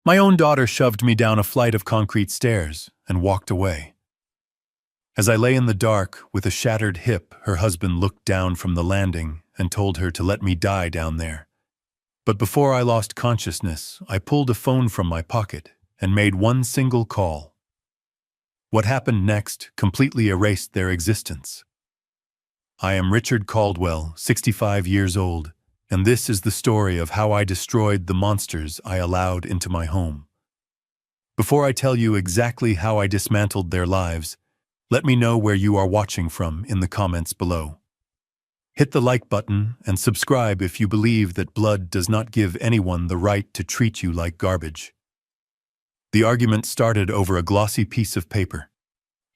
My own daughter shoved me down a flight of concrete stairs and walked away. As I lay in the dark with a shattered hip, her husband looked down from the landing and told her to let me die down there. But before I lost consciousness, I pulled a phone from my pocket and made one single call. What happened next completely erased their existence. I am Richard Caldwell, 65 years old, and this is the story of how I destroyed the monsters I allowed into my home. Before I tell you exactly how I dismantled their lives, let me know where you are watching from in the comments below. Hit the like button and subscribe if you believe that blood does not give anyone the right to treat you like garbage. The argument started over a glossy piece of paper.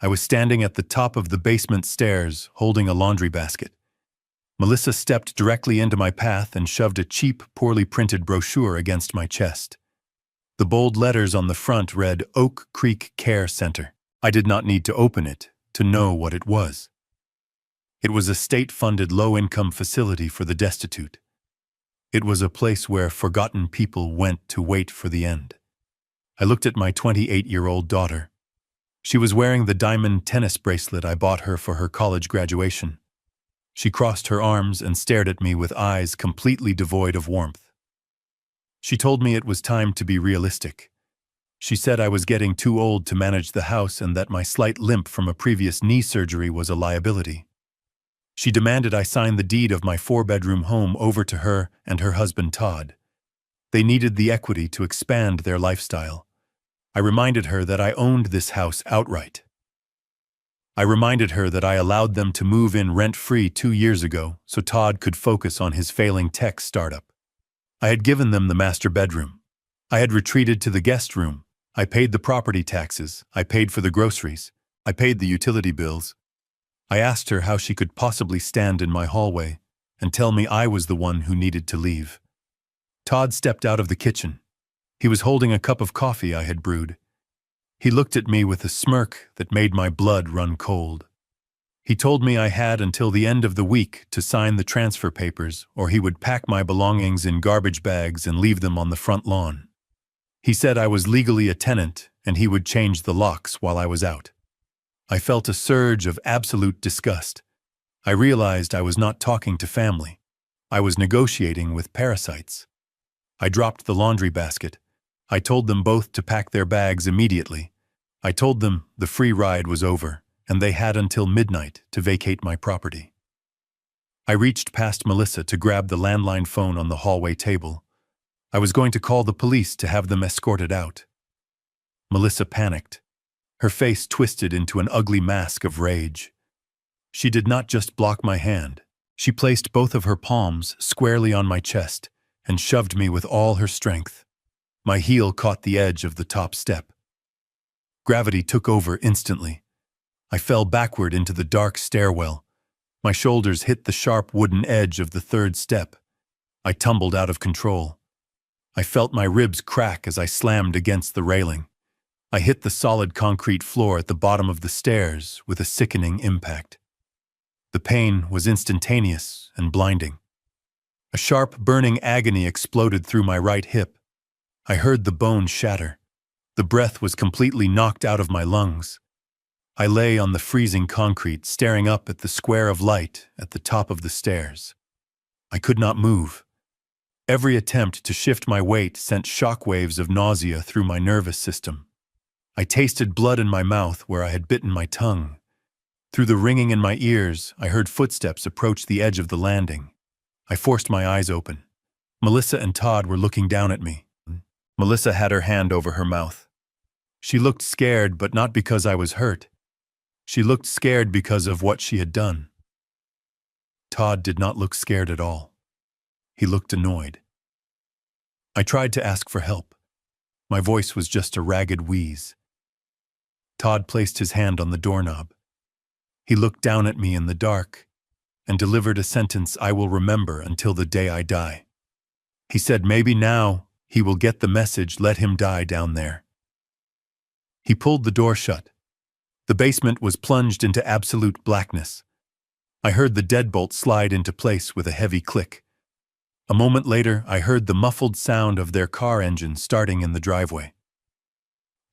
I was standing at the top of the basement stairs, holding a laundry basket. Melissa stepped directly into my path and shoved a cheap, poorly printed brochure against my chest. The bold letters on the front read Oak Creek Care Center. I did not need to open it to know what it was. It was a state-funded low-income facility for the destitute. It was a place where forgotten people went to wait for the end. I looked at my 28-year-old daughter. She was wearing the diamond tennis bracelet I bought her for her college graduation. She crossed her arms and stared at me with eyes completely devoid of warmth. She told me it was time to be realistic. She said I was getting too old to manage the house and that my slight limp from a previous knee surgery was a liability. She demanded I sign the deed of my 4-bedroom home over to her and her husband Todd. They needed the equity to expand their lifestyle. I reminded her that I owned this house outright. I reminded her that I allowed them to move in rent-free 2 years ago so Todd could focus on his failing tech startup. I had given them the master bedroom. I had retreated to the guest room. I paid the property taxes. I paid for the groceries. I paid the utility bills. I asked her how she could possibly stand in my hallway and tell me I was the one who needed to leave. Todd stepped out of the kitchen. He was holding a cup of coffee I had brewed. He looked at me with a smirk that made my blood run cold. He told me I had until the end of the week to sign the transfer papers, or he would pack my belongings in garbage bags and leave them on the front lawn. He said I was legally a tenant and he would change the locks while I was out. I felt a surge of absolute disgust. I realized I was not talking to family. I was negotiating with parasites. I dropped the laundry basket. I told them both to pack their bags immediately. I told them the free ride was over, and they had until midnight to vacate my property. I reached past Melissa to grab the landline phone on the hallway table. I was going to call the police to have them escorted out. Melissa panicked. Her face twisted into an ugly mask of rage. She did not just block my hand. She placed both of her palms squarely on my chest and shoved me with all her strength. My heel caught the edge of the top step. Gravity took over instantly. I fell backward into the dark stairwell. My shoulders hit the sharp wooden edge of the 3rd step. I tumbled out of control. I felt my ribs crack as I slammed against the railing. I hit the solid concrete floor at the bottom of the stairs with a sickening impact. The pain was instantaneous and blinding. A sharp, burning agony exploded through my right hip. I heard the bone shatter. The breath was completely knocked out of my lungs. I lay on the freezing concrete, staring up at the square of light at the top of the stairs. I could not move. Every attempt to shift my weight sent shockwaves of nausea through my nervous system. I tasted blood in my mouth where I had bitten my tongue. Through the ringing in my ears, I heard footsteps approach the edge of the landing. I forced my eyes open. Melissa and Todd were looking down at me. Melissa had her hand over her mouth. She looked scared, but not because I was hurt. She looked scared because of what she had done. Todd did not look scared at all. He looked annoyed. I tried to ask for help. My voice was just a ragged wheeze. Todd placed his hand on the doorknob. He looked down at me in the dark and delivered a sentence I will remember until the day I die. He said maybe now he will get the message, let him die down there. He pulled the door shut. The basement was plunged into absolute blackness. I heard the deadbolt slide into place with a heavy click. A moment later, I heard the muffled sound of their car engine starting in the driveway.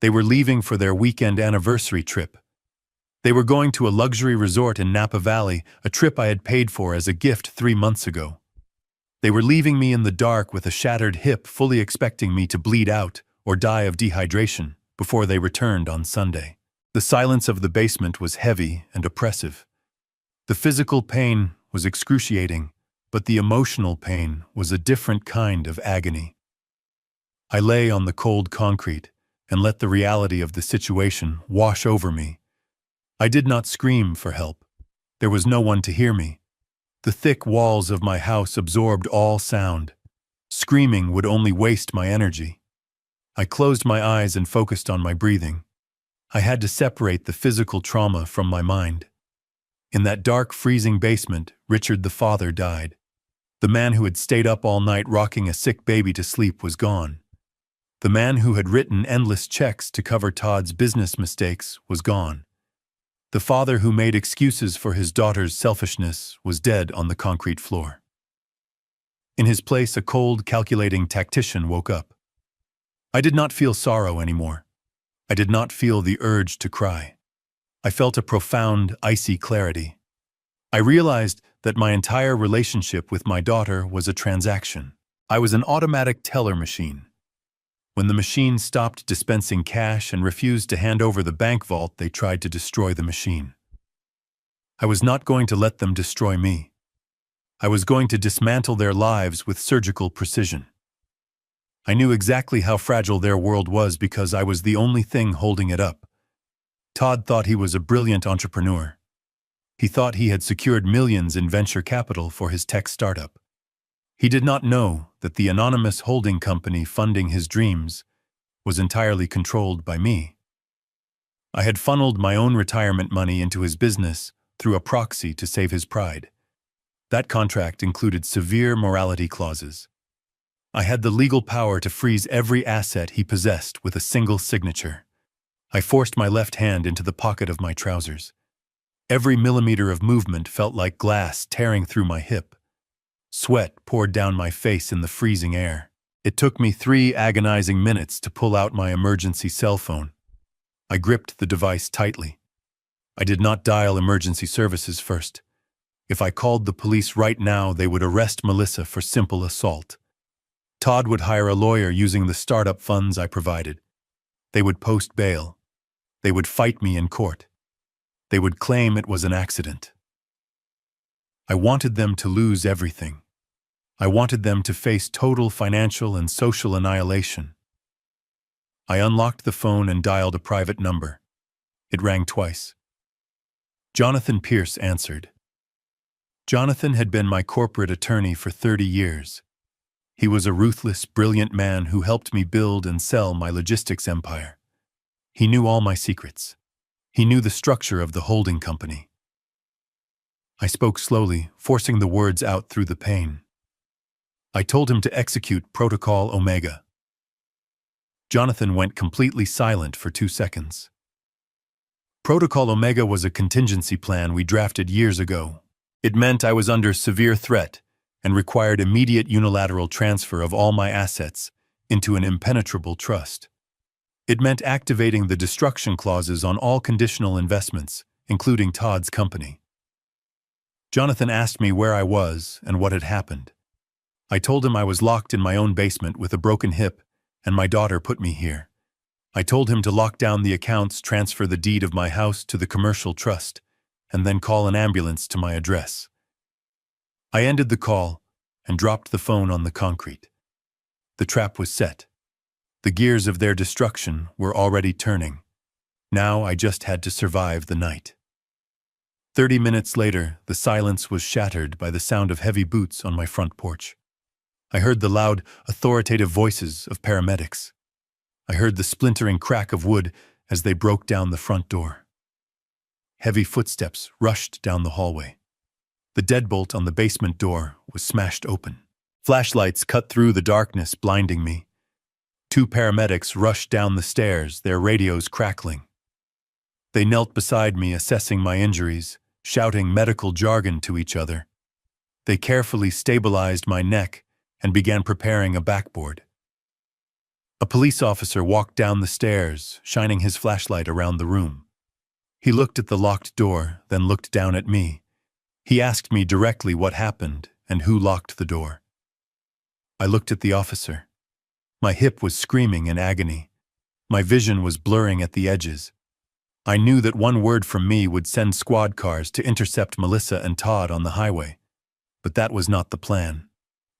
They were leaving for their weekend anniversary trip. They were going to a luxury resort in Napa Valley, a trip I had paid for as a gift 3 months ago. They were leaving me in the dark with a shattered hip, fully expecting me to bleed out or die of dehydration before they returned on Sunday. The silence of the basement was heavy and oppressive. The physical pain was excruciating, but the emotional pain was a different kind of agony. I lay on the cold concrete and let the reality of the situation wash over me. I did not scream for help. There was no one to hear me. The thick walls of my house absorbed all sound. Screaming would only waste my energy. I closed my eyes and focused on my breathing. I had to separate the physical trauma from my mind. In that dark, freezing basement, Richard the father died. The man who had stayed up all night rocking a sick baby to sleep was gone. The man who had written endless checks to cover Todd's business mistakes was gone. The father who made excuses for his daughter's selfishness was dead on the concrete floor. In his place, a cold, calculating tactician woke up. I did not feel sorrow anymore. I did not feel the urge to cry. I felt a profound, icy clarity. I realized that my entire relationship with my daughter was a transaction. I was an automatic teller machine. When the machine stopped dispensing cash and refused to hand over the bank vault, they tried to destroy the machine. I was not going to let them destroy me. I was going to dismantle their lives with surgical precision. I knew exactly how fragile their world was because I was the only thing holding it up. Todd thought he was a brilliant entrepreneur. He thought he had secured millions in venture capital for his tech startup. He did not know that the anonymous holding company funding his dreams was entirely controlled by me. I had funneled my own retirement money into his business through a proxy to save his pride. That contract included severe morality clauses. I had the legal power to freeze every asset he possessed with a single signature. I forced my left hand into the pocket of my trousers. Every millimeter of movement felt like glass tearing through my hip. Sweat poured down my face in the freezing air. It took me 3 agonizing minutes to pull out my emergency cell phone. I gripped the device tightly. I did not dial emergency services first. If I called the police right now, they would arrest Melissa for simple assault. Todd would hire a lawyer using the startup funds I provided. They would post bail. They would fight me in court. They would claim it was an accident. I wanted them to lose everything. I wanted them to face total financial and social annihilation. I unlocked the phone and dialed a private number. It rang twice. Jonathan Pierce answered. Jonathan had been my corporate attorney for 30 years. He was a ruthless, brilliant man who helped me build and sell my logistics empire. He knew all my secrets. He knew the structure of the holding company. I spoke slowly, forcing the words out through the pain. I told him to execute Protocol Omega. Jonathan went completely silent for 2 seconds. Protocol Omega was a contingency plan we drafted years ago. It meant I was under severe threat and required immediate unilateral transfer of all my assets into an impenetrable trust. It meant activating the destruction clauses on all conditional investments, including Todd's company. Jonathan asked me where I was and what had happened. I told him I was locked in my own basement with a broken hip, and my daughter put me here. I told him to lock down the accounts, transfer the deed of my house to the commercial trust, and then call an ambulance to my address. I ended the call and dropped the phone on the concrete. The trap was set. The gears of their destruction were already turning. Now I just had to survive the night. 30 minutes later, the silence was shattered by the sound of heavy boots on my front porch. I heard the loud, authoritative voices of paramedics. I heard the splintering crack of wood as they broke down the front door. Heavy footsteps rushed down the hallway. The deadbolt on the basement door was smashed open. Flashlights cut through the darkness, blinding me. 2 paramedics rushed down the stairs, their radios crackling. They knelt beside me, assessing my injuries, shouting medical jargon to each other. They carefully stabilized my neck and began preparing a backboard. A police officer walked down the stairs, shining his flashlight around the room. He looked at the locked door, then looked down at me. He asked me directly what happened and who locked the door. I looked at the officer. My hip was screaming in agony. My vision was blurring at the edges. I knew that one word from me would send squad cars to intercept Melissa and Todd on the highway. But that was not the plan.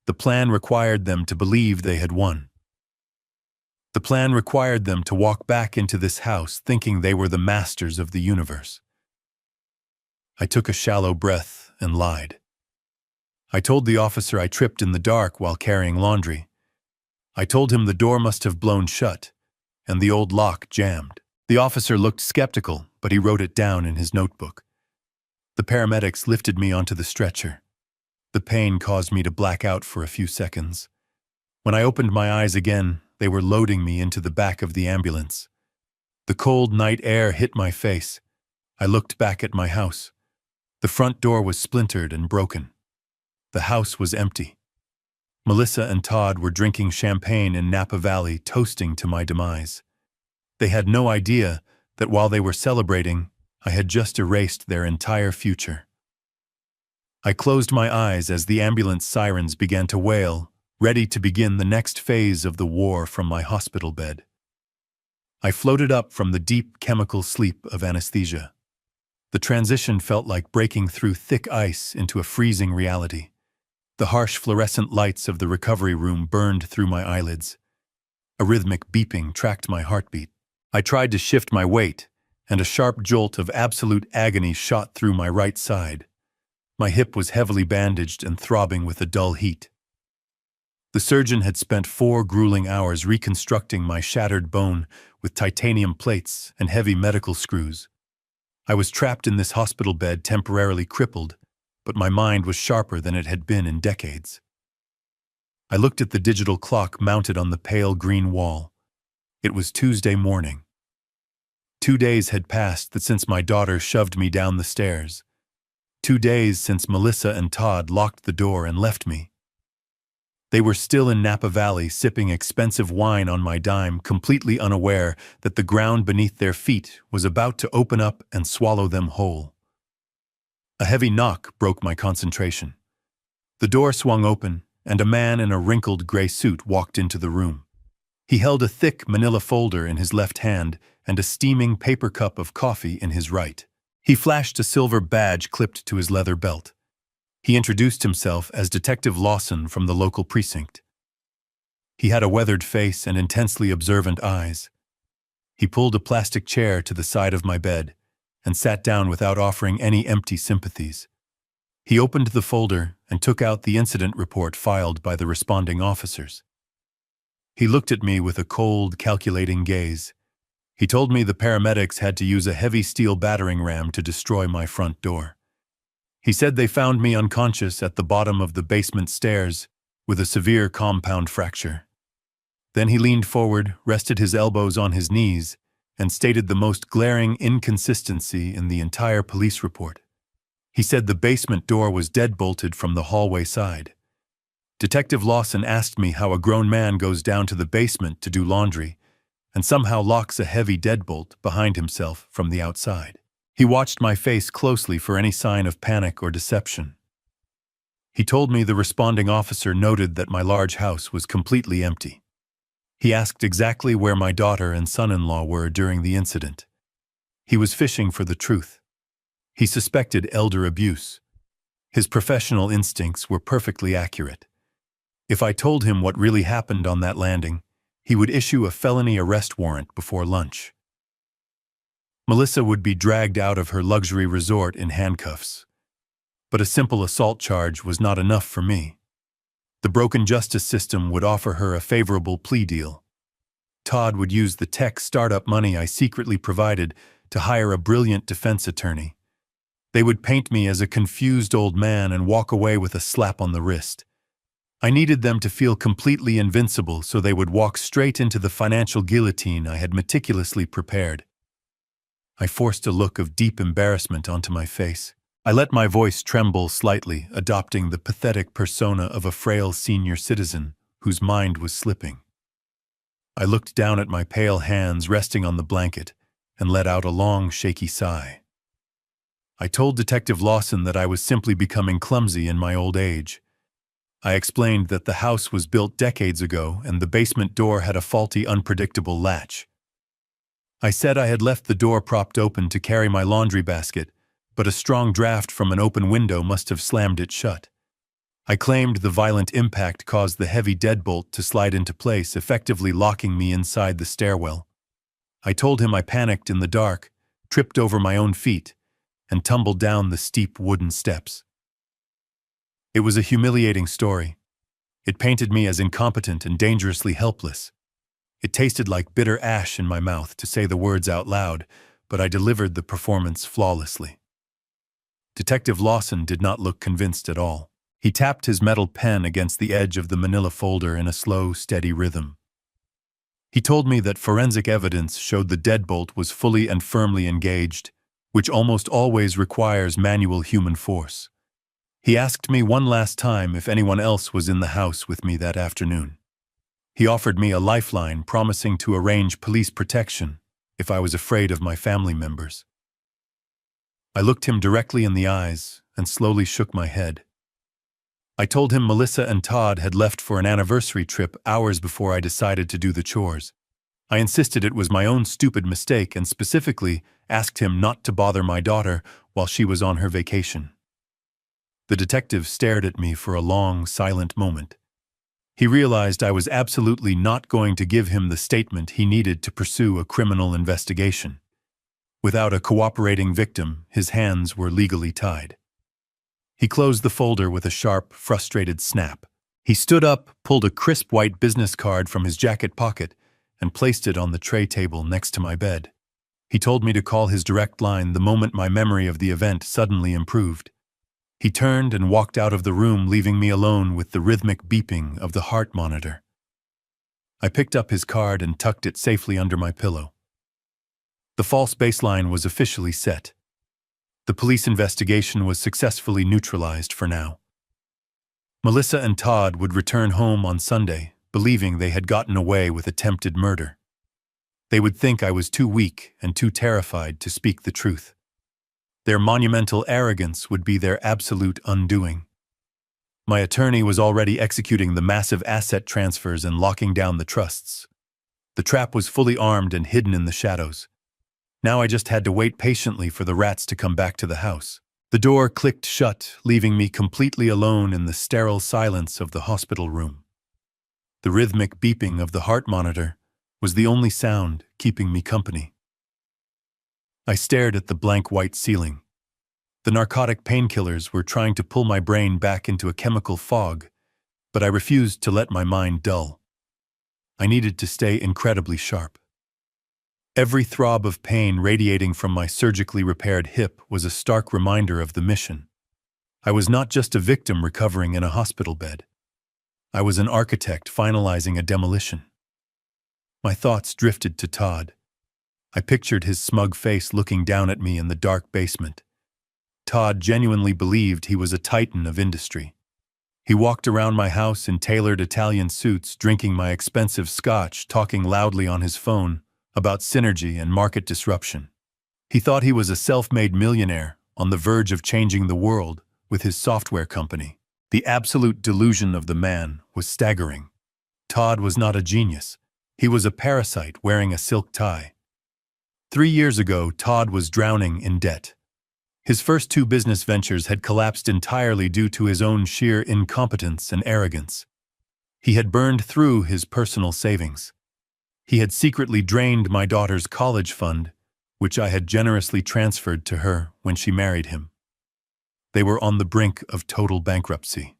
The plan required them to believe they had won. The plan required them to walk back into this house thinking they were the masters of the universe. I took a shallow breath and lied. I told the officer I tripped in the dark while carrying laundry. I told him the door must have blown shut, and the old lock jammed. The officer looked skeptical, but he wrote it down in his notebook. The paramedics lifted me onto the stretcher. The pain caused me to black out for a few seconds. When I opened my eyes again, they were loading me into the back of the ambulance. The cold night air hit my face. I looked back at my house. The front door was splintered and broken. The house was empty. Melissa and Todd were drinking champagne in Napa Valley, toasting to my demise. They had no idea that while they were celebrating, I had just erased their entire future. I closed my eyes as the ambulance sirens began to wail, ready to begin the next phase of the war from my hospital bed. I floated up from the deep chemical sleep of anesthesia. The transition felt like breaking through thick ice into a freezing reality. The harsh fluorescent lights of the recovery room burned through my eyelids. A rhythmic beeping tracked my heartbeat. I tried to shift my weight, and a sharp jolt of absolute agony shot through my right side. My hip was heavily bandaged and throbbing with a dull heat. The surgeon had spent 4 grueling hours reconstructing my shattered bone with titanium plates and heavy medical screws. I was trapped in this hospital bed, temporarily crippled, but my mind was sharper than it had been in decades. I looked at the digital clock mounted on the pale green wall. It was Tuesday morning. 2 days had passed since my daughter shoved me down the stairs. 2 days since Melissa and Todd locked the door and left me. They were still in Napa Valley sipping expensive wine on my dime, completely unaware that the ground beneath their feet was about to open up and swallow them whole. A heavy knock broke my concentration. The door swung open, and a man in a wrinkled gray suit walked into the room. He held a thick manila folder in his left hand and a steaming paper cup of coffee in his right. He flashed a silver badge clipped to his leather belt. He introduced himself as Detective Lawson from the local precinct. He had a weathered face and intensely observant eyes. He pulled a plastic chair to the side of my bed and sat down without offering any empty sympathies. He opened the folder and took out the incident report filed by the responding officers. He looked at me with a cold, calculating gaze. He told me the paramedics had to use a heavy steel battering ram to destroy my front door. He said they found me unconscious at the bottom of the basement stairs with a severe compound fracture. Then he leaned forward, rested his elbows on his knees, and stated the most glaring inconsistency in the entire police report. He said the basement door was deadbolted from the hallway side. Detective Lawson asked me how a grown man goes down to the basement to do laundry and somehow locks a heavy deadbolt behind himself from the outside. He watched my face closely for any sign of panic or deception. He told me the responding officer noted that my large house was completely empty. He asked exactly where my daughter and son-in-law were during the incident. He was fishing for the truth. He suspected elder abuse. His professional instincts were perfectly accurate. If I told him what really happened on that landing, he would issue a felony arrest warrant before lunch. Melissa would be dragged out of her luxury resort in handcuffs. But a simple assault charge was not enough for me. The broken justice system would offer her a favorable plea deal. Todd would use the tech startup money I secretly provided to hire a brilliant defense attorney. They would paint me as a confused old man and walk away with a slap on the wrist. I needed them to feel completely invincible so they would walk straight into the financial guillotine I had meticulously prepared. I forced a look of deep embarrassment onto my face. I let my voice tremble slightly, adopting the pathetic persona of a frail senior citizen whose mind was slipping. I looked down at my pale hands resting on the blanket and let out a long, shaky sigh. I told Detective Lawson that I was simply becoming clumsy in my old age. I explained that the house was built decades ago and the basement door had a faulty, unpredictable latch. I said I had left the door propped open to carry my laundry basket, but a strong draft from an open window must have slammed it shut. I claimed the violent impact caused the heavy deadbolt to slide into place, effectively locking me inside the stairwell. I told him I panicked in the dark, tripped over my own feet, and tumbled down the steep wooden steps. It was a humiliating story. It painted me as incompetent and dangerously helpless. It tasted like bitter ash in my mouth to say the words out loud, but I delivered the performance flawlessly. Detective Lawson did not look convinced at all. He tapped his metal pen against the edge of the manila folder in a slow, steady rhythm. He told me that forensic evidence showed the deadbolt was fully and firmly engaged, which almost always requires manual human force. He asked me one last time if anyone else was in the house with me that afternoon. He offered me a lifeline, promising to arrange police protection if I was afraid of my family members. I looked him directly in the eyes and slowly shook my head. I told him Melissa and Todd had left for an anniversary trip hours before I decided to do the chores. I insisted it was my own stupid mistake and specifically asked him not to bother my daughter while she was on her vacation. The detective stared at me for a long, silent moment. He realized I was absolutely not going to give him the statement he needed to pursue a criminal investigation. Without a cooperating victim, his hands were legally tied. He closed the folder with a sharp, frustrated snap. He stood up, pulled a crisp white business card from his jacket pocket, and placed it on the tray table next to my bed. He told me to call his direct line the moment my memory of the event suddenly improved. He turned and walked out of the room, leaving me alone with the rhythmic beeping of the heart monitor. I picked up his card and tucked it safely under my pillow. The false baseline was officially set. The police investigation was successfully neutralized for now. Melissa and Todd would return home on Sunday, believing they had gotten away with attempted murder. They would think I was too weak and too terrified to speak the truth. Their monumental arrogance would be their absolute undoing. My attorney was already executing the massive asset transfers and locking down the trusts. The trap was fully armed and hidden in the shadows. Now I just had to wait patiently for the rats to come back to the house. The door clicked shut, leaving me completely alone in the sterile silence of the hospital room. The rhythmic beeping of the heart monitor was the only sound keeping me company. I stared at the blank white ceiling. The narcotic painkillers were trying to pull my brain back into a chemical fog, but I refused to let my mind dull. I needed to stay incredibly sharp. Every throb of pain radiating from my surgically repaired hip was a stark reminder of the mission. I was not just a victim recovering in a hospital bed. I was an architect finalizing a demolition. My thoughts drifted to Todd. I pictured his smug face looking down at me in the dark basement. Todd genuinely believed he was a titan of industry. He walked around my house in tailored Italian suits, drinking my expensive scotch, talking loudly on his phone about synergy and market disruption. He thought he was a self-made millionaire on the verge of changing the world with his software company. The absolute delusion of the man was staggering. Todd was not a genius. He was a parasite wearing a silk tie. 3 years ago, Todd was drowning in debt. His first 2 business ventures had collapsed entirely due to his own sheer incompetence and arrogance. He had burned through his personal savings. He had secretly drained my daughter's college fund, which I had generously transferred to her when she married him. They were on the brink of total bankruptcy.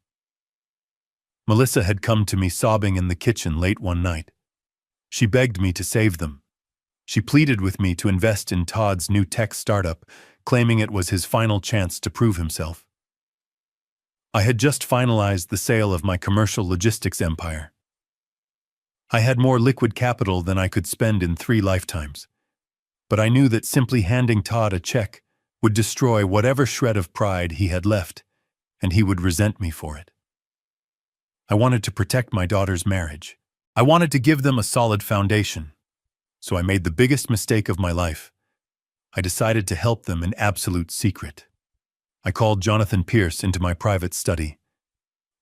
Melissa had come to me sobbing in the kitchen late one night. She begged me to save them. She pleaded with me to invest in Todd's new tech startup, claiming it was his final chance to prove himself. I had just finalized the sale of my commercial logistics empire. I had more liquid capital than I could spend in 3 lifetimes. But I knew that simply handing Todd a check would destroy whatever shred of pride he had left, and he would resent me for it. I wanted to protect my daughter's marriage. I wanted to give them a solid foundation. So I made the biggest mistake of my life. I decided to help them in absolute secret. I called Jonathan Pierce into my private study.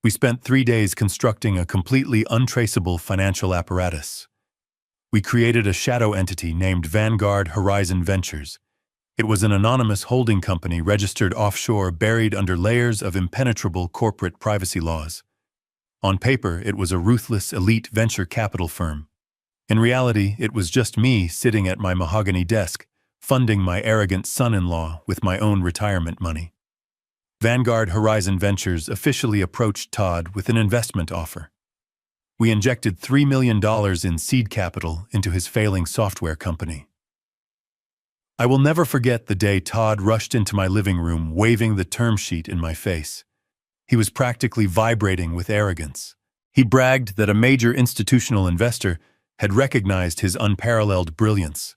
We spent 3 days constructing a completely untraceable financial apparatus. We created a shadow entity named Vanguard Horizon Ventures. It was an anonymous holding company registered offshore, buried under layers of impenetrable corporate privacy laws. On paper, it was a ruthless elite venture capital firm. In reality, it was just me sitting at my mahogany desk, funding my arrogant son-in-law with my own retirement money. Vanguard Horizon Ventures officially approached Todd with an investment offer. We injected $3 million in seed capital into his failing software company. I will never forget the day Todd rushed into my living room waving the term sheet in my face. He was practically vibrating with arrogance. He bragged that a major institutional investor had recognized his unparalleled brilliance.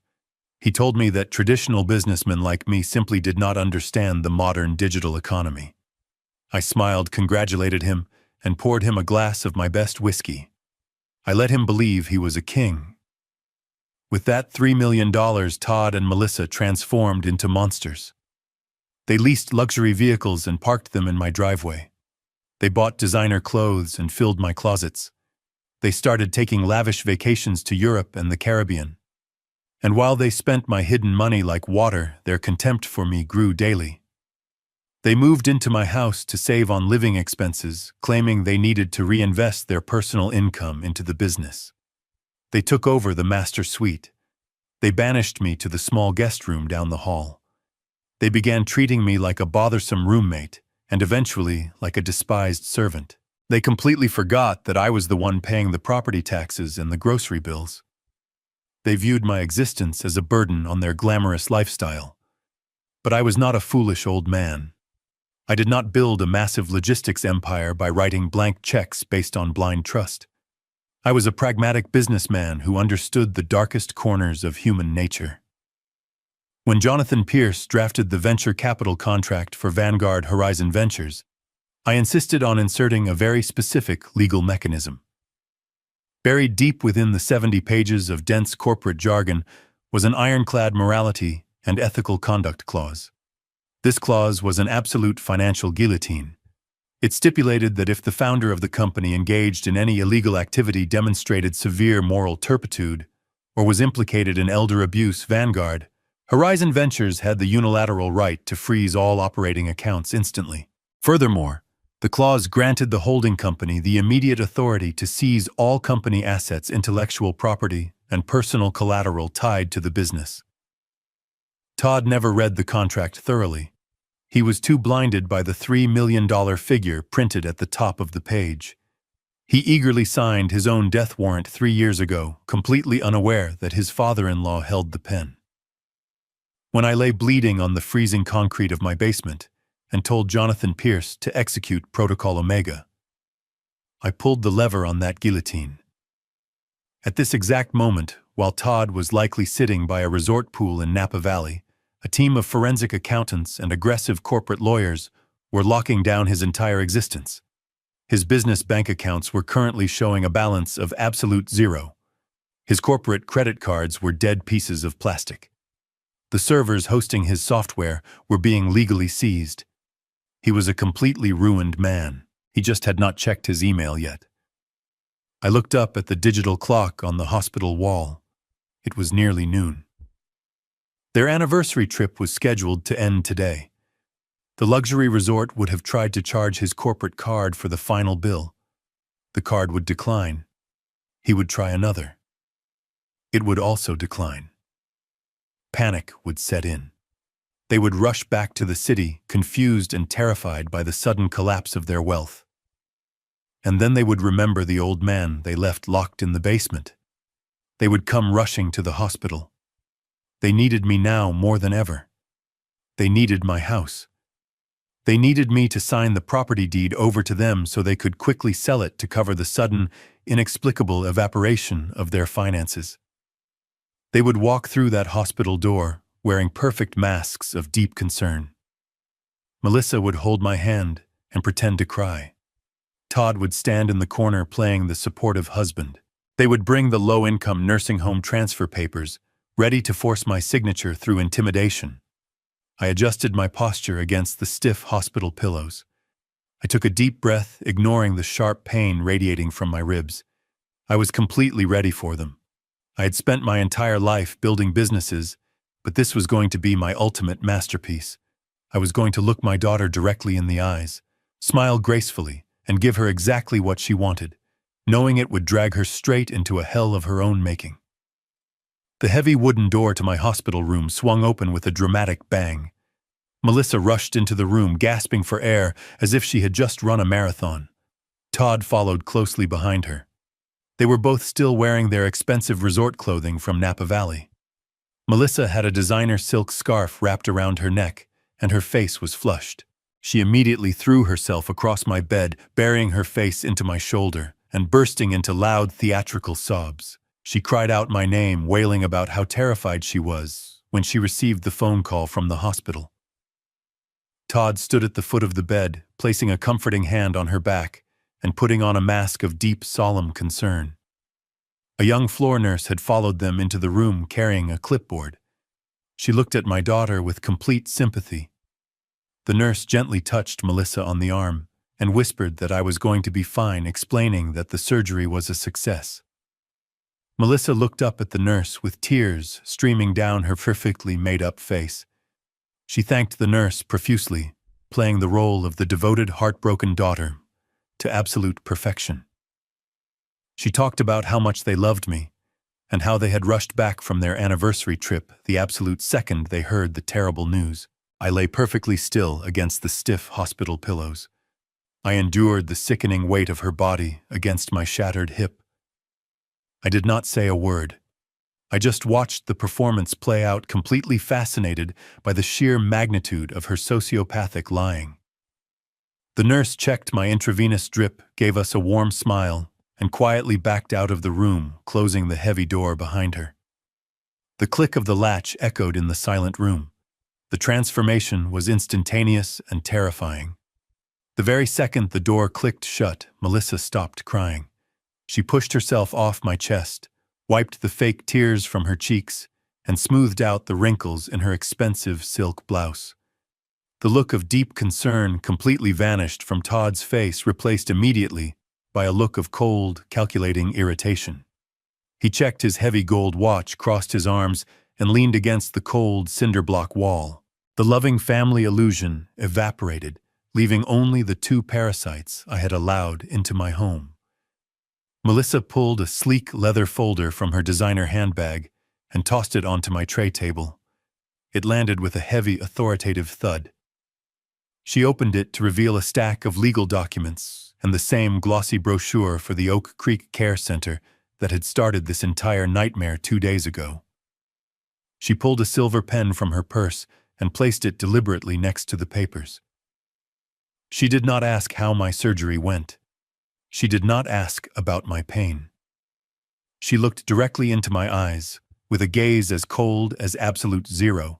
He told me that traditional businessmen like me simply did not understand the modern digital economy. I smiled, congratulated him, and poured him a glass of my best whiskey. I let him believe he was a king. With that $3 million, Todd and Melissa transformed into monsters. They leased luxury vehicles and parked them in my driveway. They bought designer clothes and filled my closets. They started taking lavish vacations to Europe and the Caribbean. And while they spent my hidden money like water, their contempt for me grew daily. They moved into my house to save on living expenses, claiming they needed to reinvest their personal income into the business. They took over the master suite. They banished me to the small guest room down the hall. They began treating me like a bothersome roommate, and eventually like a despised servant. They completely forgot that I was the one paying the property taxes and the grocery bills. They viewed my existence as a burden on their glamorous lifestyle. But I was not a foolish old man. I did not build a massive logistics empire by writing blank checks based on blind trust. I was a pragmatic businessman who understood the darkest corners of human nature. When Jonathan Pierce drafted the venture capital contract for Vanguard Horizon Ventures, I insisted on inserting a very specific legal mechanism. Buried deep within the 70 pages of dense corporate jargon was an ironclad morality and ethical conduct clause. This clause was an absolute financial guillotine. It stipulated that if the founder of the company engaged in any illegal activity, demonstrated severe moral turpitude, or was implicated in elder abuse, Vanguard Horizon Ventures had the unilateral right to freeze all operating accounts instantly. Furthermore, the clause granted the holding company the immediate authority to seize all company assets, intellectual property, and personal collateral tied to the business. Todd never read the contract thoroughly. He was too blinded by the $3 million figure printed at the top of the page. He eagerly signed his own death warrant 3 years ago, completely unaware that his father-in-law held the pen. When I lay bleeding on the freezing concrete of my basement and told Jonathan Pierce to execute Protocol Omega, I pulled the lever on that guillotine. At this exact moment, while Todd was likely sitting by a resort pool in Napa Valley, a team of forensic accountants and aggressive corporate lawyers were locking down his entire existence. His business bank accounts were currently showing a balance of absolute zero. His corporate credit cards were dead pieces of plastic. The servers hosting his software were being legally seized. He was a completely ruined man. He just had not checked his email yet. I looked up at the digital clock on the hospital wall. It was nearly noon. Their anniversary trip was scheduled to end today. The luxury resort would have tried to charge his corporate card for the final bill. The card would decline. He would try another. It would also decline. Panic would set in. They would rush back to the city, confused and terrified by the sudden collapse of their wealth. And then they would remember the old man they left locked in the basement. They would come rushing to the hospital. They needed me now more than ever. They needed my house. They needed me to sign the property deed over to them so they could quickly sell it to cover the sudden, inexplicable evaporation of their finances. They would walk through that hospital door, wearing perfect masks of deep concern. Melissa would hold my hand and pretend to cry. Todd would stand in the corner playing the supportive husband. They would bring the low-income nursing home transfer papers, ready to force my signature through intimidation. I adjusted my posture against the stiff hospital pillows. I took a deep breath, ignoring the sharp pain radiating from my ribs. I was completely ready for them. I had spent my entire life building businesses, but this was going to be my ultimate masterpiece. I was going to look my daughter directly in the eyes, smile gracefully, and give her exactly what she wanted, knowing it would drag her straight into a hell of her own making. The heavy wooden door to my hospital room swung open with a dramatic bang. Melissa rushed into the room, gasping for air as if she had just run a marathon. Todd followed closely behind her. They were both still wearing their expensive resort clothing from Napa Valley. Melissa had a designer silk scarf wrapped around her neck, and her face was flushed. She immediately threw herself across my bed, burying her face into my shoulder, and bursting into loud theatrical sobs. She cried out my name, wailing about how terrified she was when she received the phone call from the hospital. Todd stood at the foot of the bed, placing a comforting hand on her back and putting on a mask of deep, solemn concern. A young floor nurse had followed them into the room carrying a clipboard. She looked at my daughter with complete sympathy. The nurse gently touched Melissa on the arm and whispered that I was going to be fine, explaining that the surgery was a success. Melissa looked up at the nurse with tears streaming down her perfectly made-up face. She thanked the nurse profusely, playing the role of the devoted, heartbroken daughter to absolute perfection. She talked about how much they loved me and how they had rushed back from their anniversary trip the absolute second they heard the terrible news. I lay perfectly still against the stiff hospital pillows. I endured the sickening weight of her body against my shattered hip. I did not say a word. I just watched the performance play out, completely fascinated by the sheer magnitude of her sociopathic lying. The nurse checked my intravenous drip, gave us a warm smile, and quietly backed out of the room, closing the heavy door behind her. The click of the latch echoed in the silent room. The transformation was instantaneous and terrifying. The very second the door clicked shut, Melissa stopped crying. She pushed herself off my chest, wiped the fake tears from her cheeks, and smoothed out the wrinkles in her expensive silk blouse. The look of deep concern completely vanished from Todd's face, replaced immediately by a look of cold, calculating irritation. He checked his heavy gold watch, crossed his arms, and leaned against the cold cinder block wall. The loving family illusion evaporated, leaving only the two parasites I had allowed into my home. Melissa pulled a sleek leather folder from her designer handbag and tossed it onto my tray table. It landed with a heavy, authoritative thud. She opened it to reveal a stack of legal documents and the same glossy brochure for the Oak Creek Care Center that had started this entire nightmare 2 days ago. She pulled a silver pen from her purse and placed it deliberately next to the papers. She did not ask how my surgery went. She did not ask about my pain. She looked directly into my eyes, with a gaze as cold as absolute zero.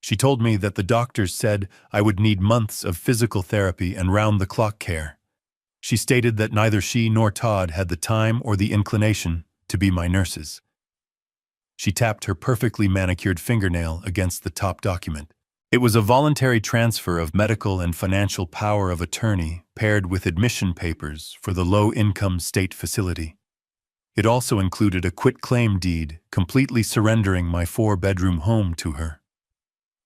She told me that the doctors said I would need months of physical therapy and round-the-clock care. She stated that neither she nor Todd had the time or the inclination to be my nurses. She tapped her perfectly manicured fingernail against the top document. It was a voluntary transfer of medical and financial power of attorney paired with admission papers for the low-income state facility. It also included a quitclaim deed completely surrendering my 4-bedroom home to her.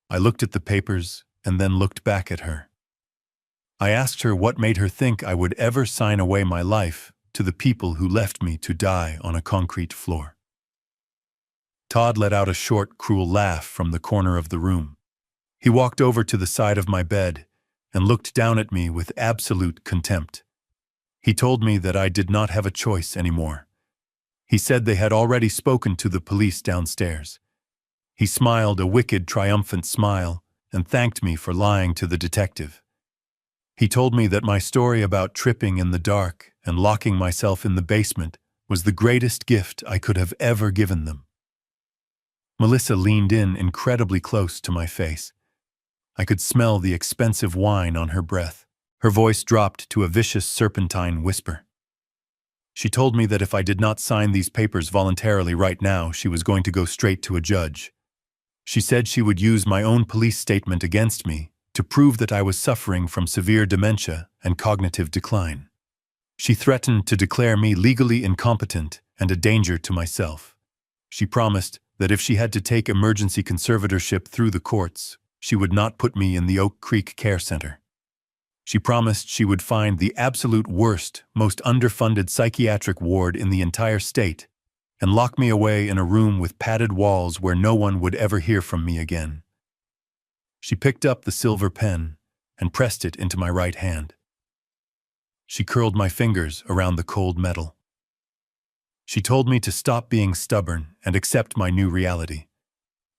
I looked at the papers and then looked back at her. I asked her what made her think I would ever sign away my life to the people who left me to die on a concrete floor. Todd let out a short, cruel laugh from the corner of the room. He walked over to the side of my bed and looked down at me with absolute contempt. He told me that I did not have a choice anymore. He said they had already spoken to the police downstairs. He smiled a wicked, triumphant smile and thanked me for lying to the detective. He told me that my story about tripping in the dark and locking myself in the basement was the greatest gift I could have ever given them. Melissa leaned in incredibly close to my face. I could smell the expensive wine on her breath. Her voice dropped to a vicious serpentine whisper. She told me that if I did not sign these papers voluntarily right now, she was going to go straight to a judge. She said she would use my own police statement against me to prove that I was suffering from severe dementia and cognitive decline. She threatened to declare me legally incompetent and a danger to myself. She promised that if she had to take emergency conservatorship through the courts, she would not put me in the Oak Creek Care Center. She promised she would find the absolute worst, most underfunded psychiatric ward in the entire state and lock me away in a room with padded walls where no one would ever hear from me again. She picked up the silver pen and pressed it into my right hand. She curled my fingers around the cold metal. She told me to stop being stubborn and accept my new reality.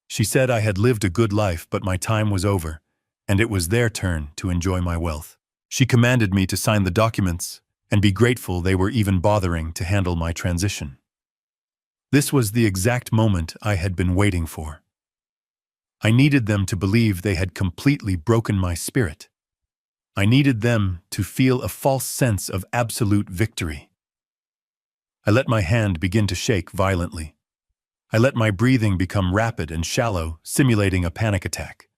She said I had lived a good life, but my time was over, and it was their turn to enjoy my wealth. She commanded me to sign the documents and be grateful they were even bothering to handle my transition. This was the exact moment I had been waiting for. I needed them to believe they had completely broken my spirit. I needed them to feel a false sense of absolute victory. I let my hand begin to shake violently. I let my breathing become rapid and shallow, simulating a panic attack.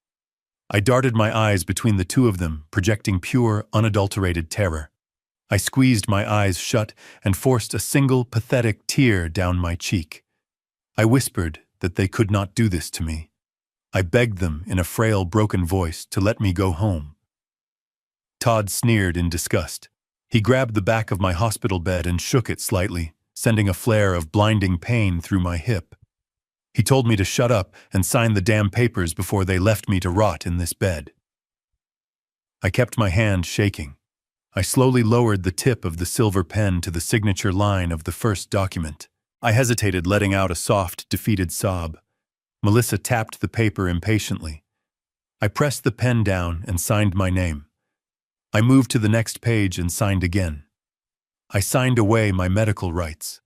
I darted my eyes between the two of them, projecting pure, unadulterated terror. I squeezed my eyes shut and forced a single, pathetic tear down my cheek. I whispered that they could not do this to me. I begged them in a frail, broken voice to let me go home. Todd sneered in disgust. He grabbed the back of my hospital bed and shook it slightly, sending a flare of blinding pain through my hip. He told me to shut up and sign the damn papers before they left me to rot in this bed. I kept my hand shaking. I slowly lowered the tip of the silver pen to the signature line of the first document. I hesitated, letting out a soft, defeated sob. Melissa tapped the paper impatiently. I pressed the pen down and signed my name. I moved to the next page and signed again. I signed away my medical rights.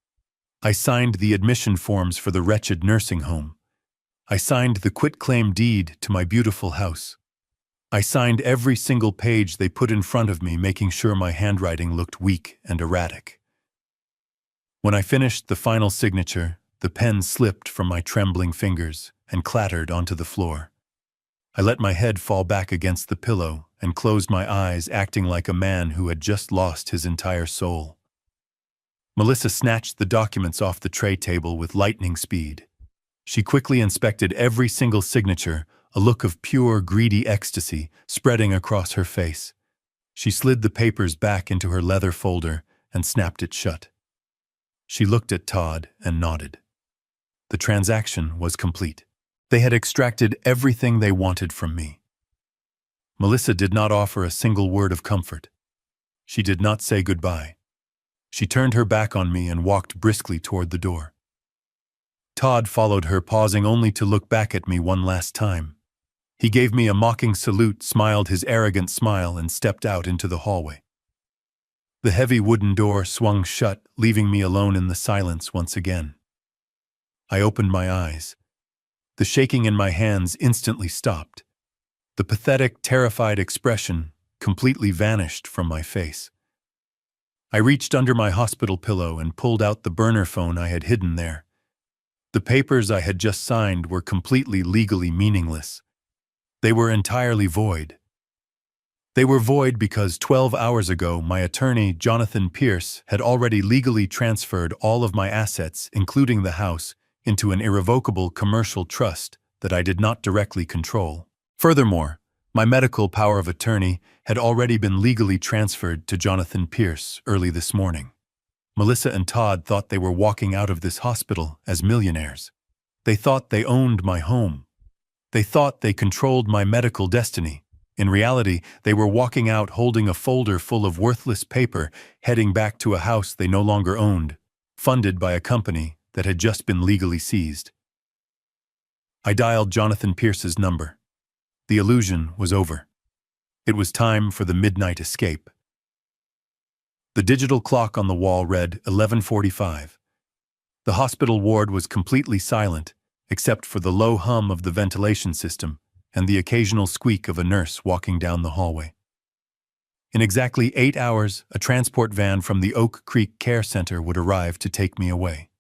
I signed the admission forms for the wretched nursing home. I signed the quitclaim deed to my beautiful house. I signed every single page they put in front of me, making sure my handwriting looked weak and erratic. When I finished the final signature, the pen slipped from my trembling fingers and clattered onto the floor. I let my head fall back against the pillow and closed my eyes, acting like a man who had just lost his entire soul. Melissa snatched the documents off the tray table with lightning speed. She quickly inspected every single signature, a look of pure, greedy ecstasy spreading across her face. She slid the papers back into her leather folder and snapped it shut. She looked at Todd and nodded. The transaction was complete. They had extracted everything they wanted from me. Melissa did not offer a single word of comfort. She did not say goodbye. She turned her back on me and walked briskly toward the door. Todd followed her, pausing only to look back at me one last time. He gave me a mocking salute, smiled his arrogant smile, and stepped out into the hallway. The heavy wooden door swung shut, leaving me alone in the silence once again. I opened my eyes. The shaking in my hands instantly stopped. The pathetic, terrified expression completely vanished from my face. I reached under my hospital pillow and pulled out the burner phone I had hidden there. The papers I had just signed were completely legally meaningless. They were entirely void. They were void because 12 hours ago my attorney, Jonathan Pierce, had already legally transferred all of my assets, including the house, into an irrevocable commercial trust that I did not directly control. Furthermore, my medical power of attorney had already been legally transferred to Jonathan Pierce early this morning. Melissa and Todd thought they were walking out of this hospital as millionaires. They thought they owned my home. They thought they controlled my medical destiny. In reality, they were walking out holding a folder full of worthless paper, heading back to a house they no longer owned, funded by a company that had just been legally seized. I dialed Jonathan Pierce's number. The illusion was over. It was time for the midnight escape. The digital clock on the wall read 11:45. The hospital ward was completely silent, except for the low hum of the ventilation system and the occasional squeak of a nurse walking down the hallway. In exactly 8 hours, a transport van from the Oak Creek Care Center would arrive to take me away.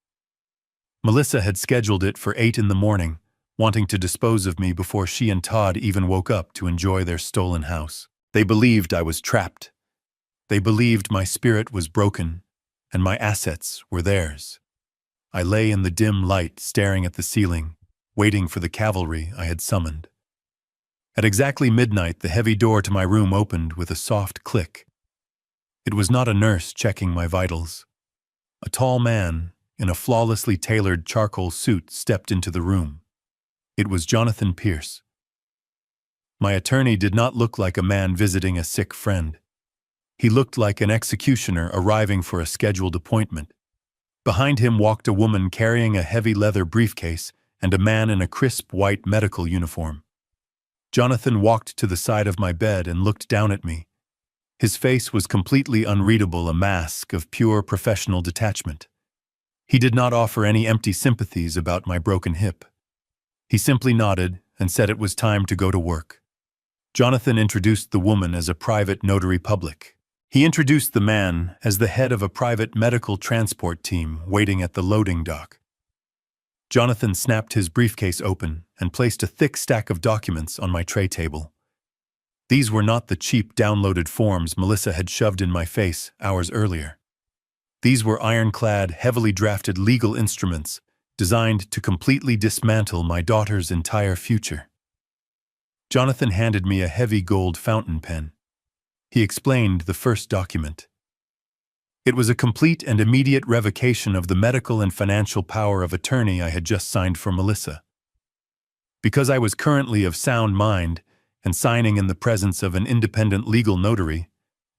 Melissa had scheduled it for 8 in the morning, wanting to dispose of me before she and Todd even woke up to enjoy their stolen house. They believed I was trapped. They believed my spirit was broken, and my assets were theirs. I lay in the dim light, staring at the ceiling, waiting for the cavalry I had summoned. At exactly midnight, the heavy door to my room opened with a soft click. It was not a nurse checking my vitals. A tall man, in a flawlessly tailored charcoal suit, stepped into the room. It was Jonathan Pierce. My attorney did not look like a man visiting a sick friend. He looked like an executioner arriving for a scheduled appointment. Behind him walked a woman carrying a heavy leather briefcase and a man in a crisp white medical uniform. Jonathan walked to the side of my bed and looked down at me. His face was completely unreadable, a mask of pure professional detachment. He did not offer any empty sympathies about my broken hip. He simply nodded and said it was time to go to work. Jonathan introduced the woman as a private notary public. He introduced the man as the head of a private medical transport team waiting at the loading dock. Jonathan snapped his briefcase open and placed a thick stack of documents on my tray table. These were not the cheap downloaded forms Melissa had shoved in my face hours earlier. These were ironclad, heavily drafted legal instruments designed to completely dismantle my daughter's entire future. Jonathan handed me a heavy gold fountain pen. He explained the first document. It was a complete and immediate revocation of the medical and financial power of attorney I had just signed for Melissa. Because I was currently of sound mind and signing in the presence of an independent legal notary,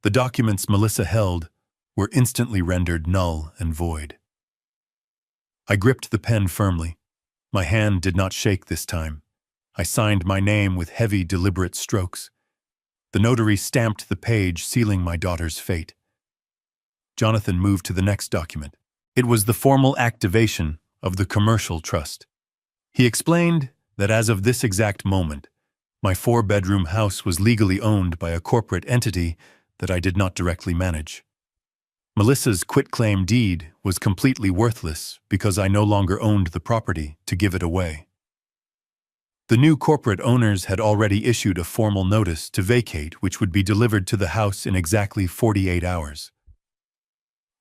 the documents Melissa held were instantly rendered null and void. I gripped the pen firmly. My hand did not shake this time. I signed my name with heavy, deliberate strokes. The notary stamped the page, sealing my daughter's fate. Jonathan moved to the next document. It was the formal activation of the commercial trust. He explained that as of this exact moment, my 4-bedroom house was legally owned by a corporate entity that I did not directly manage. Melissa's quitclaim deed was completely worthless because I no longer owned the property to give it away. The new corporate owners had already issued a formal notice to vacate, which would be delivered to the house in exactly 48 hours.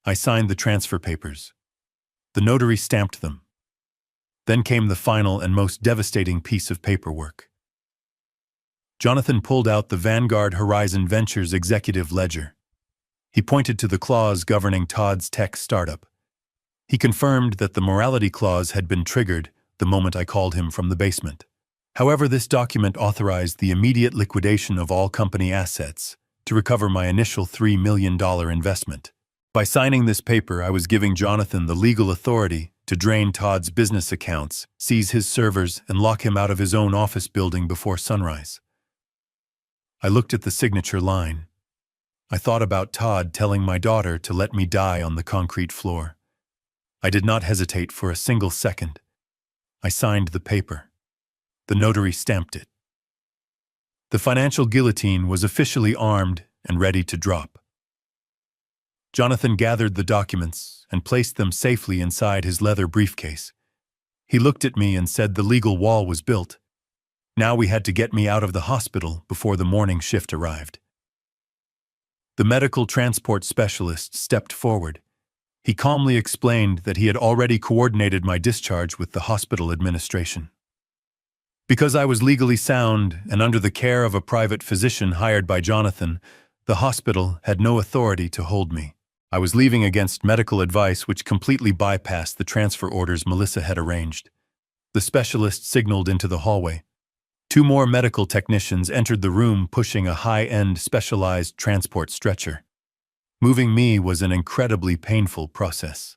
I signed the transfer papers. The notary stamped them. Then came the final and most devastating piece of paperwork. Jonathan pulled out the Vanguard Horizon Ventures executive ledger. He pointed to the clause governing Todd's tech startup. He confirmed that the morality clause had been triggered the moment I called him from the basement. However, this document authorized the immediate liquidation of all company assets to recover my initial $3 million investment. By signing this paper, I was giving Jonathan the legal authority to drain Todd's business accounts, seize his servers, and lock him out of his own office building before sunrise. I looked at the signature line. I thought about Todd telling my daughter to let me die on the concrete floor. I did not hesitate for a single second. I signed the paper. The notary stamped it. The financial guillotine was officially armed and ready to drop. Jonathan gathered the documents and placed them safely inside his leather briefcase. He looked at me and said the legal wall was built. Now we had to get me out of the hospital before the morning shift arrived. The medical transport specialist stepped forward. He calmly explained that he had already coordinated my discharge with the hospital administration. Because I was legally sound and under the care of a private physician hired by Jonathan, the hospital had no authority to hold me. I was leaving against medical advice which completely bypassed the transfer orders Melissa had arranged. The specialist signaled into the hallway. 2 more medical technicians entered the room pushing a high-end specialized transport stretcher. Moving me was an incredibly painful process.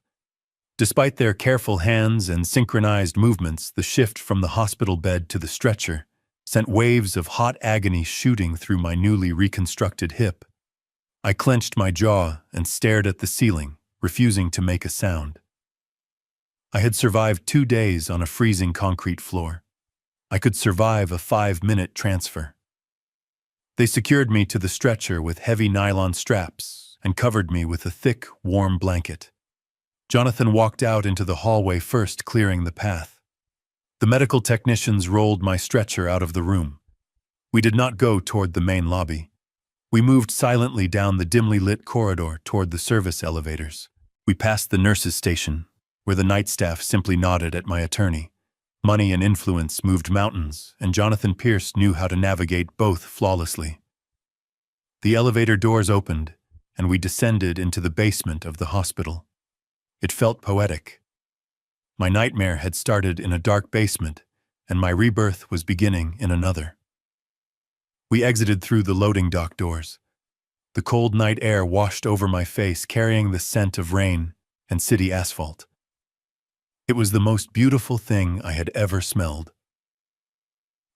Despite their careful hands and synchronized movements, the shift from the hospital bed to the stretcher sent waves of hot agony shooting through my newly reconstructed hip. I clenched my jaw and stared at the ceiling, refusing to make a sound. I had survived 2 days on a freezing concrete floor. I could survive a 5-minute transfer. They secured me to the stretcher with heavy nylon straps and covered me with a thick, warm blanket. Jonathan walked out into the hallway first, clearing the path. The medical technicians rolled my stretcher out of the room. We did not go toward the main lobby. We moved silently down the dimly lit corridor toward the service elevators. We passed the nurses' station, where the night staff simply nodded at my attorney. Money and influence moved mountains, and Jonathan Pierce knew how to navigate both flawlessly. The elevator doors opened, and we descended into the basement of the hospital. It felt poetic. My nightmare had started in a dark basement, and my rebirth was beginning in another. We exited through the loading dock doors. The cold night air washed over my face, carrying the scent of rain and city asphalt. It was the most beautiful thing I had ever smelled.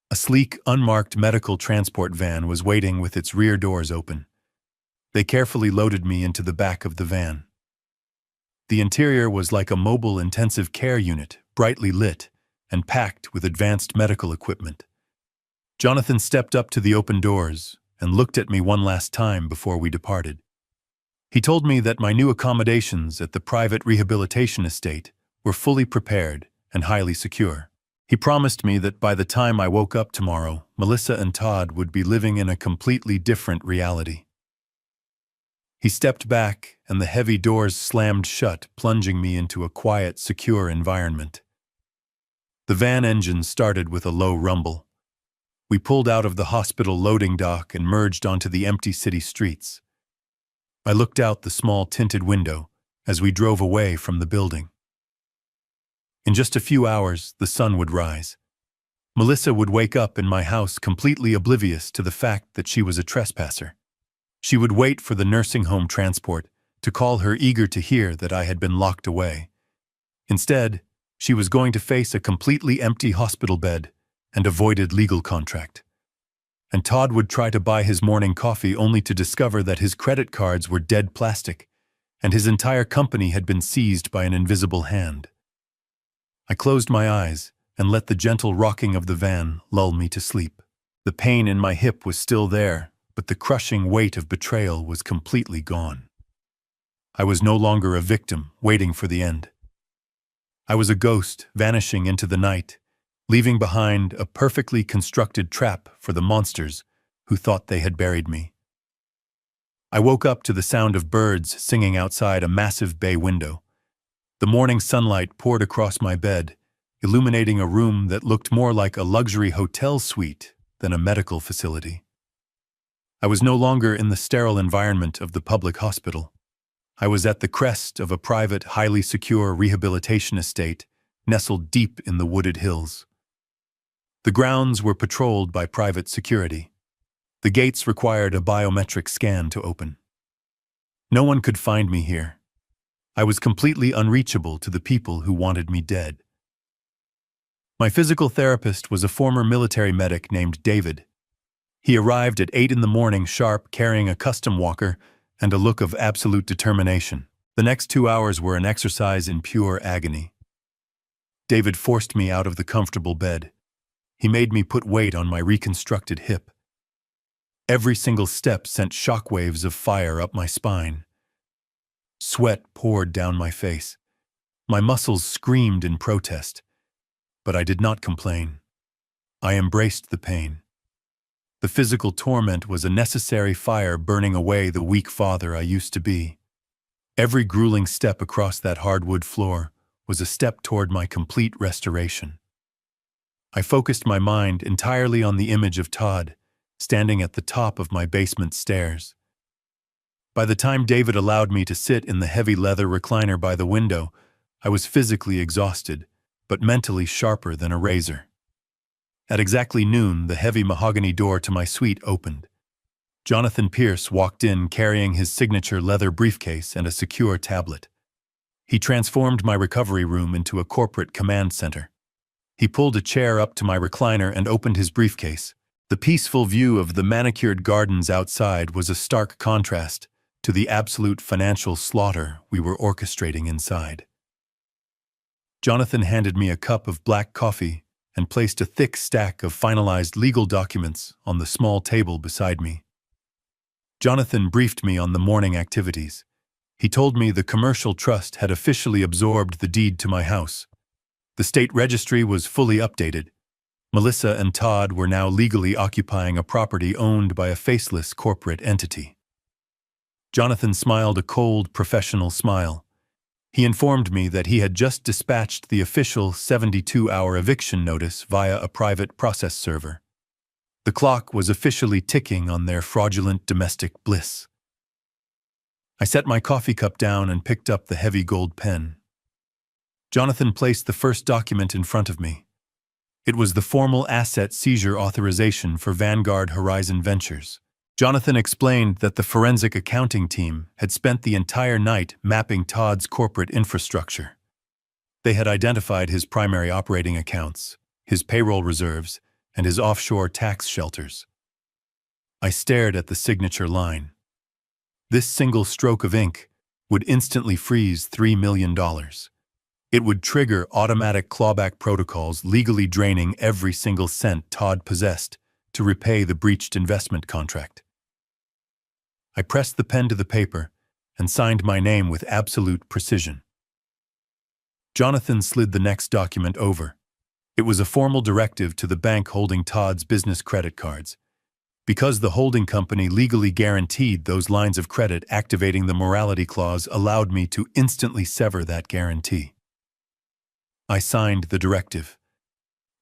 A sleek, unmarked medical transport van was waiting with its rear doors open. They carefully loaded me into the back of the van. The interior was like a mobile intensive care unit, brightly lit and packed with advanced medical equipment. Jonathan stepped up to the open doors and looked at me one last time before we departed. He told me that my new accommodations at the private rehabilitation estate were fully prepared and highly secure. He promised me that by the time I woke up tomorrow, Melissa and Todd would be living in a completely different reality. He stepped back, and the heavy doors slammed shut, plunging me into a quiet, secure environment. The van engine started with a low rumble. We pulled out of the hospital loading dock and merged onto the empty city streets. I looked out the small tinted window as we drove away from the building. In just a few hours, the sun would rise. Melissa would wake up in my house completely oblivious to the fact that she was a trespasser. She would wait for the nursing home transport to call her, eager to hear that I had been locked away. Instead, she was going to face a completely empty hospital bed and a voided legal contract. And Todd would try to buy his morning coffee only to discover that his credit cards were dead plastic and his entire company had been seized by an invisible hand. I closed my eyes and let the gentle rocking of the van lull me to sleep. The pain in my hip was still there, but the crushing weight of betrayal was completely gone. I was no longer a victim waiting for the end. I was a ghost vanishing into the night, leaving behind a perfectly constructed trap for the monsters who thought they had buried me. I woke up to the sound of birds singing outside a massive bay window. The morning sunlight poured across my bed, illuminating a room that looked more like a luxury hotel suite than a medical facility. I was no longer in the sterile environment of the public hospital. I was at the crest of a private, highly secure rehabilitation estate nestled deep in the wooded hills. The grounds were patrolled by private security. The gates required a biometric scan to open. No one could find me here. I was completely unreachable to the people who wanted me dead. My physical therapist was a former military medic named David. He arrived at 8 in the morning sharp, carrying a custom walker and a look of absolute determination. The next 2 hours were an exercise in pure agony. David forced me out of the comfortable bed. He made me put weight on my reconstructed hip. Every single step sent shockwaves of fire up my spine. Sweat poured down my face. My muscles screamed in protest, but I did not complain. I embraced the pain. The physical torment was a necessary fire burning away the weak father I used to be. Every grueling step across that hardwood floor was a step toward my complete restoration. I focused my mind entirely on the image of Todd, standing at the top of my basement stairs. By the time David allowed me to sit in the heavy leather recliner by the window, I was physically exhausted, but mentally sharper than a razor. At exactly noon, the heavy mahogany door to my suite opened. Jonathan Pierce walked in carrying his signature leather briefcase and a secure tablet. He transformed my recovery room into a corporate command center. He pulled a chair up to my recliner and opened his briefcase. The peaceful view of the manicured gardens outside was a stark contrast to the absolute financial slaughter we were orchestrating inside. Jonathan handed me a cup of black coffee and placed a thick stack of finalized legal documents on the small table beside me. Jonathan briefed me on the morning activities. He told me the commercial trust had officially absorbed the deed to my house. The state registry was fully updated. Melissa and Todd were now legally occupying a property owned by a faceless corporate entity. Jonathan smiled a cold, professional smile. He informed me that he had just dispatched the official 72-hour eviction notice via a private process server. The clock was officially ticking on their fraudulent domestic bliss. I set my coffee cup down and picked up the heavy gold pen. Jonathan placed the first document in front of me. It was the formal asset seizure authorization for Vanguard Horizon Ventures. Jonathan explained that the forensic accounting team had spent the entire night mapping Todd's corporate infrastructure. They had identified his primary operating accounts, his payroll reserves, and his offshore tax shelters. I stared at the signature line. This single stroke of ink would instantly freeze $3 million. It would trigger automatic clawback protocols legally draining every single cent Todd possessed to repay the breached investment contract. I pressed the pen to the paper and signed my name with absolute precision. Jonathan slid the next document over. It was a formal directive to the bank holding Todd's business credit cards. Because the holding company legally guaranteed those lines of credit, activating the morality clause allowed me to instantly sever that guarantee. I signed the directive.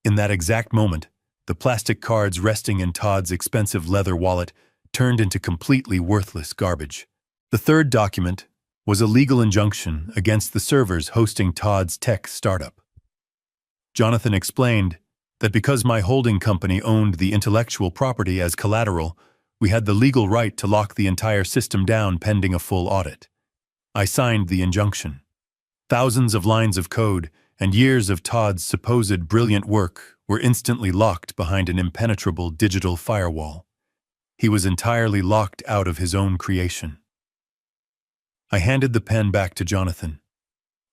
In that exact moment, the plastic cards resting in Todd's expensive leather wallet turned into completely worthless garbage. The third document was a legal injunction against the servers hosting Todd's tech startup. Jonathan explained that because my holding company owned the intellectual property as collateral, we had the legal right to lock the entire system down pending a full audit. I signed the injunction. Thousands of lines of code and years of Todd's supposed brilliant work were instantly locked behind an impenetrable digital firewall. He was entirely locked out of his own creation. I handed the pen back to Jonathan.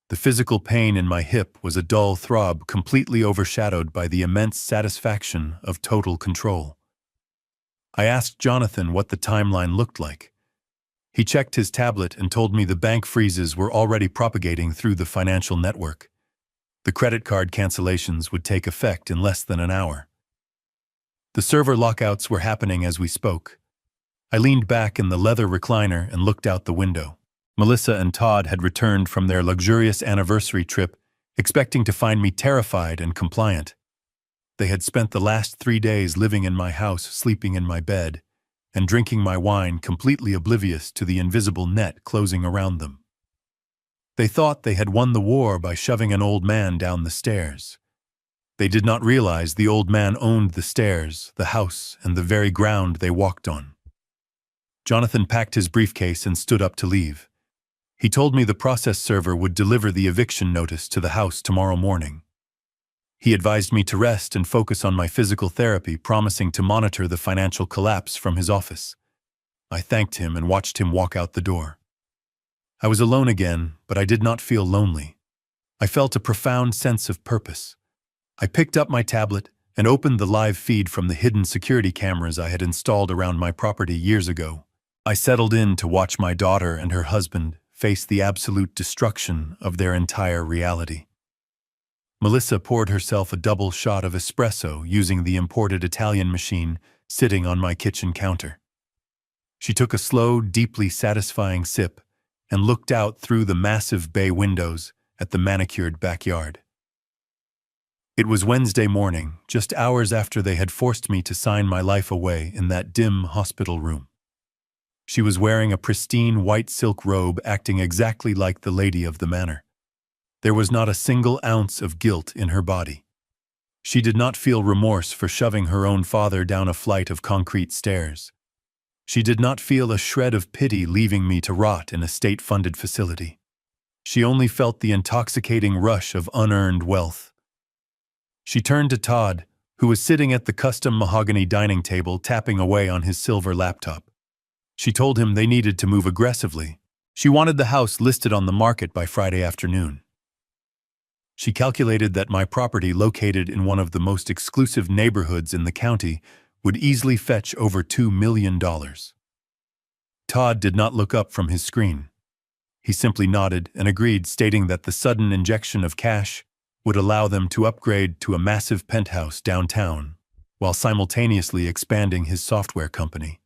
The physical pain in my hip was a dull throb completely overshadowed by the immense satisfaction of total control. I asked Jonathan what the timeline looked like. He checked his tablet and told me the bank freezes were already propagating through the financial network. The credit card cancellations would take effect in less than an hour. The server lockouts were happening as we spoke. I leaned back in the leather recliner and looked out the window. Melissa and Todd had returned from their luxurious anniversary trip, expecting to find me terrified and compliant. They had spent the last 3 days living in my house, sleeping in my bed, and drinking my wine, completely oblivious to the invisible net closing around them. They thought they had won the war by shoving an old man down the stairs. They did not realize the old man owned the stairs, the house, and the very ground they walked on. Jonathan packed his briefcase and stood up to leave. He told me the process server would deliver the eviction notice to the house tomorrow morning. He advised me to rest and focus on my physical therapy, promising to monitor the financial collapse from his office. I thanked him and watched him walk out the door. I was alone again, but I did not feel lonely. I felt a profound sense of purpose. I picked up my tablet and opened the live feed from the hidden security cameras I had installed around my property years ago. I settled in to watch my daughter and her husband face the absolute destruction of their entire reality. Melissa poured herself a double shot of espresso using the imported Italian machine sitting on my kitchen counter. She took a slow, deeply satisfying sip and looked out through the massive bay windows at the manicured backyard. It was Wednesday morning, just hours after they had forced me to sign my life away in that dim hospital room. She was wearing a pristine white silk robe, acting exactly like the lady of the manor. There was not a single ounce of guilt in her body. She did not feel remorse for shoving her own father down a flight of concrete stairs. She did not feel a shred of pity leaving me to rot in a state-funded facility. She only felt the intoxicating rush of unearned wealth. She turned to Todd, who was sitting at the custom mahogany dining table tapping away on his silver laptop. She told him they needed to move aggressively. She wanted the house listed on the market by Friday afternoon. She calculated that my property, located in one of the most exclusive neighborhoods in the county, would easily fetch over $2 million. Todd did not look up from his screen. He simply nodded and agreed, stating that the sudden injection of cash would allow them to upgrade to a massive penthouse downtown, while simultaneously expanding his software company.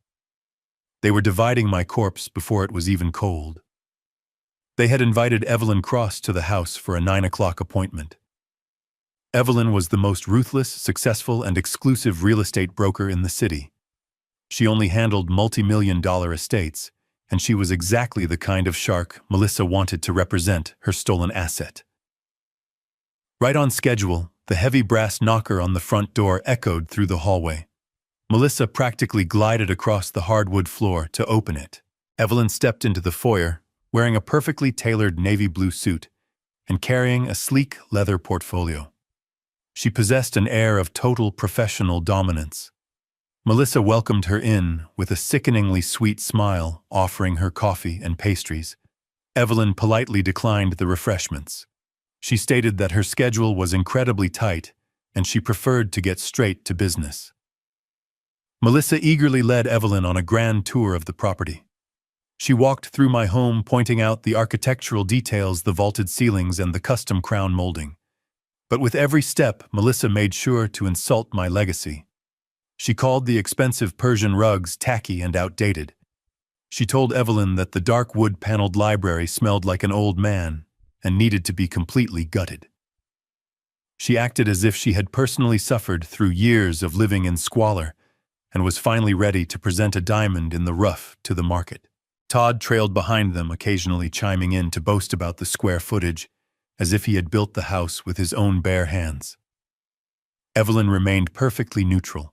They were dividing my corpse before it was even cold. They had invited Evelyn Cross to the house for a 9 o'clock appointment. Evelyn was the most ruthless, successful, and exclusive real estate broker in the city. She only handled multi-million-dollar estates, and she was exactly the kind of shark Melissa wanted to represent her stolen asset. Right on schedule, the heavy brass knocker on the front door echoed through the hallway. Melissa practically glided across the hardwood floor to open it. Evelyn stepped into the foyer, wearing a perfectly tailored navy blue suit and carrying a sleek leather portfolio. She possessed an air of total professional dominance. Melissa welcomed her in with a sickeningly sweet smile, offering her coffee and pastries. Evelyn politely declined the refreshments. She stated that her schedule was incredibly tight and she preferred to get straight to business. Melissa eagerly led Evelyn on a grand tour of the property. She walked through my home, pointing out the architectural details, the vaulted ceilings, and the custom crown molding. But with every step, Melissa made sure to insult my legacy. She called the expensive Persian rugs tacky and outdated. She told Evelyn that the dark wood-paneled library smelled like an old man and needed to be completely gutted. She acted as if she had personally suffered through years of living in squalor and was finally ready to present a diamond in the rough to the market. Todd trailed behind them, occasionally chiming in to boast about the square footage, as if he had built the house with his own bare hands. Evelyn remained perfectly neutral.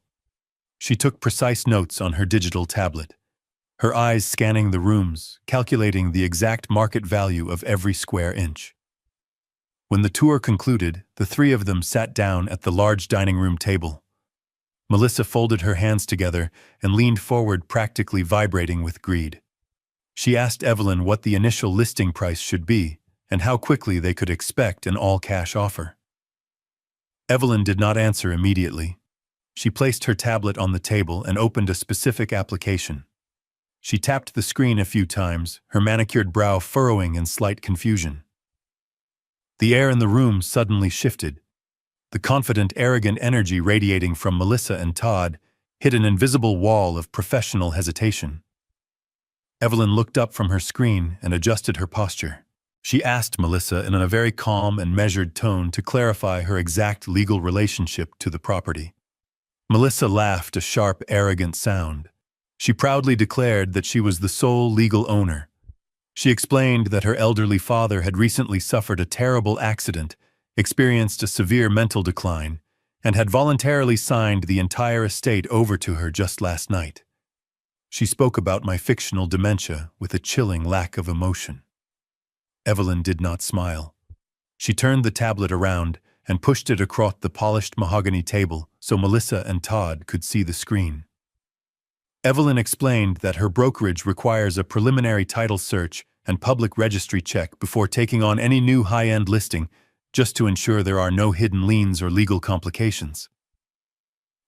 She took precise notes on her digital tablet, her eyes scanning the rooms, calculating the exact market value of every square inch. When the tour concluded, the three of them sat down at the large dining room table. Melissa folded her hands together and leaned forward, practically vibrating with greed. She asked Evelyn what the initial listing price should be and how quickly they could expect an all-cash offer. Evelyn did not answer immediately. She placed her tablet on the table and opened a specific application. She tapped the screen a few times, her manicured brow furrowing in slight confusion. The air in the room suddenly shifted. The confident, arrogant energy radiating from Melissa and Todd hid an invisible wall of professional hesitation. Evelyn looked up from her screen and adjusted her posture. She asked Melissa in a very calm and measured tone to clarify her exact legal relationship to the property. Melissa laughed a sharp, arrogant sound. She proudly declared that she was the sole legal owner. She explained that her elderly father had recently suffered a terrible accident, experienced a severe mental decline, and had voluntarily signed the entire estate over to her just last night. She spoke about my fictional dementia with a chilling lack of emotion. Evelyn did not smile. She turned the tablet around and pushed it across the polished mahogany table so Melissa and Todd could see the screen. Evelyn explained that her brokerage requires a preliminary title search and public registry check before taking on any new high-end listing, just to ensure there are no hidden liens or legal complications.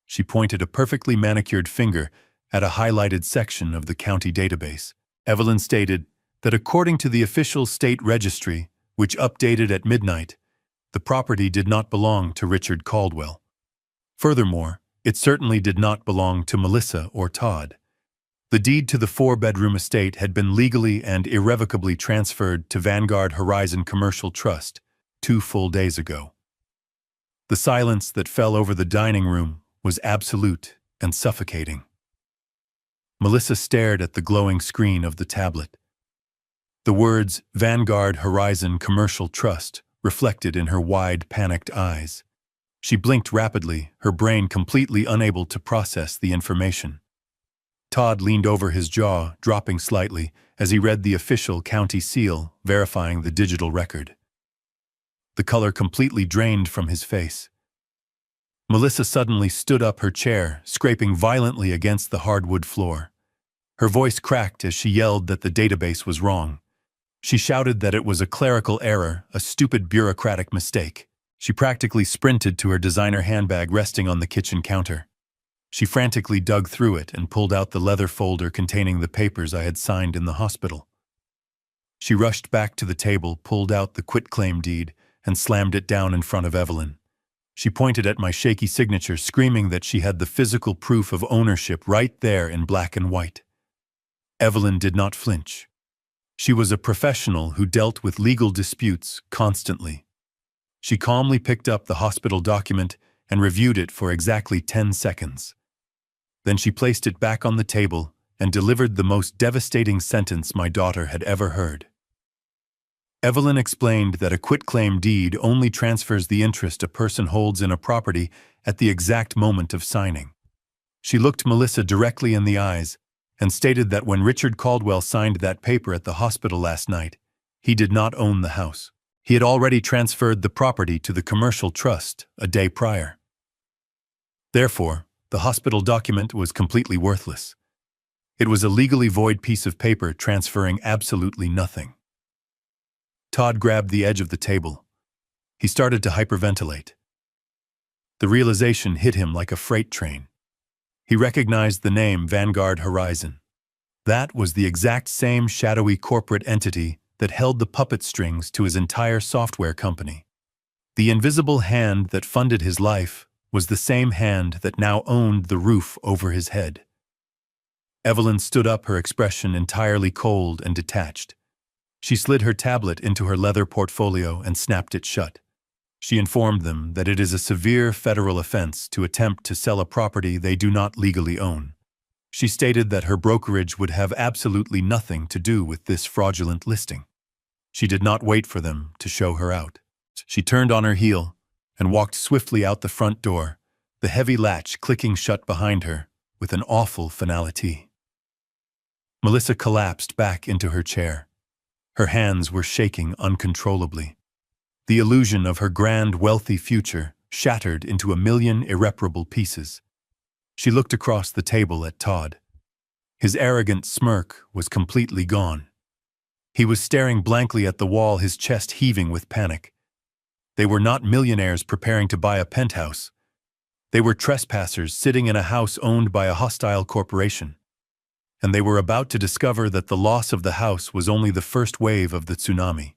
She pointed a perfectly manicured finger at a highlighted section of the county database. Evelyn stated that according to the official state registry, which updated at midnight, the property did not belong to Richard Caldwell. Furthermore, it certainly did not belong to Melissa or Todd. The deed to the 4-bedroom estate had been legally and irrevocably transferred to Vanguard Horizon Commercial Trust 2 full days ago. The silence that fell over the dining room was absolute and suffocating. Melissa stared at the glowing screen of the tablet. The words Vanguard Horizon Commercial Trust reflected in her wide, panicked eyes. She blinked rapidly, her brain completely unable to process the information. Todd leaned over his jaw, dropping slightly, as he read the official county seal verifying the digital record. The color completely drained from his face. Melissa suddenly stood up her chair, scraping violently against the hardwood floor. Her voice cracked as she yelled that the database was wrong. She shouted that it was a clerical error, a stupid bureaucratic mistake. She practically sprinted to her designer handbag resting on the kitchen counter. She frantically dug through it and pulled out the leather folder containing the papers I had signed in the hospital. She rushed back to the table, pulled out the quitclaim deed, and slammed it down in front of Evelyn. She pointed at my shaky signature, screaming that she had the physical proof of ownership right there in black and white. Evelyn did not flinch. She was a professional who dealt with legal disputes constantly. She calmly picked up the hospital document and reviewed it for exactly 10 seconds. Then she placed it back on the table and delivered the most devastating sentence my daughter had ever heard. Evelyn explained that a quitclaim deed only transfers the interest a person holds in a property at the exact moment of signing. She looked Melissa directly in the eyes and stated that when Richard Caldwell signed that paper at the hospital last night, he did not own the house. He had already transferred the property to the commercial trust a day prior. Therefore, the hospital document was completely worthless. It was a legally void piece of paper transferring absolutely nothing. Todd grabbed the edge of the table. He started to hyperventilate. The realization hit him like a freight train. He recognized the name Vanguard Horizon. That was the exact same shadowy corporate entity that held the puppet strings to his entire software company. The invisible hand that funded his life was the same hand that now owned the roof over his head. Evelyn stood up, her expression entirely cold and detached. She slid her tablet into her leather portfolio and snapped it shut. She informed them that it is a severe federal offense to attempt to sell a property they do not legally own. She stated that her brokerage would have absolutely nothing to do with this fraudulent listing. She did not wait for them to show her out. She turned on her heel and walked swiftly out the front door, the heavy latch clicking shut behind her with an awful finality. Melissa collapsed back into her chair. Her hands were shaking uncontrollably. The illusion of her grand, wealthy future shattered into a million irreparable pieces. She looked across the table at Todd. His arrogant smirk was completely gone. He was staring blankly at the wall, his chest heaving with panic. They were not millionaires preparing to buy a penthouse. They were trespassers sitting in a house owned by a hostile corporation. And they were about to discover that the loss of the house was only the first wave of the tsunami.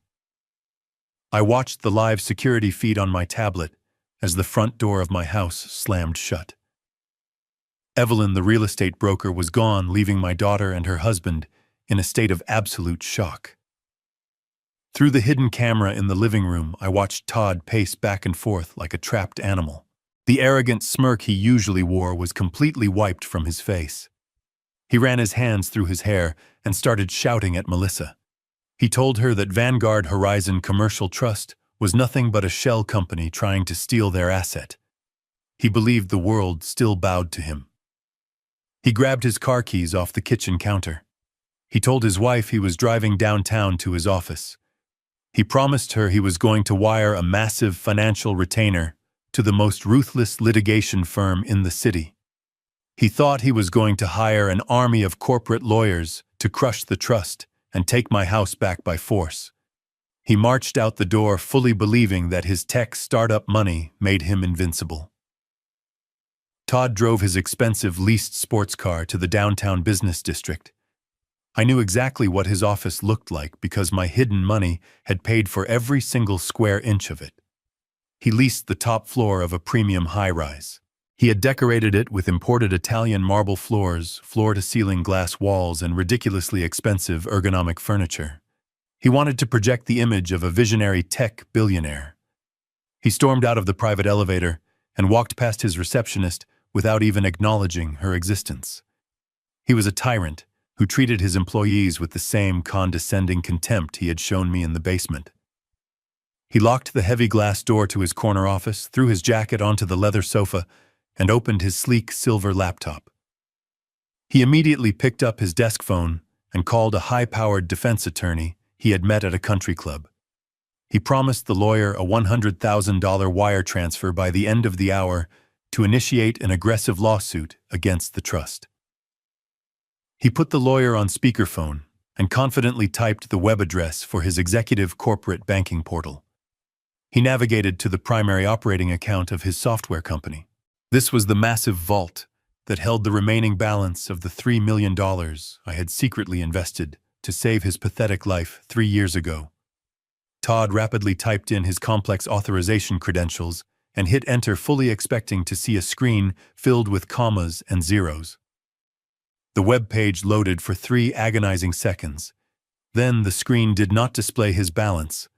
I watched the live security feed on my tablet as the front door of my house slammed shut. Evelyn, the real estate broker, was gone, leaving my daughter and her husband in a state of absolute shock. Through the hidden camera in the living room, I watched Todd pace back and forth like a trapped animal. The arrogant smirk he usually wore was completely wiped from his face. He ran his hands through his hair and started shouting at Melissa. He told her that Vanguard Horizon Commercial Trust was nothing but a shell company trying to steal their asset. He believed the world still bowed to him. He grabbed his car keys off the kitchen counter. He told his wife he was driving downtown to his office. He promised her he was going to wire a massive financial retainer to the most ruthless litigation firm in the city. He thought he was going to hire an army of corporate lawyers to crush the trust and take my house back by force. He marched out the door fully believing that his tech startup money made him invincible. Todd drove his expensive leased sports car to the downtown business district. I knew exactly what his office looked like because my hidden money had paid for every single square inch of it. He leased the top floor of a premium high-rise. He had decorated it with imported Italian marble floors, floor-to-ceiling glass walls, and ridiculously expensive ergonomic furniture. He wanted to project the image of a visionary tech billionaire. He stormed out of the private elevator and walked past his receptionist without even acknowledging her existence. He was a tyrant who treated his employees with the same condescending contempt he had shown me in the basement. He locked the heavy glass door to his corner office, threw his jacket onto the leather sofa, and opened his sleek silver laptop. He immediately picked up his desk phone and called a high-powered defense attorney he had met at a country club. He promised the lawyer a $100,000 wire transfer by the end of the hour to initiate an aggressive lawsuit against the trust. He put the lawyer on speakerphone and confidently typed the web address for his executive corporate banking portal. He navigated to the primary operating account of his software company. This was the massive vault that held the remaining balance of the $3 million I had secretly invested to save his pathetic life 3 years ago. Todd rapidly typed in his complex authorization credentials and hit enter, fully expecting to see a screen filled with commas and zeros. The web page loaded for 3 agonizing seconds. Then the screen did not display his balance.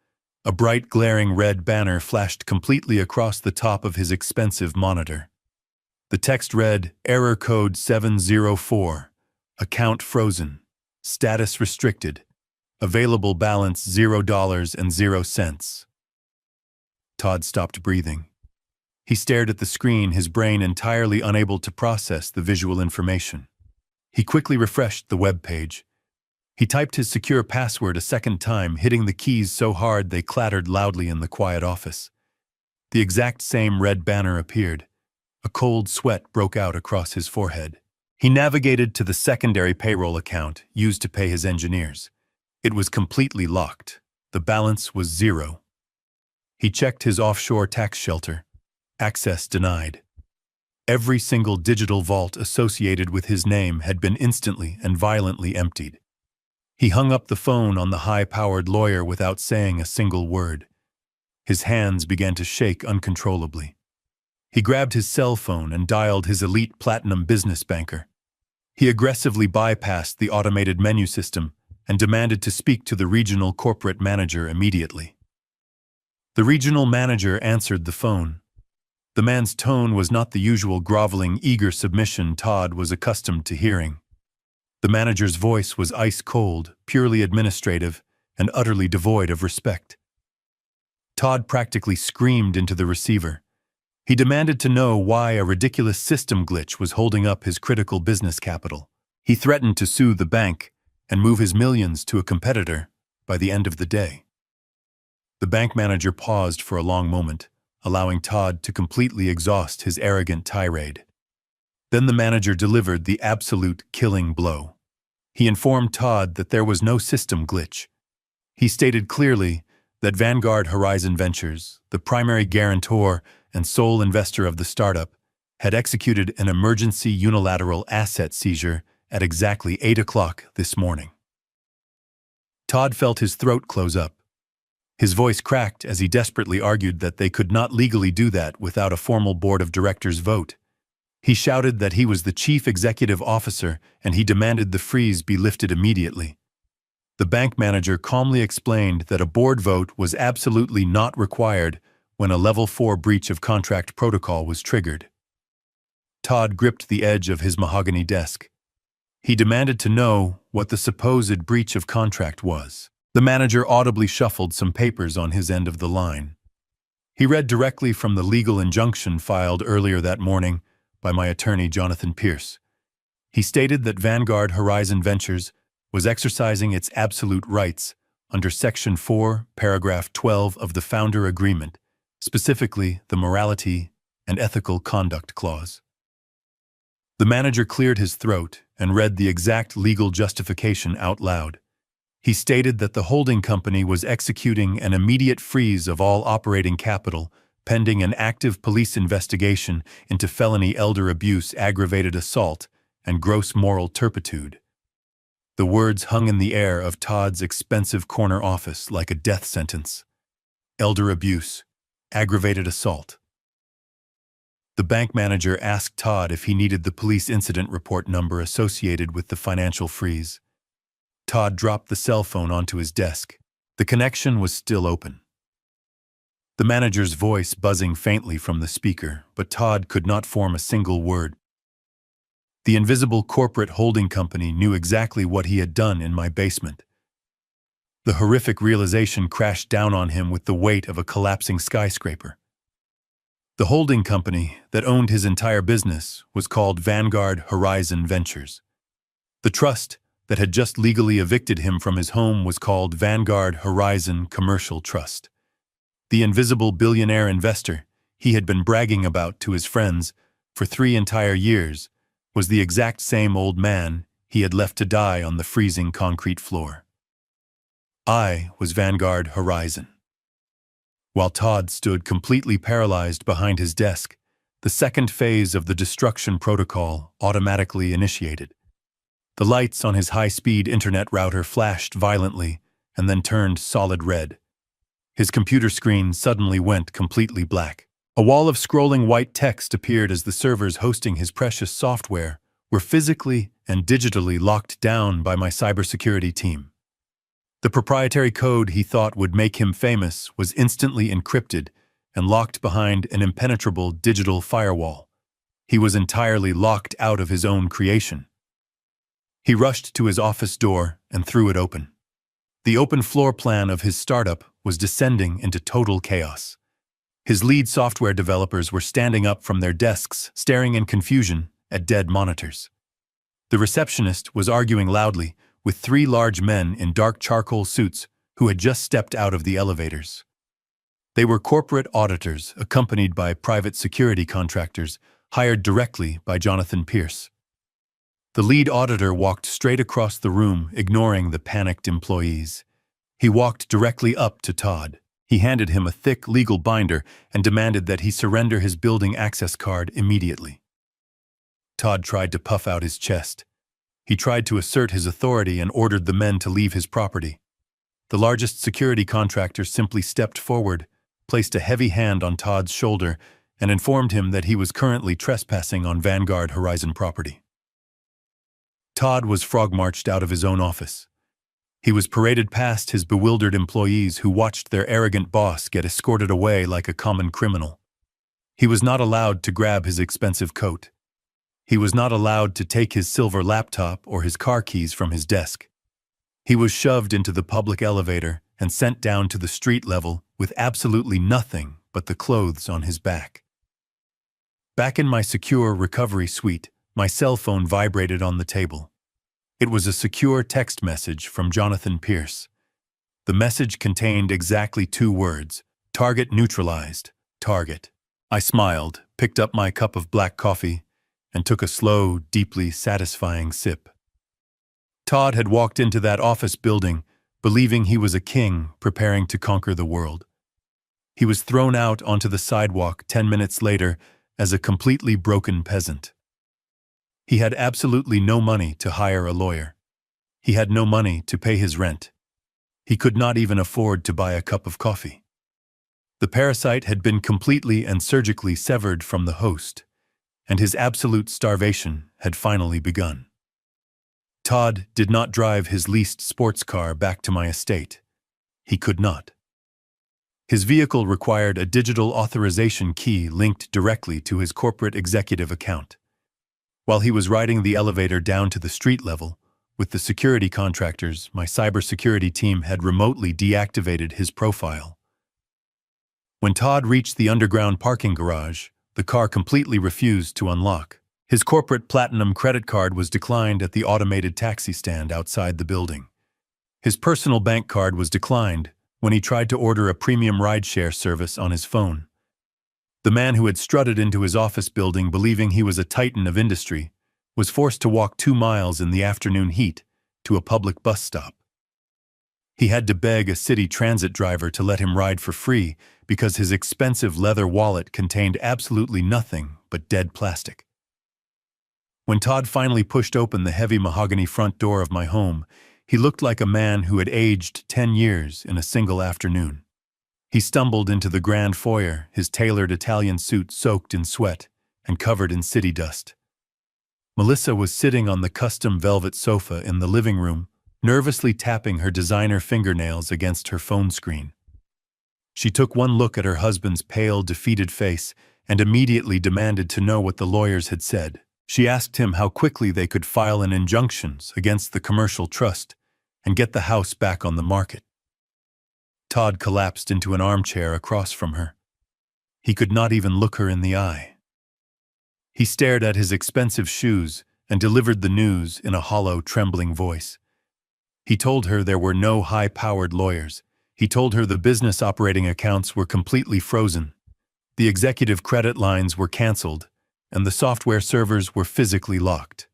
A bright, glaring red banner flashed completely across the top of his expensive monitor. The text read, "Error code 704. Account frozen. Status restricted. Available balance $0.00." Todd stopped breathing. He stared at the screen, his brain entirely unable to process the visual information. He quickly refreshed the web page. He typed his secure password a second time, hitting the keys so hard they clattered loudly in the quiet office. The exact same red banner appeared. A cold sweat broke out across his forehead. He navigated to the secondary payroll account used to pay his engineers. It was completely locked. The balance was 0. He checked his offshore tax shelter. Access denied. Every single digital vault associated with his name had been instantly and violently emptied. He hung up the phone on the high-powered lawyer without saying a single word. His hands began to shake uncontrollably. He grabbed his cell phone and dialed his elite platinum business banker. He aggressively bypassed the automated menu system and demanded to speak to the regional corporate manager immediately. The regional manager answered the phone. The man's tone was not the usual groveling, eager submission Todd was accustomed to hearing. The manager's voice was ice-cold, purely administrative, and utterly devoid of respect. Todd practically screamed into the receiver. He demanded to know why a ridiculous system glitch was holding up his critical business capital. He threatened to sue the bank and move his millions to a competitor by the end of the day. The bank manager paused for a long moment, allowing Todd to completely exhaust his arrogant tirade. Then the manager delivered the absolute killing blow. He informed Todd that there was no system glitch. He stated clearly that Vanguard Horizon Ventures, the primary guarantor and sole investor of the startup, had executed an emergency unilateral asset seizure at exactly 8 o'clock this morning. Todd felt his throat close up. His voice cracked as he desperately argued that they could not legally do that without a formal board of directors vote. He shouted that he was the chief executive officer and he demanded the freeze be lifted immediately. The bank manager calmly explained that a board vote was absolutely not required when a level 4 breach of contract protocol was triggered. Todd gripped the edge of his mahogany desk. He demanded to know what the supposed breach of contract was. The manager audibly shuffled some papers on his end of the line. He read directly from the legal injunction filed earlier that morning by my attorney, Jonathan Pierce. He stated that Vanguard Horizon Ventures was exercising its absolute rights under Section 4, Paragraph 12 of the Founder Agreement, specifically the Morality and Ethical Conduct Clause. The manager cleared his throat and read the exact legal justification out loud. He stated that the holding company was executing an immediate freeze of all operating capital pending an active police investigation into felony elder abuse, aggravated assault, and gross moral turpitude. The words hung in the air of Todd's expensive corner office like a death sentence. Elder abuse, aggravated assault. The bank manager asked Todd if he needed the police incident report number associated with the financial freeze. Todd dropped the cell phone onto his desk. The connection was still open. The manager's voice buzzing faintly from the speaker, but Todd could not form a single word. The invisible corporate holding company knew exactly what he had done in my basement. The horrific realization crashed down on him with the weight of a collapsing skyscraper. The holding company that owned his entire business was called Vanguard Horizon Ventures. The trust that had just legally evicted him from his home was called Vanguard Horizon Commercial Trust. The invisible billionaire investor he had been bragging about to his friends for 3 entire years was the exact same old man he had left to die on the freezing concrete floor. I was Vanguard Horizon. While Todd stood completely paralyzed behind his desk, the second phase of the destruction protocol automatically initiated. The lights on his high-speed internet router flashed violently and then turned solid red. His computer screen suddenly went completely black. A wall of scrolling white text appeared as the servers hosting his precious software were physically and digitally locked down by my cybersecurity team. The proprietary code he thought would make him famous was instantly encrypted and locked behind an impenetrable digital firewall. He was entirely locked out of his own creation. He rushed to his office door and threw it open. The open floor plan of his startup was descending into total chaos. His lead software developers were standing up from their desks, staring in confusion at dead monitors. The receptionist was arguing loudly with three large men in dark charcoal suits who had just stepped out of the elevators. They were corporate auditors accompanied by private security contractors hired directly by Jonathan Pierce. The lead auditor walked straight across the room, ignoring the panicked employees. He walked directly up to Todd. He handed him a thick legal binder and demanded that he surrender his building access card immediately. Todd tried to puff out his chest. He tried to assert his authority and ordered the men to leave his property. The largest security contractor simply stepped forward, placed a heavy hand on Todd's shoulder, and informed him that he was currently trespassing on Vanguard Horizon property. Todd was frog-marched out of his own office. He was paraded past his bewildered employees who watched their arrogant boss get escorted away like a common criminal. He was not allowed to grab his expensive coat. He was not allowed to take his silver laptop or his car keys from his desk. He was shoved into the public elevator and sent down to the street level with absolutely nothing but the clothes on his back. Back in my secure recovery suite, my cell phone vibrated on the table. It was a secure text message from Jonathan Pierce. The message contained exactly 2 words: target neutralized, target. I smiled, picked up my cup of black coffee, and took a slow, deeply satisfying sip. Todd had walked into that office building, believing he was a king preparing to conquer the world. He was thrown out onto the sidewalk 10 minutes later as a completely broken peasant. He had absolutely no money to hire a lawyer. He had no money to pay his rent. He could not even afford to buy a cup of coffee. The parasite had been completely and surgically severed from the host, and his absolute starvation had finally begun. Todd did not drive his leased sports car back to my estate. He could not. His vehicle required a digital authorization key linked directly to his corporate executive account. While he was riding the elevator down to the street level, with the security contractors, my cybersecurity team had remotely deactivated his profile. When Todd reached the underground parking garage, the car completely refused to unlock. His corporate platinum credit card was declined at the automated taxi stand outside the building. His personal bank card was declined when he tried to order a premium rideshare service on his phone. The man who had strutted into his office building believing he was a titan of industry was forced to walk 2 miles in the afternoon heat to a public bus stop. He had to beg a city transit driver to let him ride for free because his expensive leather wallet contained absolutely nothing but dead plastic. When Todd finally pushed open the heavy mahogany front door of my home, he looked like a man who had aged 10 years in a single afternoon. He stumbled into the grand foyer, his tailored Italian suit soaked in sweat and covered in city dust. Melissa was sitting on the custom velvet sofa in the living room, nervously tapping her designer fingernails against her phone screen. She took one look at her husband's pale, defeated face and immediately demanded to know what the lawyers had said. She asked him how quickly they could file an injunction against the commercial trust and get the house back on the market. Todd collapsed into an armchair across from her. He could not even look her in the eye. He stared at his expensive shoes and delivered the news in a hollow, trembling voice. He told her there were no high-powered lawyers. He told her the business operating accounts were completely frozen. The executive credit lines were canceled, and the software servers were physically locked.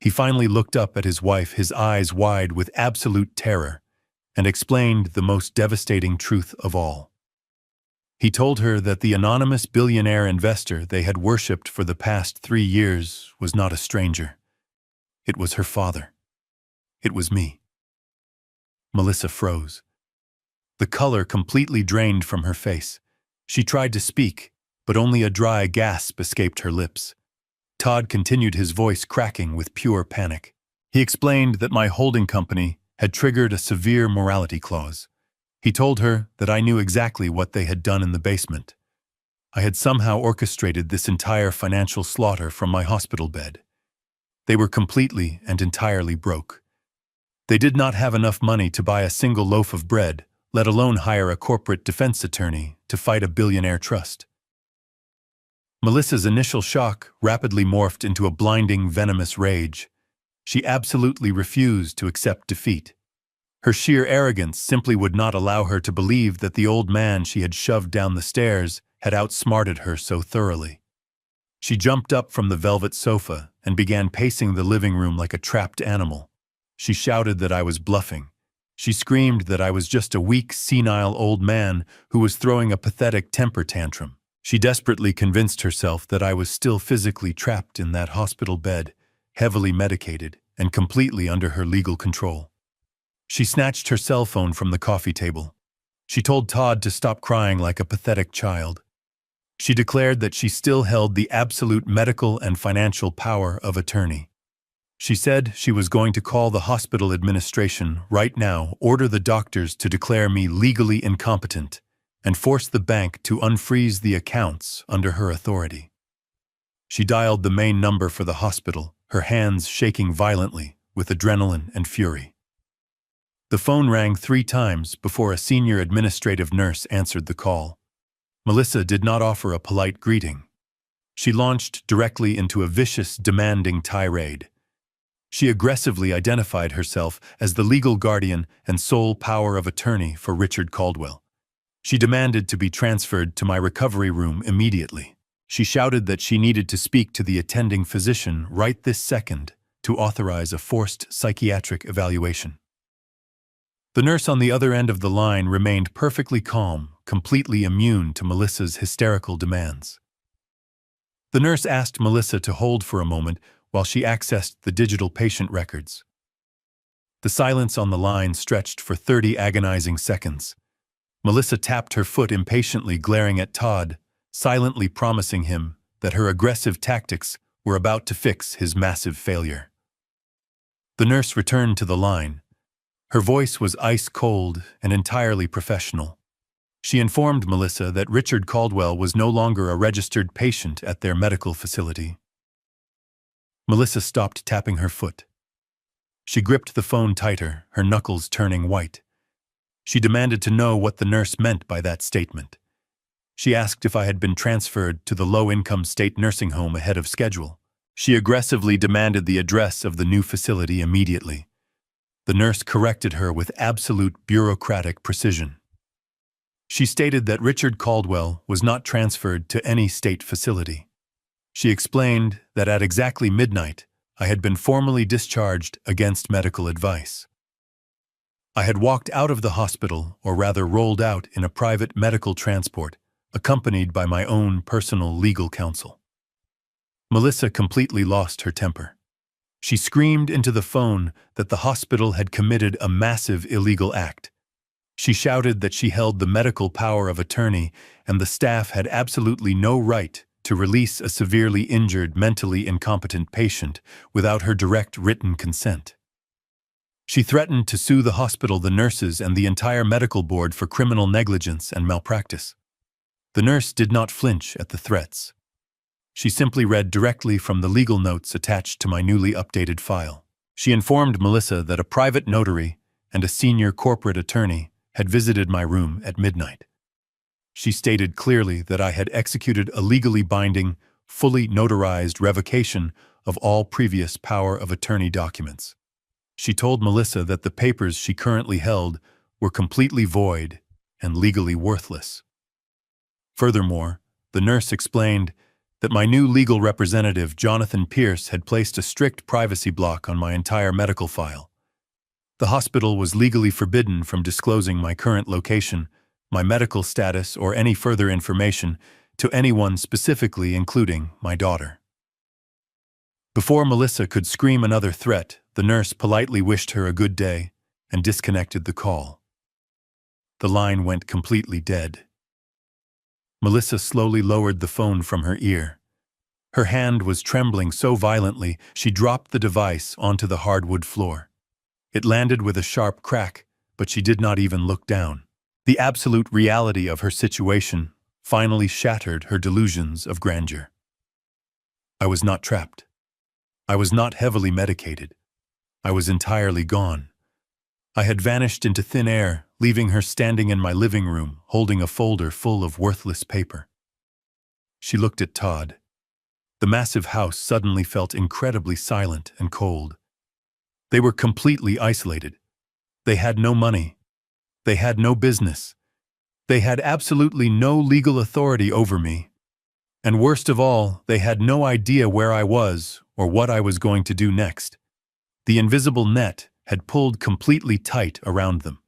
He finally looked up at his wife, his eyes wide with absolute terror, and explained the most devastating truth of all. He told her that the anonymous billionaire investor they had worshipped for the past 3 years was not a stranger. It was her father. It was me. Melissa froze. The color completely drained from her face. She tried to speak, but only a dry gasp escaped her lips. Todd continued, his voice cracking with pure panic. He explained that my holding company had triggered a severe morality clause. He told her that I knew exactly what they had done in the basement. I had somehow orchestrated this entire financial slaughter from my hospital bed. They were completely and entirely broke. They did not have enough money to buy a single loaf of bread, let alone hire a corporate defense attorney to fight a billionaire trust. Melissa's initial shock rapidly morphed into a blinding, venomous rage. She absolutely refused to accept defeat. Her sheer arrogance simply would not allow her to believe that the old man she had shoved down the stairs had outsmarted her so thoroughly. She jumped up from the velvet sofa and began pacing the living room like a trapped animal. She shouted that I was bluffing. She screamed that I was just a weak, senile old man who was throwing a pathetic temper tantrum. She desperately convinced herself that I was still physically trapped in that hospital bed, heavily medicated and completely under her legal control. She snatched her cell phone from the coffee table. She told Todd to stop crying like a pathetic child. She declared that she still held the absolute medical and financial power of attorney. She said she was going to call the hospital administration right now, order the doctors to declare me legally incompetent, and force the bank to unfreeze the accounts under her authority. She dialed the main number for the hospital, her hands shaking violently with adrenaline and fury. The phone rang 3 times before a senior administrative nurse answered the call. Melissa did not offer a polite greeting. She launched directly into a vicious, demanding tirade. She aggressively identified herself as the legal guardian and sole power of attorney for Richard Caldwell. She demanded to be transferred to my recovery room immediately. She shouted that she needed to speak to the attending physician right this second to authorize a forced psychiatric evaluation. The nurse on the other end of the line remained perfectly calm, completely immune to Melissa's hysterical demands. The nurse asked Melissa to hold for a moment while she accessed the digital patient records. The silence on the line stretched for 30 agonizing seconds. Melissa tapped her foot impatiently, glaring at Todd, silently promising him that her aggressive tactics were about to fix his massive failure. The nurse returned to the line. Her voice was ice-cold and entirely professional. She informed Melissa that Richard Caldwell was no longer a registered patient at their medical facility. Melissa stopped tapping her foot. She gripped the phone tighter, her knuckles turning white. She demanded to know what the nurse meant by that statement. She asked if I had been transferred to the low-income state nursing home ahead of schedule. She aggressively demanded the address of the new facility immediately. The nurse corrected her with absolute bureaucratic precision. She stated that Richard Caldwell was not transferred to any state facility. She explained that at exactly midnight, I had been formally discharged against medical advice. I had walked out of the hospital, or rather rolled out in a private medical transport, accompanied by my own personal legal counsel. Melissa completely lost her temper. She screamed into the phone that the hospital had committed a massive illegal act. She shouted that she held the medical power of attorney and the staff had absolutely no right to release a severely injured, mentally incompetent patient without her direct written consent. She threatened to sue the hospital, the nurses, and the entire medical board for criminal negligence and malpractice. The nurse did not flinch at the threats. She simply read directly from the legal notes attached to my newly updated file. She informed Melissa that a private notary and a senior corporate attorney had visited my room at midnight. She stated clearly that I had executed a legally binding, fully notarized revocation of all previous power of attorney documents. She told Melissa that the papers she currently held were completely void and legally worthless. Furthermore, the nurse explained that my new legal representative, Jonathan Pierce, had placed a strict privacy block on my entire medical file. The hospital was legally forbidden from disclosing my current location, my medical status, or any further information to anyone specifically, including my daughter. Before Melissa could scream another threat, the nurse politely wished her a good day and disconnected the call. The line went completely dead. Melissa slowly lowered the phone from her ear. Her hand was trembling so violently she dropped the device onto the hardwood floor. It landed with a sharp crack, but she did not even look down. The absolute reality of her situation finally shattered her delusions of grandeur. I was not trapped. I was not heavily medicated. I was entirely gone. I had vanished into thin air, leaving her standing in my living room, holding a folder full of worthless paper. She looked at Todd. The massive house suddenly felt incredibly silent and cold. They were completely isolated. They had no money. They had no business. They had absolutely no legal authority over me. And worst of all, they had no idea where I was or what I was going to do next. The invisible net had pulled completely tight around them.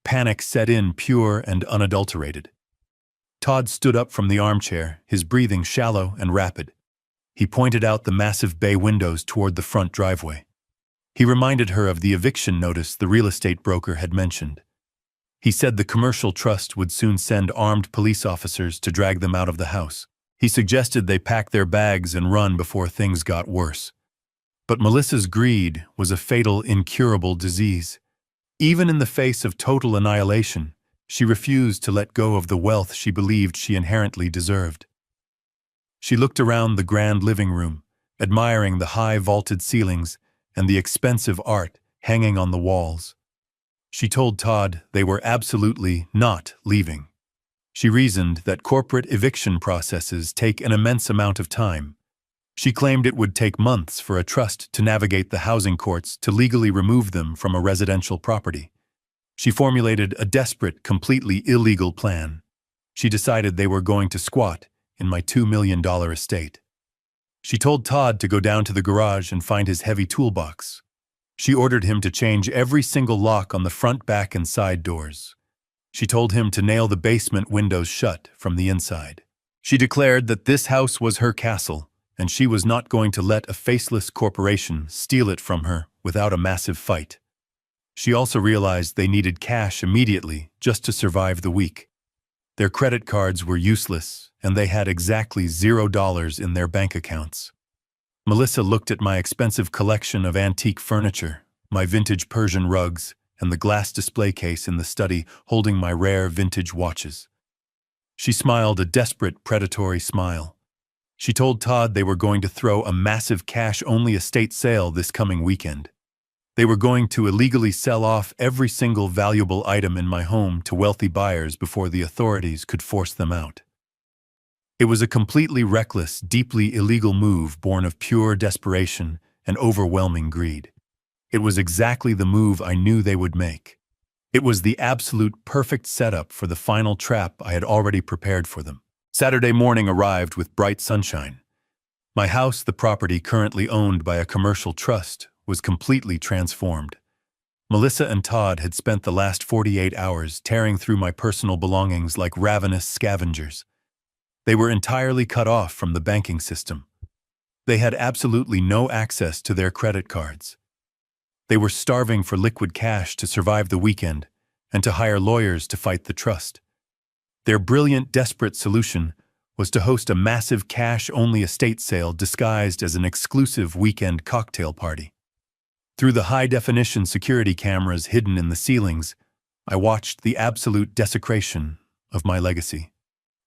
Panic set in, pure and unadulterated. Todd stood up from the armchair, his breathing shallow and rapid. He pointed out the massive bay windows toward the front driveway. He reminded her of the eviction notice the real estate broker had mentioned. He said the commercial trust would soon send armed police officers to drag them out of the house. He suggested they pack their bags and run before things got worse. But Melissa's greed was a fatal, incurable disease. Even in the face of total annihilation, she refused to let go of the wealth she believed she inherently deserved. She looked around the grand living room, admiring the high vaulted ceilings and the expensive art hanging on the walls. She told Todd they were absolutely not leaving. She reasoned that corporate eviction processes take an immense amount of time. She claimed it would take months for a trust to navigate the housing courts to legally remove them from a residential property. She formulated a desperate, completely illegal plan. She decided they were going to squat in my $2 million estate. She told Todd to go down to the garage and find his heavy toolbox. She ordered him to change every single lock on the front, back, and side doors. She told him to nail the basement windows shut from the inside. She declared that this house was her castle, and she was not going to let a faceless corporation steal it from her without a massive fight. She also realized they needed cash immediately just to survive the week. Their credit cards were useless, and they had exactly $0 in their bank accounts. Melissa looked at my expensive collection of antique furniture, my vintage Persian rugs, and the glass display case in the study holding my rare vintage watches. She smiled a desperate, predatory smile. She told Todd they were going to throw a massive cash-only estate sale this coming weekend. They were going to illegally sell off every single valuable item in my home to wealthy buyers before the authorities could force them out. It was a completely reckless, deeply illegal move born of pure desperation and overwhelming greed. It was exactly the move I knew they would make. It was the absolute perfect setup for the final trap I had already prepared for them. Saturday morning arrived with bright sunshine. My house, the property currently owned by a commercial trust, was completely transformed. Melissa and Todd had spent the last 48 hours tearing through my personal belongings like ravenous scavengers. They were entirely cut off from the banking system. They had absolutely no access to their credit cards. They were starving for liquid cash to survive the weekend and to hire lawyers to fight the trust. Their brilliant, desperate solution was to host a massive cash-only estate sale disguised as an exclusive weekend cocktail party. Through the high-definition security cameras hidden in the ceilings, I watched the absolute desecration of my legacy.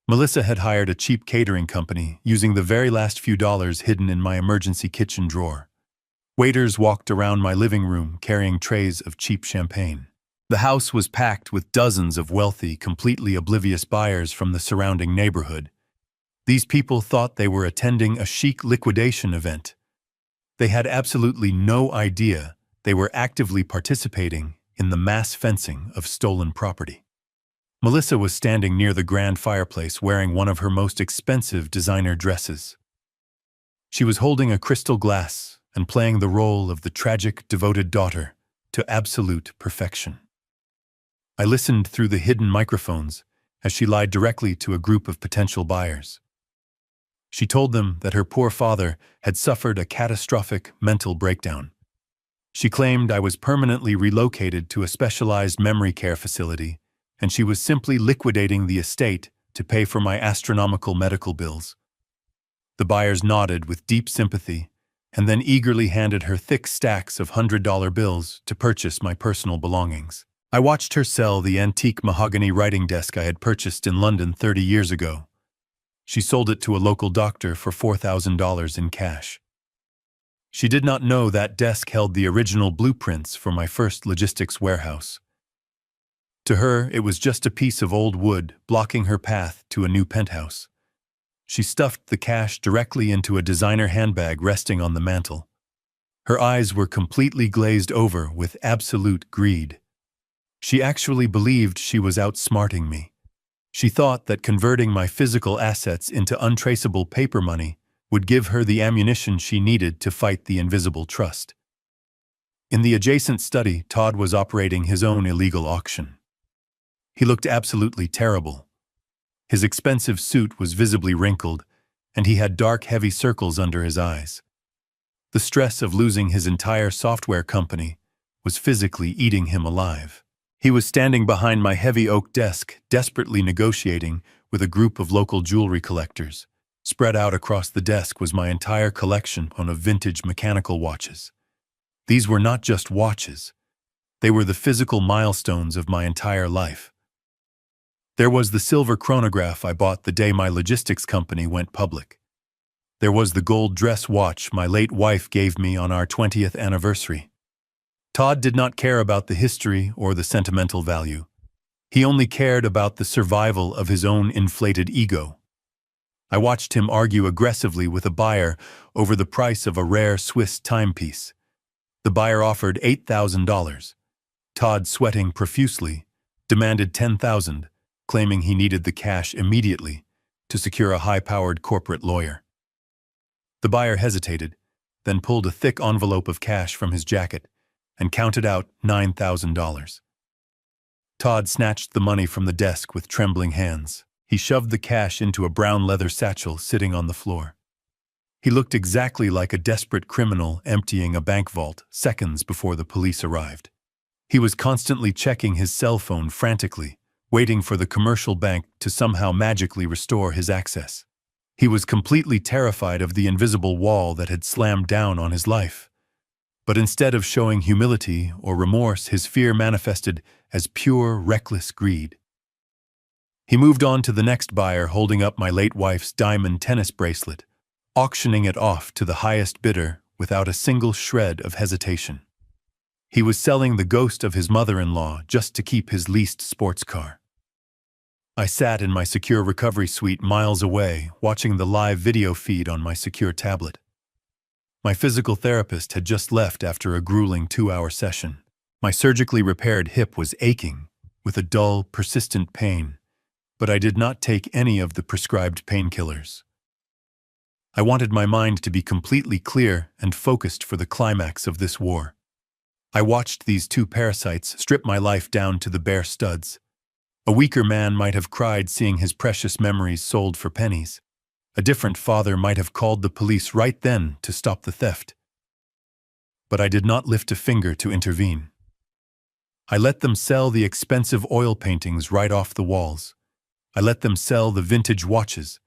Melissa had hired a cheap catering company using the very last few dollars hidden in my emergency kitchen drawer. Waiters walked around my living room carrying trays of cheap champagne. The house was packed with dozens of wealthy, completely oblivious buyers from the surrounding neighborhood. These people thought they were attending a chic liquidation event. They had absolutely no idea they were actively participating in the mass fencing of stolen property. Melissa was standing near the grand fireplace wearing one of her most expensive designer dresses. She was holding a crystal glass and playing the role of the tragic, devoted daughter to absolute perfection. I listened through the hidden microphones as she lied directly to a group of potential buyers. She told them that her poor father had suffered a catastrophic mental breakdown. She claimed I was permanently relocated to a specialized memory care facility, and she was simply liquidating the estate to pay for my astronomical medical bills. The buyers nodded with deep sympathy and then eagerly handed her thick stacks of $100 bills to purchase my personal belongings. I watched her sell the antique mahogany writing desk I had purchased in London 30 years ago. She sold it to a local doctor for $4,000 in cash. She did not know that desk held the original blueprints for my first logistics warehouse. To her, it was just a piece of old wood blocking her path to a new penthouse. She stuffed the cash directly into a designer handbag resting on the mantel. Her eyes were completely glazed over with absolute greed. She actually believed she was outsmarting me. She thought that converting my physical assets into untraceable paper money would give her the ammunition she needed to fight the invisible trust. In the adjacent study, Todd was operating his own illegal auction. He looked absolutely terrible. His expensive suit was visibly wrinkled, and he had dark, heavy circles under his eyes. The stress of losing his entire software company was physically eating him alive. He was standing behind my heavy oak desk, desperately negotiating with a group of local jewelry collectors. Spread out across the desk was my entire collection of vintage mechanical watches. These were not just watches. They were the physical milestones of my entire life. There was the silver chronograph I bought the day my logistics company went public. There was the gold dress watch my late wife gave me on our 20th anniversary. Todd did not care about the history or the sentimental value. He only cared about the survival of his own inflated ego. I watched him argue aggressively with a buyer over the price of a rare Swiss timepiece. The buyer offered $8,000. Todd, sweating profusely, demanded $10,000, claiming he needed the cash immediately to secure a high-powered corporate lawyer. The buyer hesitated, then pulled a thick envelope of cash from his jacket and counted out $9,000. Todd snatched the money from the desk with trembling hands. He shoved the cash into a brown leather satchel sitting on the floor. He looked exactly like a desperate criminal emptying a bank vault seconds before the police arrived. He was constantly checking his cell phone frantically, waiting for the commercial bank to somehow magically restore his access. He was completely terrified of the invisible wall that had slammed down on his life. But instead of showing humility or remorse, his fear manifested as pure, reckless greed. He moved on to the next buyer, holding up my late wife's diamond tennis bracelet, auctioning it off to the highest bidder without a single shred of hesitation. He was selling the ghost of his mother-in-law just to keep his leased sports car. I sat in my secure recovery suite miles away, watching the live video feed on my secure tablet. My physical therapist had just left after a grueling 2-hour session. My surgically repaired hip was aching with a dull, persistent pain, but I did not take any of the prescribed painkillers. I wanted my mind to be completely clear and focused for the climax of this war. I watched these two parasites strip my life down to the bare studs. A weaker man might have cried seeing his precious memories sold for pennies. A different father might have called the police right then to stop the theft. But I did not lift a finger to intervene. I let them sell the expensive oil paintings right off the walls. I let them sell the vintage watches.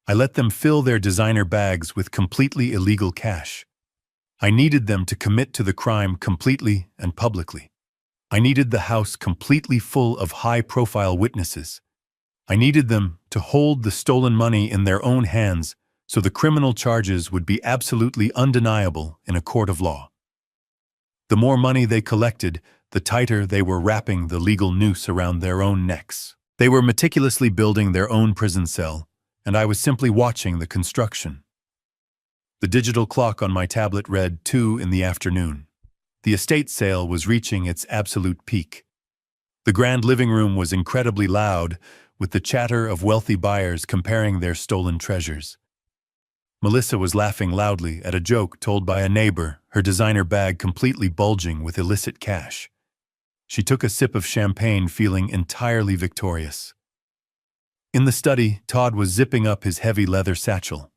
I let them fill their designer bags with completely illegal cash. I needed them to commit to the crime completely and publicly. I needed the house completely full of high-profile witnesses. I needed them to hold the stolen money in their own hands so the criminal charges would be absolutely undeniable in a court of law. The more money they collected, the tighter they were wrapping the legal noose around their own necks. They were meticulously building their own prison cell, and I was simply watching the construction. The digital clock on my tablet read 2 in the afternoon. The estate sale was reaching its absolute peak. The grand living room was incredibly loud, with the chatter of wealthy buyers comparing their stolen treasures. Melissa was laughing loudly at a joke told by a neighbor, her designer bag completely bulging with illicit cash. She took a sip of champagne, feeling entirely victorious. In the study, Todd was zipping up his heavy leather satchel.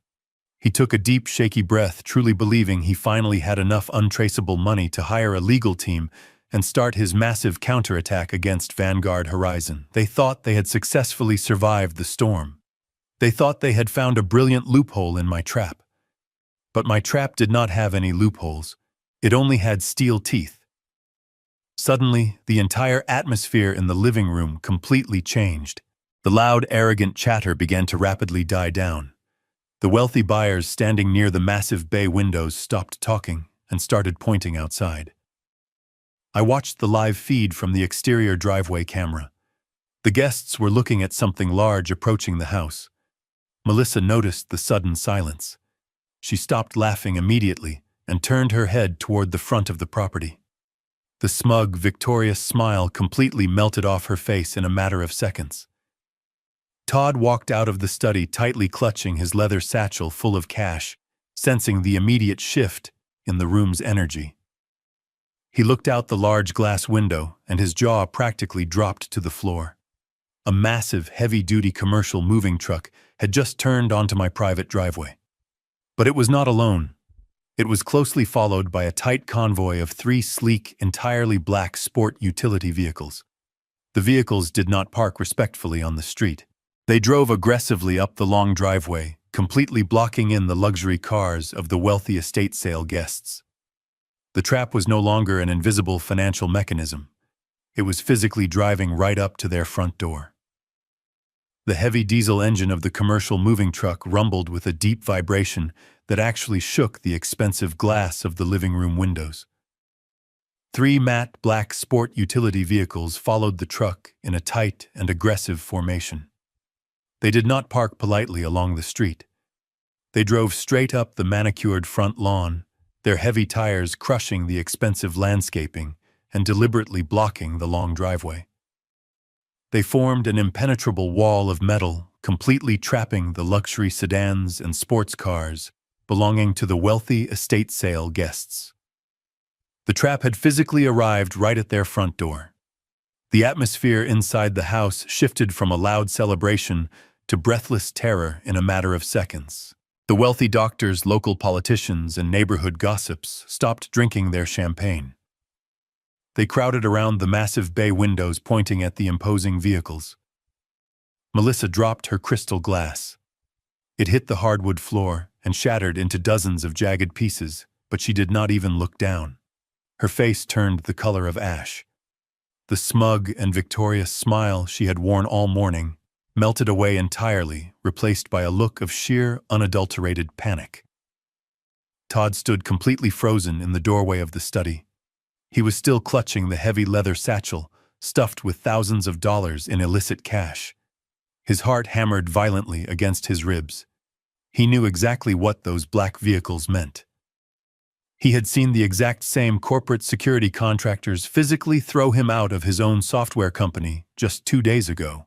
He took a deep, shaky breath, truly believing he finally had enough untraceable money to hire a legal team and start his massive counterattack against Vanguard Horizon. They thought they had successfully survived the storm. They thought they had found a brilliant loophole in my trap. But my trap did not have any loopholes. It only had steel teeth. Suddenly, the entire atmosphere in the living room completely changed. The loud, arrogant chatter began to rapidly die down. The wealthy buyers standing near the massive bay windows stopped talking and started pointing outside. I watched the live feed from the exterior driveway camera. The guests were looking at something large approaching the house. Melissa noticed the sudden silence. She stopped laughing immediately and turned her head toward the front of the property. The smug, victorious smile completely melted off her face in a matter of seconds. Todd walked out of the study tightly clutching his leather satchel full of cash, sensing the immediate shift in the room's energy. He looked out the large glass window and his jaw practically dropped to the floor. A massive, heavy-duty commercial moving truck had just turned onto my private driveway. But it was not alone. It was closely followed by a tight convoy of 3 sleek, entirely black sport utility vehicles. The vehicles did not park respectfully on the street. They drove aggressively up the long driveway, completely blocking in the luxury cars of the wealthy estate sale guests. The trap was no longer an invisible financial mechanism. It was physically driving right up to their front door. The heavy diesel engine of the commercial moving truck rumbled with a deep vibration that actually shook the expensive glass of the living room windows. 3 matte black sport utility vehicles followed the truck in a tight and aggressive formation. They did not park politely along the street. They drove straight up the manicured front lawn, their heavy tires crushing the expensive landscaping and deliberately blocking the long driveway. They formed an impenetrable wall of metal, completely trapping the luxury sedans and sports cars belonging to the wealthy estate sale guests. The trap had physically arrived right at their front door. The atmosphere inside the house shifted from a loud celebration to breathless terror in a matter of seconds. The wealthy doctors, local politicians, and neighborhood gossips stopped drinking their champagne. They crowded around the massive bay windows pointing at the imposing vehicles. Melissa dropped her crystal glass. It hit the hardwood floor and shattered into dozens of jagged pieces, but she did not even look down. Her face turned the color of ash. The smug and victorious smile she had worn all morning melted away entirely, replaced by a look of sheer, unadulterated panic. Todd stood completely frozen in the doorway of the study. He was still clutching the heavy leather satchel, stuffed with thousands of dollars in illicit cash. His heart hammered violently against his ribs. He knew exactly what those black vehicles meant. He had seen the exact same corporate security contractors physically throw him out of his own software company just 2 days ago.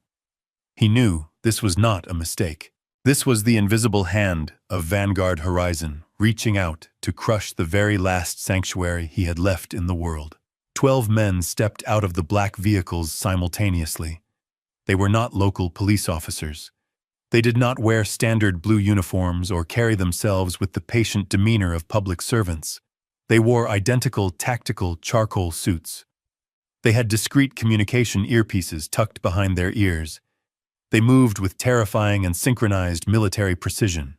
He knew this was not a mistake. This was the invisible hand of Vanguard Horizon reaching out to crush the very last sanctuary he had left in the world. 12 men stepped out of the black vehicles simultaneously. They were not local police officers. They did not wear standard blue uniforms or carry themselves with the patient demeanor of public servants. They wore identical tactical charcoal suits. They had discreet communication earpieces tucked behind their ears. They moved with terrifying and synchronized military precision.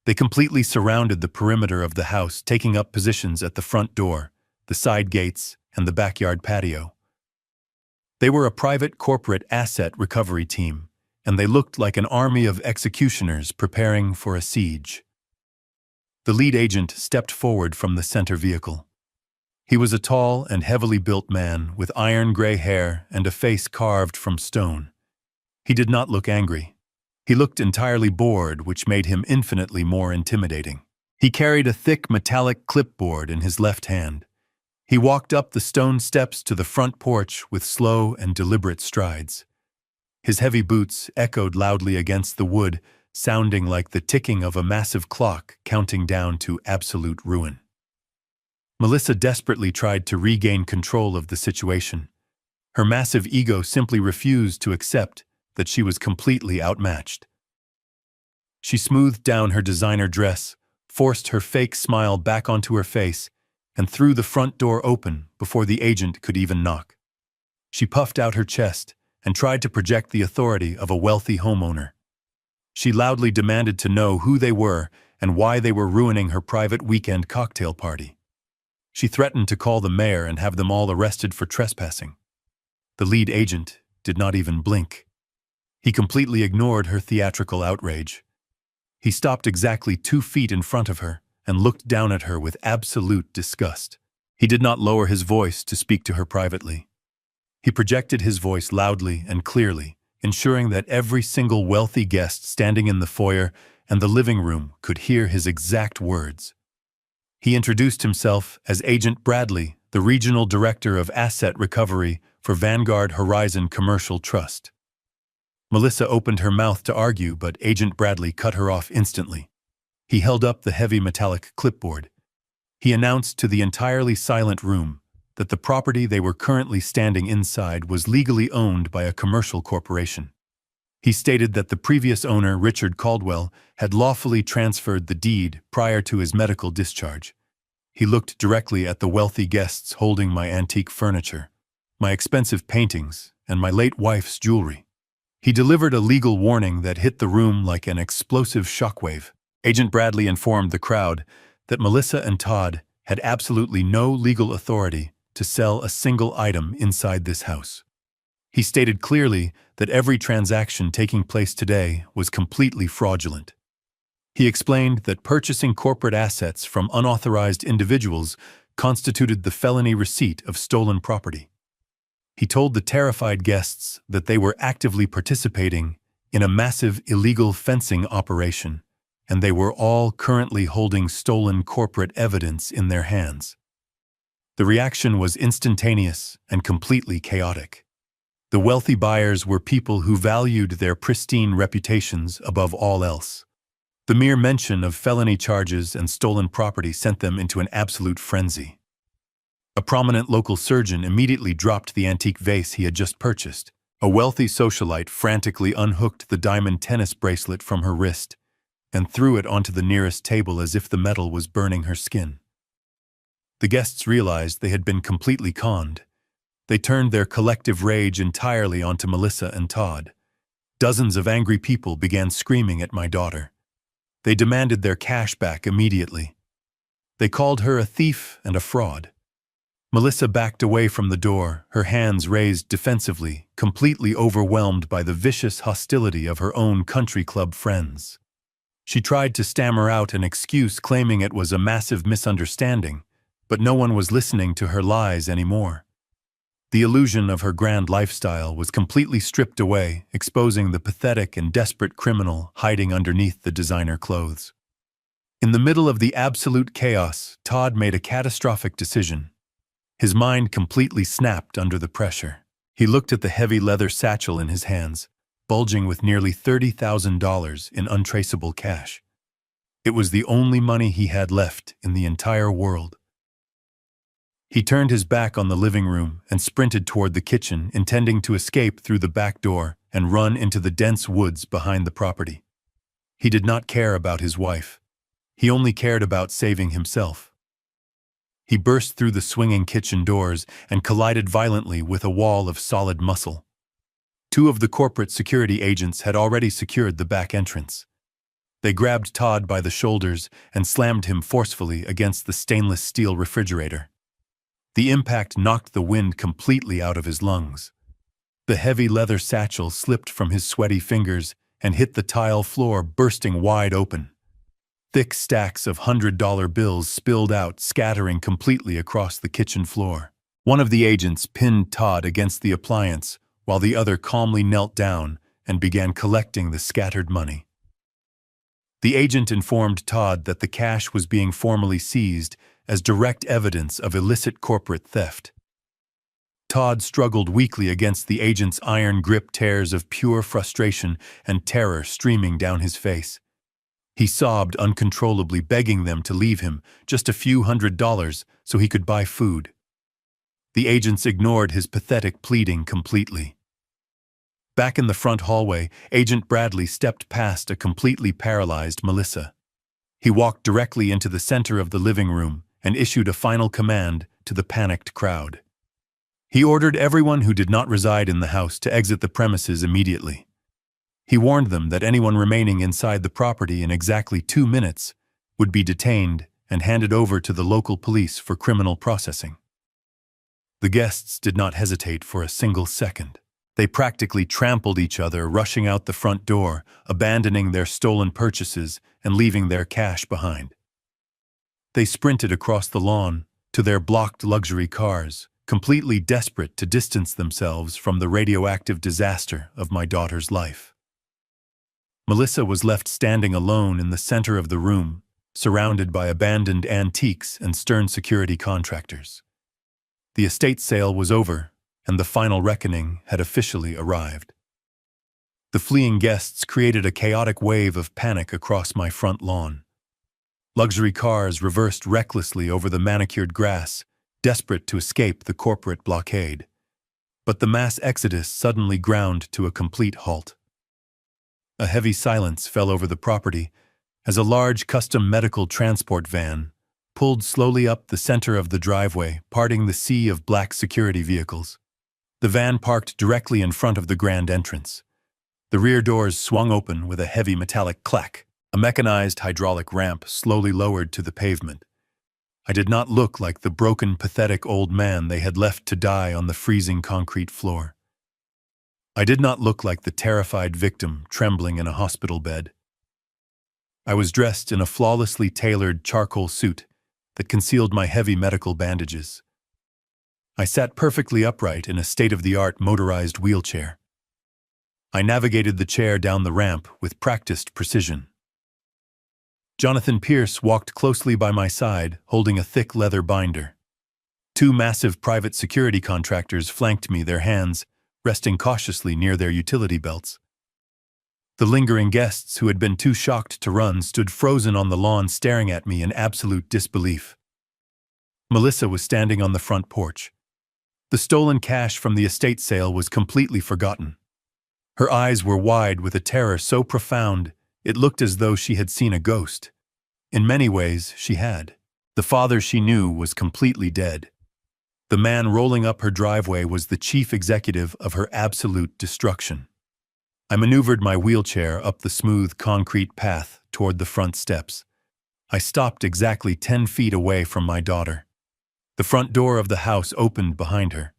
They completely surrounded the perimeter of the house, taking up positions at the front door, the side gates, and the backyard patio. They were a private corporate asset recovery team, and they looked like an army of executioners preparing for a siege. The lead agent stepped forward from the center vehicle. He was a tall and heavily built man with iron gray hair and a face carved from stone. He did not look angry. He looked entirely bored, which made him infinitely more intimidating. He carried a thick metallic clipboard in his left hand. He walked up the stone steps to the front porch with slow and deliberate strides. His heavy boots echoed loudly against the wood, sounding like the ticking of a massive clock counting down to absolute ruin. Melissa desperately tried to regain control of the situation. Her massive ego simply refused to accept that she was completely outmatched. She smoothed down her designer dress, forced her fake smile back onto her face, and threw the front door open before the agent could even knock. She puffed out her chest and tried to project the authority of a wealthy homeowner. She loudly demanded to know who they were and why they were ruining her private weekend cocktail party. She threatened to call the mayor and have them all arrested for trespassing. The lead agent did not even blink. He completely ignored her theatrical outrage. He stopped exactly 2 feet in front of her and looked down at her with absolute disgust. He did not lower his voice to speak to her privately. He projected his voice loudly and clearly, ensuring that every single wealthy guest standing in the foyer and the living room could hear his exact words. He introduced himself as Agent Bradley, the Regional Director of Asset Recovery for Vanguard Horizon Commercial Trust. Melissa opened her mouth to argue, but Agent Bradley cut her off instantly. He held up the heavy metallic clipboard. He announced to the entirely silent room that the property they were currently standing inside was legally owned by a commercial corporation. He stated that the previous owner, Richard Caldwell, had lawfully transferred the deed prior to his medical discharge. He looked directly at the wealthy guests holding my antique furniture, my expensive paintings, and my late wife's jewelry. He delivered a legal warning that hit the room like an explosive shockwave. Agent Bradley informed the crowd that Melissa and Todd had absolutely no legal authority to sell a single item inside this house. He stated clearly that every transaction taking place today was completely fraudulent. He explained that purchasing corporate assets from unauthorized individuals constituted the felony receipt of stolen property. He told the terrified guests that they were actively participating in a massive illegal fencing operation, and they were all currently holding stolen corporate evidence in their hands. The reaction was instantaneous and completely chaotic. The wealthy buyers were people who valued their pristine reputations above all else. The mere mention of felony charges and stolen property sent them into an absolute frenzy. A prominent local surgeon immediately dropped the antique vase he had just purchased. A wealthy socialite frantically unhooked the diamond tennis bracelet from her wrist and threw it onto the nearest table as if the metal was burning her skin. The guests realized they had been completely conned. They turned their collective rage entirely onto Melissa and Todd. Dozens of angry people began screaming at my daughter. They demanded their cash back immediately. They called her a thief and a fraud. Melissa backed away from the door, her hands raised defensively, completely overwhelmed by the vicious hostility of her own country club friends. She tried to stammer out an excuse claiming it was a massive misunderstanding, but no one was listening to her lies anymore. The illusion of her grand lifestyle was completely stripped away, exposing the pathetic and desperate criminal hiding underneath the designer clothes. In the middle of the absolute chaos, Todd made a catastrophic decision. His mind completely snapped under the pressure. He looked at the heavy leather satchel in his hands, bulging with nearly $30,000 in untraceable cash. It was the only money he had left in the entire world. He turned his back on the living room and sprinted toward the kitchen, intending to escape through the back door and run into the dense woods behind the property. He did not care about his wife. He only cared about saving himself. He burst through the swinging kitchen doors and collided violently with a wall of solid muscle. 2 of the corporate security agents had already secured the back entrance. They grabbed Todd by the shoulders and slammed him forcefully against the stainless steel refrigerator. The impact knocked the wind completely out of his lungs. The heavy leather satchel slipped from his sweaty fingers and hit the tile floor, bursting wide open. Thick stacks of $100 bills spilled out, scattering completely across the kitchen floor. One of the agents pinned Todd against the appliance, while the other calmly knelt down and began collecting the scattered money. The agent informed Todd that the cash was being formally seized as direct evidence of illicit corporate theft. Todd struggled weakly against the agent's iron grip, tears of pure frustration and terror streaming down his face. He sobbed uncontrollably, begging them to leave him just a few $100s so he could buy food. The agents ignored his pathetic pleading completely. Back in the front hallway, Agent Bradley stepped past a completely paralyzed Melissa. He walked directly into the center of the living room and issued a final command to the panicked crowd. He ordered everyone who did not reside in the house to exit the premises immediately. He warned them that anyone remaining inside the property in exactly 2 minutes would be detained and handed over to the local police for criminal processing. The guests did not hesitate for a single second. They practically trampled each other, rushing out the front door, abandoning their stolen purchases and leaving their cash behind. They sprinted across the lawn to their blocked luxury cars, completely desperate to distance themselves from the radioactive disaster of my daughter's life. Melissa was left standing alone in the center of the room, surrounded by abandoned antiques and stern security contractors. The estate sale was over, and the final reckoning had officially arrived. The fleeing guests created a chaotic wave of panic across my front lawn. Luxury cars reversed recklessly over the manicured grass, desperate to escape the corporate blockade. But the mass exodus suddenly ground to a complete halt. A heavy silence fell over the property as a large custom medical transport van pulled slowly up the center of the driveway, parting the sea of black security vehicles. The van parked directly in front of the grand entrance. The rear doors swung open with a heavy metallic clack. A mechanized hydraulic ramp slowly lowered to the pavement. I did not look like the broken, pathetic old man they had left to die on the freezing concrete floor. I did not look like the terrified victim trembling in a hospital bed. I was dressed in a flawlessly tailored charcoal suit that concealed my heavy medical bandages. I sat perfectly upright in a state-of-the-art motorized wheelchair. I navigated the chair down the ramp with practiced precision. Jonathan Pierce walked closely by my side, holding a thick leather binder. 2 massive private security contractors flanked me, their hands resting cautiously near their utility belts. The lingering guests, who had been too shocked to run, stood frozen on the lawn, staring at me in absolute disbelief. Melissa was standing on the front porch. The stolen cash from the estate sale was completely forgotten. Her eyes were wide with a terror so profound it looked as though she had seen a ghost. In many ways, she had. The father she knew was completely dead. The man rolling up her driveway was the chief executive of her absolute destruction. I maneuvered my wheelchair up the smooth concrete path toward the front steps. I stopped exactly 10 feet away from my daughter. The front door of the house opened behind her.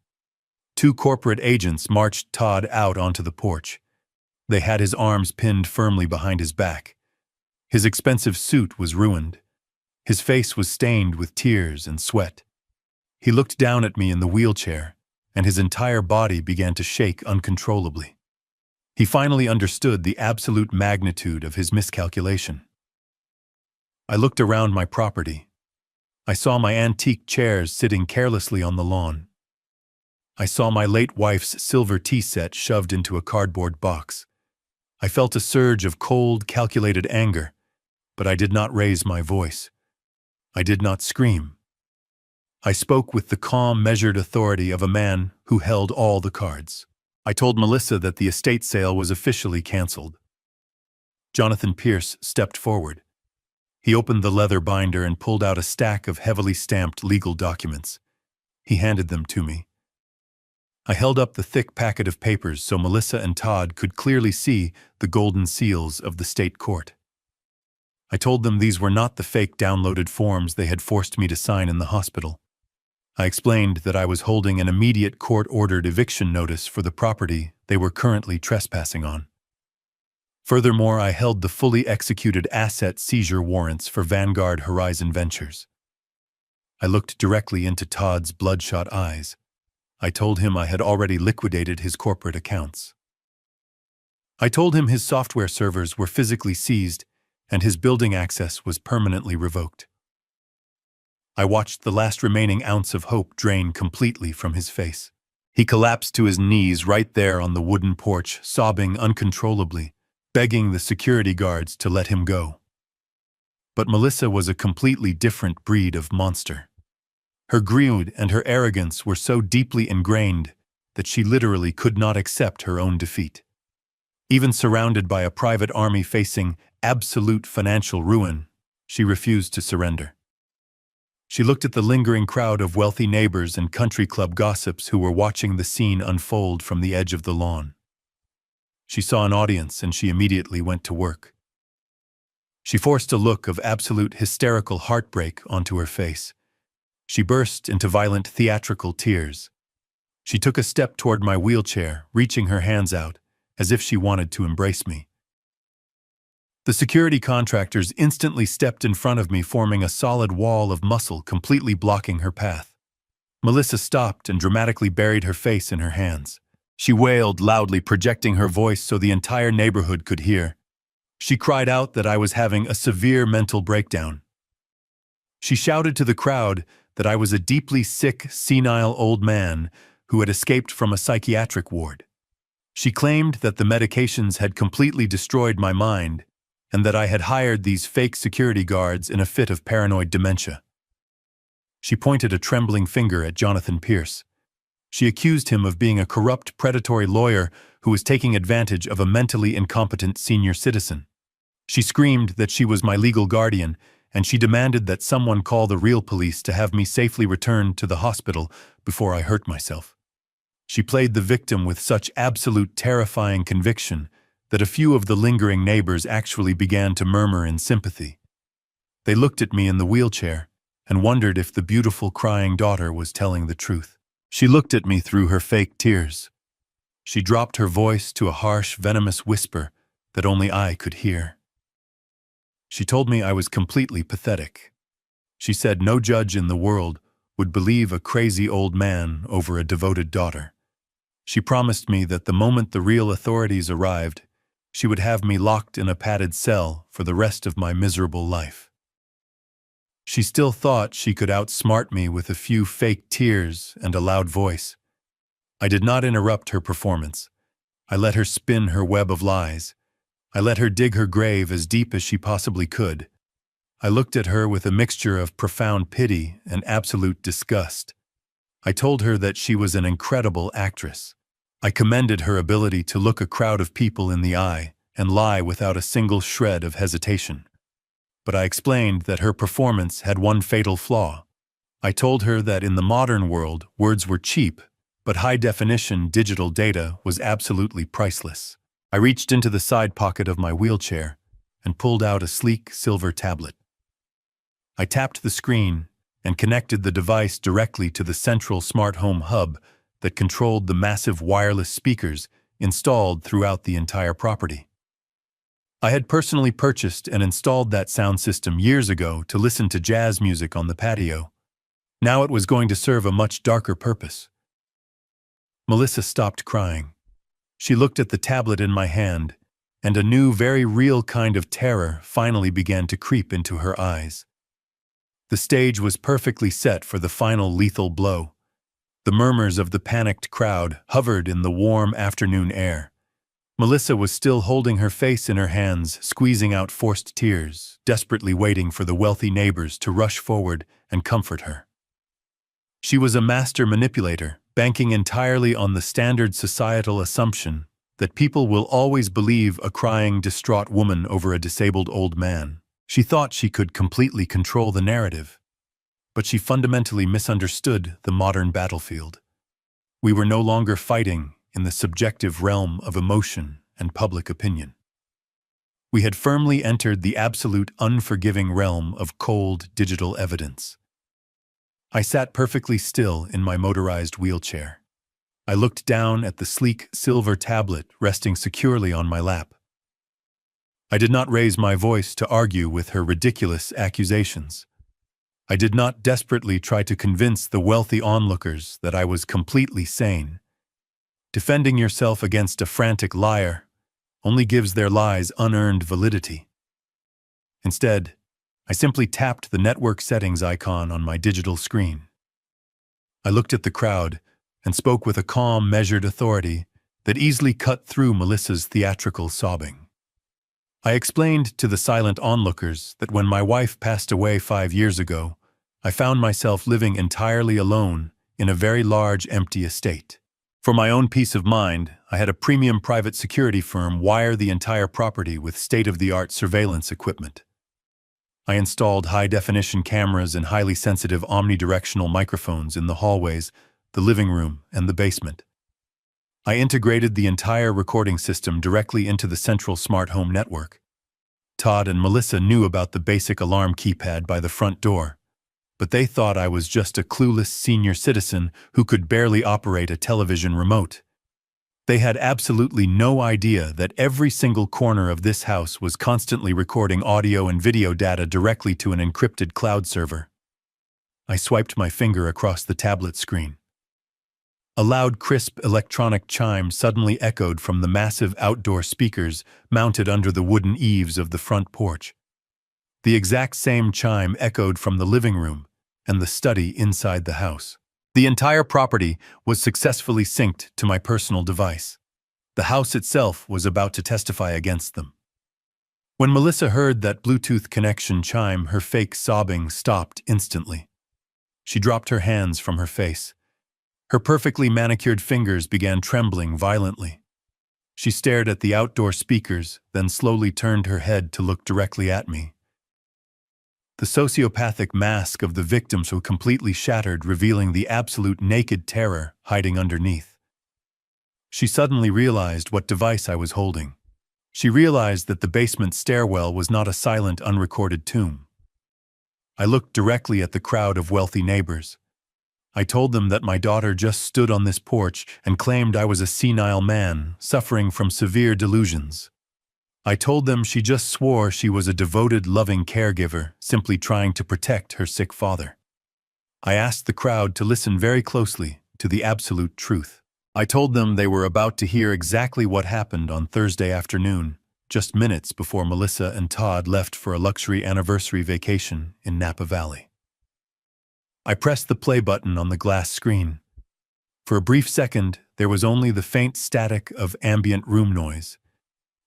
2 corporate agents marched Todd out onto the porch. They had his arms pinned firmly behind his back. His expensive suit was ruined. His face was stained with tears and sweat. He looked down at me in the wheelchair, and his entire body began to shake uncontrollably. He finally understood the absolute magnitude of his miscalculation. I looked around my property. I saw my antique chairs sitting carelessly on the lawn. I saw my late wife's silver tea set shoved into a cardboard box. I felt a surge of cold, calculated anger, but I did not raise my voice. I did not scream. I spoke with the calm, measured authority of a man who held all the cards. I told Melissa that the estate sale was officially canceled. Jonathan Pierce stepped forward. He opened the leather binder and pulled out a stack of heavily stamped legal documents. He handed them to me. I held up the thick packet of papers so Melissa and Todd could clearly see the golden seals of the state court. I told them these were not the fake downloaded forms they had forced me to sign in the hospital. I explained that I was holding an immediate court-ordered eviction notice for the property they were currently trespassing on. Furthermore, I held the fully executed asset seizure warrants for Vanguard Horizon Ventures. I looked directly into Todd's bloodshot eyes. I told him I had already liquidated his corporate accounts. I told him his software servers were physically seized and his building access was permanently revoked. I watched the last remaining ounce of hope drain completely from his face. He collapsed to his knees right there on the wooden porch, sobbing uncontrollably, begging the security guards to let him go. But Melissa was a completely different breed of monster. Her greed and her arrogance were so deeply ingrained that she literally could not accept her own defeat. Even surrounded by a private army facing absolute financial ruin, she refused to surrender. She looked at the lingering crowd of wealthy neighbors and country club gossips who were watching the scene unfold from the edge of the lawn. She saw an audience and she immediately went to work. She forced a look of absolute hysterical heartbreak onto her face. She burst into violent theatrical tears. She took a step toward my wheelchair, reaching her hands out, as if she wanted to embrace me. The security contractors instantly stepped in front of me, forming a solid wall of muscle completely blocking her path. Melissa stopped and dramatically buried her face in her hands. She wailed loudly, projecting her voice so the entire neighborhood could hear. She cried out that I was having a severe mental breakdown. She shouted to the crowd that I was a deeply sick, senile old man who had escaped from a psychiatric ward. She claimed that the medications had completely destroyed my mind and that I had hired these fake security guards in a fit of paranoid dementia. She pointed a trembling finger at Jonathan Pierce. She accused him of being a corrupt, predatory lawyer who was taking advantage of a mentally incompetent senior citizen. She screamed that she was my legal guardian, and she demanded that someone call the real police to have me safely returned to the hospital before I hurt myself. She played the victim with such absolute terrifying conviction that a few of the lingering neighbors actually began to murmur in sympathy. They looked at me in the wheelchair and wondered if the beautiful crying daughter was telling the truth. She looked at me through her fake tears. She dropped her voice to a harsh, venomous whisper that only I could hear. She told me I was completely pathetic. She said no judge in the world would believe a crazy old man over a devoted daughter. She promised me that the moment the real authorities arrived, she would have me locked in a padded cell for the rest of my miserable life. She still thought she could outsmart me with a few fake tears and a loud voice. I did not interrupt her performance. I let her spin her web of lies. I let her dig her grave as deep as she possibly could. I looked at her with a mixture of profound pity and absolute disgust. I told her that she was an incredible actress. I commended her ability to look a crowd of people in the eye and lie without a single shred of hesitation. But I explained that her performance had one fatal flaw. I told her that in the modern world, words were cheap, but high-definition digital data was absolutely priceless. I reached into the side pocket of my wheelchair and pulled out a sleek silver tablet. I tapped the screen and connected the device directly to the central smart home hub that controlled the massive wireless speakers installed throughout the entire property. I had personally purchased and installed that sound system years ago to listen to jazz music on the patio. Now it was going to serve a much darker purpose. Melissa stopped crying. She looked at the tablet in my hand, and a new, very real kind of terror finally began to creep into her eyes. The stage was perfectly set for the final lethal blow. The murmurs of the panicked crowd hovered in the warm afternoon air. Melissa was still holding her face in her hands, squeezing out forced tears, desperately waiting for the wealthy neighbors to rush forward and comfort her. She was a master manipulator, banking entirely on the standard societal assumption that people will always believe a crying, distraught woman over a disabled old man. She thought she could completely control the narrative. But she fundamentally misunderstood the modern battlefield. We were no longer fighting in the subjective realm of emotion and public opinion. We had firmly entered the absolute unforgiving realm of cold digital evidence. I sat perfectly still in my motorized wheelchair. I looked down at the sleek silver tablet resting securely on my lap. I did not raise my voice to argue with her ridiculous accusations. I did not desperately try to convince the wealthy onlookers that I was completely sane. Defending yourself against a frantic liar only gives their lies unearned validity. Instead, I simply tapped the network settings icon on my digital screen. I looked at the crowd and spoke with a calm, measured authority that easily cut through Melissa's theatrical sobbing. I explained to the silent onlookers that when my wife passed away 5 years ago, I found myself living entirely alone in a very large, empty estate. For my own peace of mind, I had a premium private security firm wire the entire property with state-of-the-art surveillance equipment. I installed high-definition cameras and highly sensitive omnidirectional microphones in the hallways, the living room, and the basement. I integrated the entire recording system directly into the central smart home network. Todd and Melissa knew about the basic alarm keypad by the front door, but they thought I was just a clueless senior citizen who could barely operate a television remote. They had absolutely no idea that every single corner of this house was constantly recording audio and video data directly to an encrypted cloud server. I swiped my finger across the tablet screen. A loud, crisp electronic chime suddenly echoed from the massive outdoor speakers mounted under the wooden eaves of the front porch. The exact same chime echoed from the living room and the study inside the house. The entire property was successfully synced to my personal device. The house itself was about to testify against them. When Melissa heard that Bluetooth connection chime, her fake sobbing stopped instantly. She dropped her hands from her face. Her perfectly manicured fingers began trembling violently. She stared at the outdoor speakers, then slowly turned her head to look directly at me. The sociopathic mask of the victims was completely shattered, revealing the absolute naked terror hiding underneath. She suddenly realized what device I was holding. She realized that the basement stairwell was not a silent, unrecorded tomb. I looked directly at the crowd of wealthy neighbors. I told them that my daughter just stood on this porch and claimed I was a senile man suffering from severe delusions. I told them she just swore she was a devoted, loving caregiver, simply trying to protect her sick father. I asked the crowd to listen very closely to the absolute truth. I told them they were about to hear exactly what happened on Thursday afternoon, just minutes before Melissa and Todd left for a luxury anniversary vacation in Napa Valley. I pressed the play button on the glass screen. For a brief second, there was only the faint static of ambient room noise.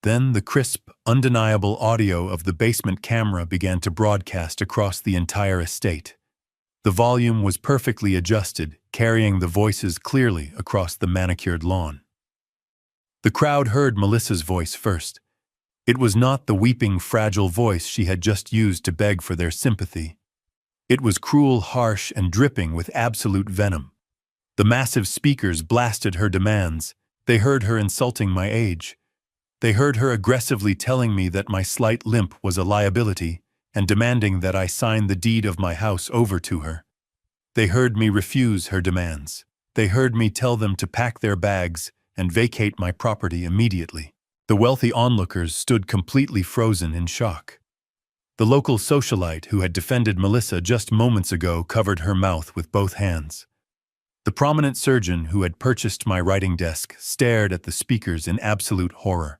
Then the crisp, undeniable audio of the basement camera began to broadcast across the entire estate. The volume was perfectly adjusted, carrying the voices clearly across the manicured lawn. The crowd heard Melissa's voice first. It was not the weeping, fragile voice she had just used to beg for their sympathy. It was cruel, harsh, and dripping with absolute venom. The massive speakers blasted her demands. They heard her insulting my age. They heard her aggressively telling me that my slight limp was a liability and demanding that I sign the deed of my house over to her. They heard me refuse her demands. They heard me tell them to pack their bags and vacate my property immediately. The wealthy onlookers stood completely frozen in shock. The local socialite who had defended Melissa just moments ago covered her mouth with both hands. The prominent surgeon who had purchased my writing desk stared at the speakers in absolute horror.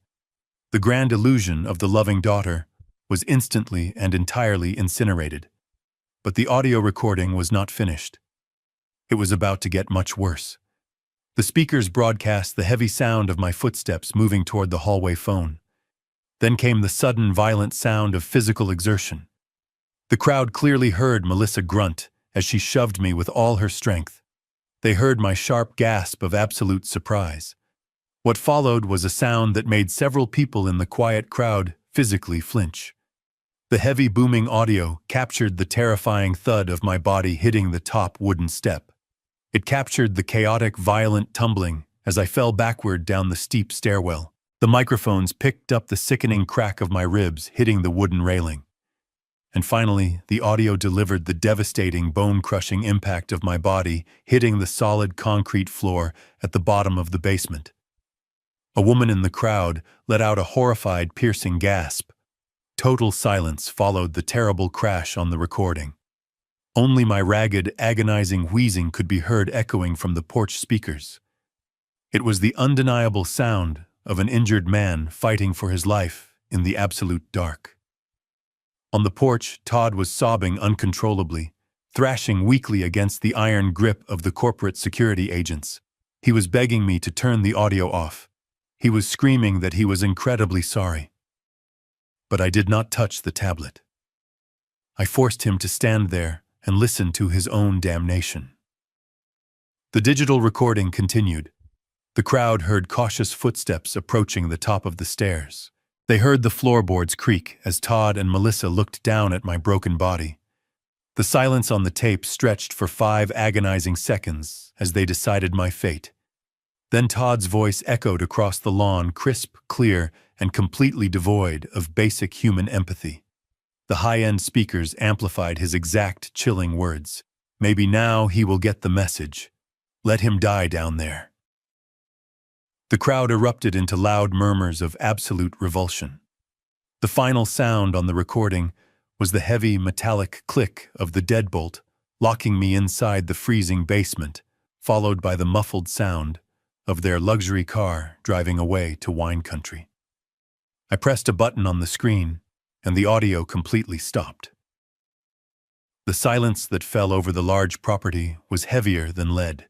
The grand illusion of the loving daughter was instantly and entirely incinerated. But the audio recording was not finished. It was about to get much worse. The speakers broadcast the heavy sound of my footsteps moving toward the hallway phone. Then came the sudden, violent sound of physical exertion. The crowd clearly heard Melissa grunt as she shoved me with all her strength. They heard my sharp gasp of absolute surprise. What followed was a sound that made several people in the quiet crowd physically flinch. The heavy booming audio captured the terrifying thud of my body hitting the top wooden step. It captured the chaotic, violent tumbling as I fell backward down the steep stairwell. The microphones picked up the sickening crack of my ribs hitting the wooden railing. And finally, the audio delivered the devastating, bone-crushing impact of my body hitting the solid concrete floor at the bottom of the basement. A woman in the crowd let out a horrified, piercing gasp. Total silence followed the terrible crash on the recording. Only my ragged, agonizing wheezing could be heard echoing from the porch speakers. It was the undeniable sound of an injured man fighting for his life in the absolute dark. On the porch, Todd was sobbing uncontrollably, thrashing weakly against the iron grip of the corporate security agents. He was begging me to turn the audio off. He was screaming that he was incredibly sorry. But I did not touch the tablet. I forced him to stand there and listen to his own damnation. The digital recording continued. The crowd heard cautious footsteps approaching the top of the stairs. They heard the floorboards creak as Todd and Melissa looked down at my broken body. The silence on the tape stretched for 5 agonizing seconds as they decided my fate. Then Todd's voice echoed across the lawn, crisp, clear, and completely devoid of basic human empathy. The high-end speakers amplified his exact, chilling words. Maybe now he will get the message. Let him die down there. The crowd erupted into loud murmurs of absolute revulsion. The final sound on the recording was the heavy, metallic click of the deadbolt, locking me inside the freezing basement, followed by the muffled sound of their luxury car driving away to wine country. I pressed a button on the screen, and the audio completely stopped. The silence that fell over the large property was heavier than lead.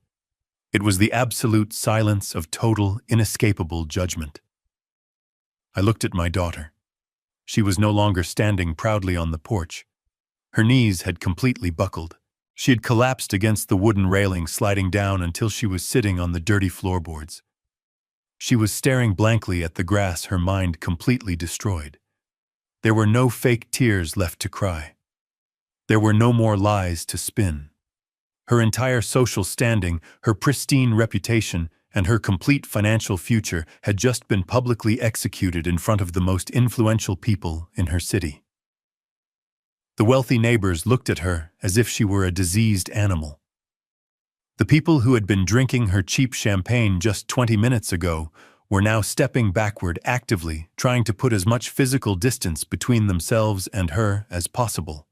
It was the absolute silence of total, inescapable judgment. I looked at my daughter. She was no longer standing proudly on the porch. Her knees had completely buckled. She had collapsed against the wooden railing, sliding down until she was sitting on the dirty floorboards. She was staring blankly at the grass, her mind completely destroyed. There were no fake tears left to cry. There were no more lies to spin. Her entire social standing, her pristine reputation, and her complete financial future had just been publicly executed in front of the most influential people in her city. The wealthy neighbors looked at her as if she were a diseased animal. The people who had been drinking her cheap champagne just 20 minutes ago were now stepping backward actively, trying to put as much physical distance between themselves and her as possible.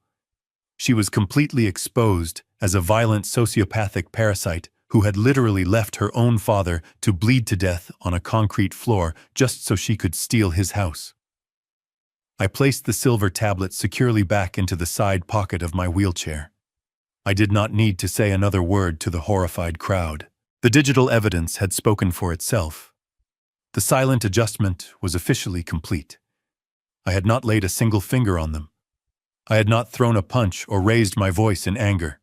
She was completely exposed as a violent sociopathic parasite who had literally left her own father to bleed to death on a concrete floor just so she could steal his house. I placed the silver tablet securely back into the side pocket of my wheelchair. I did not need to say another word to the horrified crowd. The digital evidence had spoken for itself. The silent adjustment was officially complete. I had not laid a single finger on them. I had not thrown a punch or raised my voice in anger.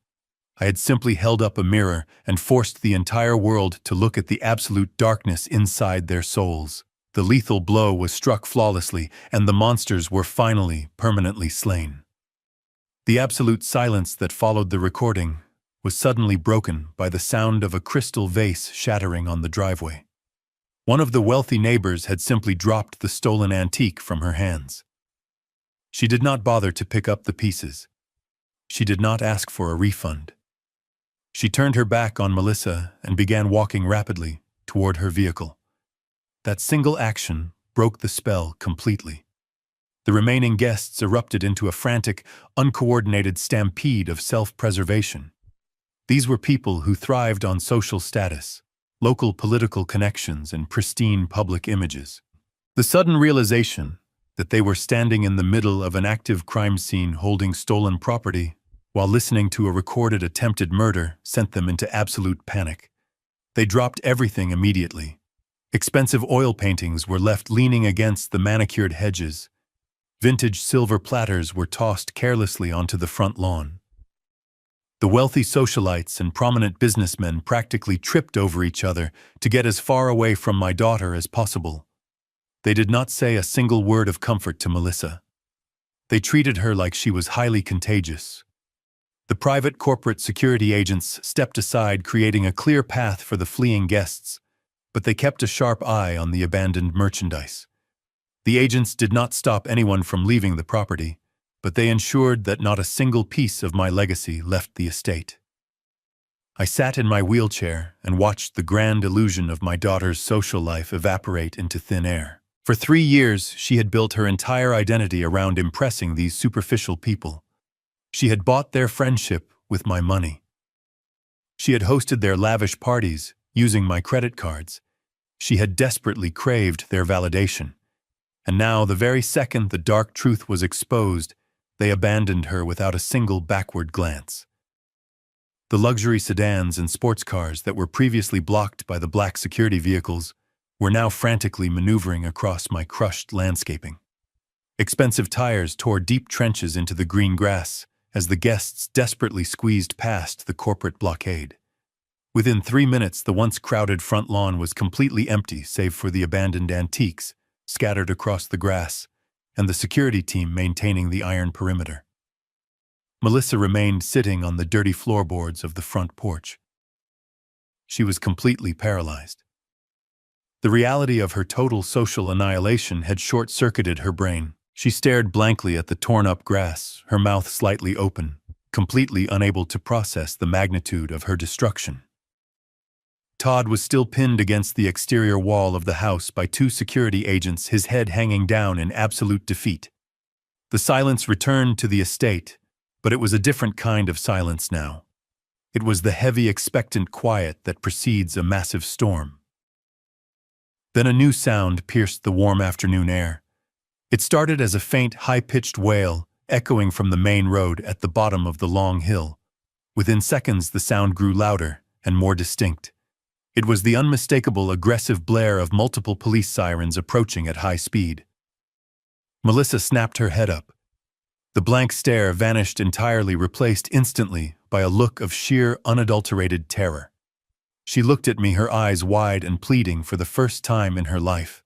I had simply held up a mirror and forced the entire world to look at the absolute darkness inside their souls. The lethal blow was struck flawlessly, and the monsters were finally permanently slain. The absolute silence that followed the recording was suddenly broken by the sound of a crystal vase shattering on the driveway. One of the wealthy neighbors had simply dropped the stolen antique from her hands. She did not bother to pick up the pieces. She did not ask for a refund. She turned her back on Melissa and began walking rapidly toward her vehicle. That single action broke the spell completely. The remaining guests erupted into a frantic, uncoordinated stampede of self-preservation. These were people who thrived on social status, local political connections, and pristine public images. The sudden realization that they were standing in the middle of an active crime scene holding stolen property while listening to a recorded attempted murder sent them into absolute panic. They dropped everything immediately. Expensive oil paintings were left leaning against the manicured hedges. Vintage silver platters were tossed carelessly onto the front lawn. The wealthy socialites and prominent businessmen practically tripped over each other to get as far away from my daughter as possible. They did not say a single word of comfort to Melissa. They treated her like she was highly contagious. The private corporate security agents stepped aside, creating a clear path for the fleeing guests, but they kept a sharp eye on the abandoned merchandise. The agents did not stop anyone from leaving the property, but they ensured that not a single piece of my legacy left the estate. I sat in my wheelchair and watched the grand illusion of my daughter's social life evaporate into thin air. For 3 years, she had built her entire identity around impressing these superficial people. She had bought their friendship with my money. She had hosted their lavish parties using my credit cards. She had desperately craved their validation. And now, the very second the dark truth was exposed, They abandoned her without a single backward glance. The luxury sedans and sports cars that were previously blocked by the black security vehicles were now frantically maneuvering across my crushed landscaping. Expensive tires tore deep trenches into the green grass as the guests desperately squeezed past the corporate blockade. Within 3 minutes, the once crowded front lawn was completely empty save for the abandoned antiques scattered across the grass and the security team maintaining the iron perimeter. Melissa remained sitting on the dirty floorboards of the front porch. She was completely paralyzed. The reality of her total social annihilation had short-circuited her brain. She stared blankly at the torn-up grass, her mouth slightly open, completely unable to process the magnitude of her destruction. Todd was still pinned against the exterior wall of the house by 2 security agents, his head hanging down in absolute defeat. The silence returned to the estate, but it was a different kind of silence now. It was the heavy, expectant quiet that precedes a massive storm. Then a new sound pierced the warm afternoon air. It started as a faint, high-pitched wail, echoing from the main road at the bottom of the long hill. Within seconds, the sound grew louder and more distinct. It was the unmistakable, aggressive blare of multiple police sirens approaching at high speed. Melissa snapped her head up. The blank stare vanished entirely, replaced instantly by a look of sheer, unadulterated terror. She looked at me, her eyes wide and pleading for the first time in her life.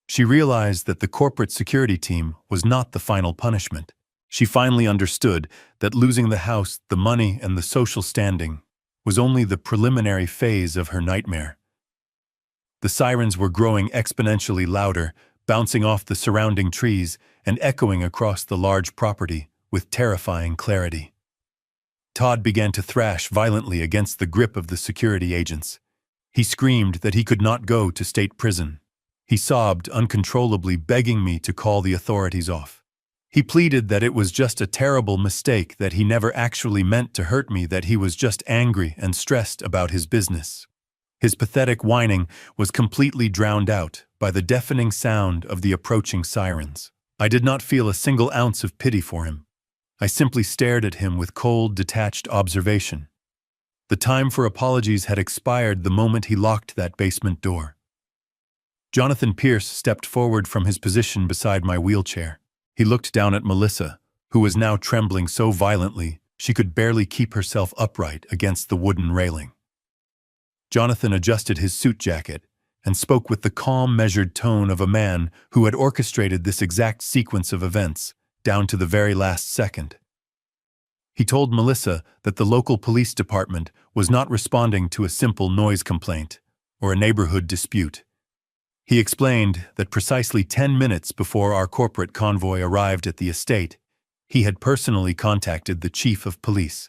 She realized that the corporate security team was not the final punishment. She finally understood that losing the house, the money, and the social standing was only the preliminary phase of her nightmare. The sirens were growing exponentially louder, bouncing off the surrounding trees and echoing across the large property with terrifying clarity. Todd began to thrash violently against the grip of the security agents. He screamed that he could not go to state prison. He sobbed uncontrollably, begging me to call the authorities off. He pleaded that it was just a terrible mistake, that he never actually meant to hurt me, that he was just angry and stressed about his business. His pathetic whining was completely drowned out by the deafening sound of the approaching sirens. I did not feel a single ounce of pity for him. I simply stared at him with cold, detached observation. The time for apologies had expired the moment he locked that basement door. Jonathan Pierce stepped forward from his position beside my wheelchair. He looked down at Melissa, who was now trembling so violently she could barely keep herself upright against the wooden railing. Jonathan adjusted his suit jacket and spoke with the calm, measured tone of a man who had orchestrated this exact sequence of events, down to the very last second. He told Melissa that the local police department was not responding to a simple noise complaint or a neighborhood dispute. He explained that precisely 10 minutes before our corporate convoy arrived at the estate, he had personally contacted the chief of police.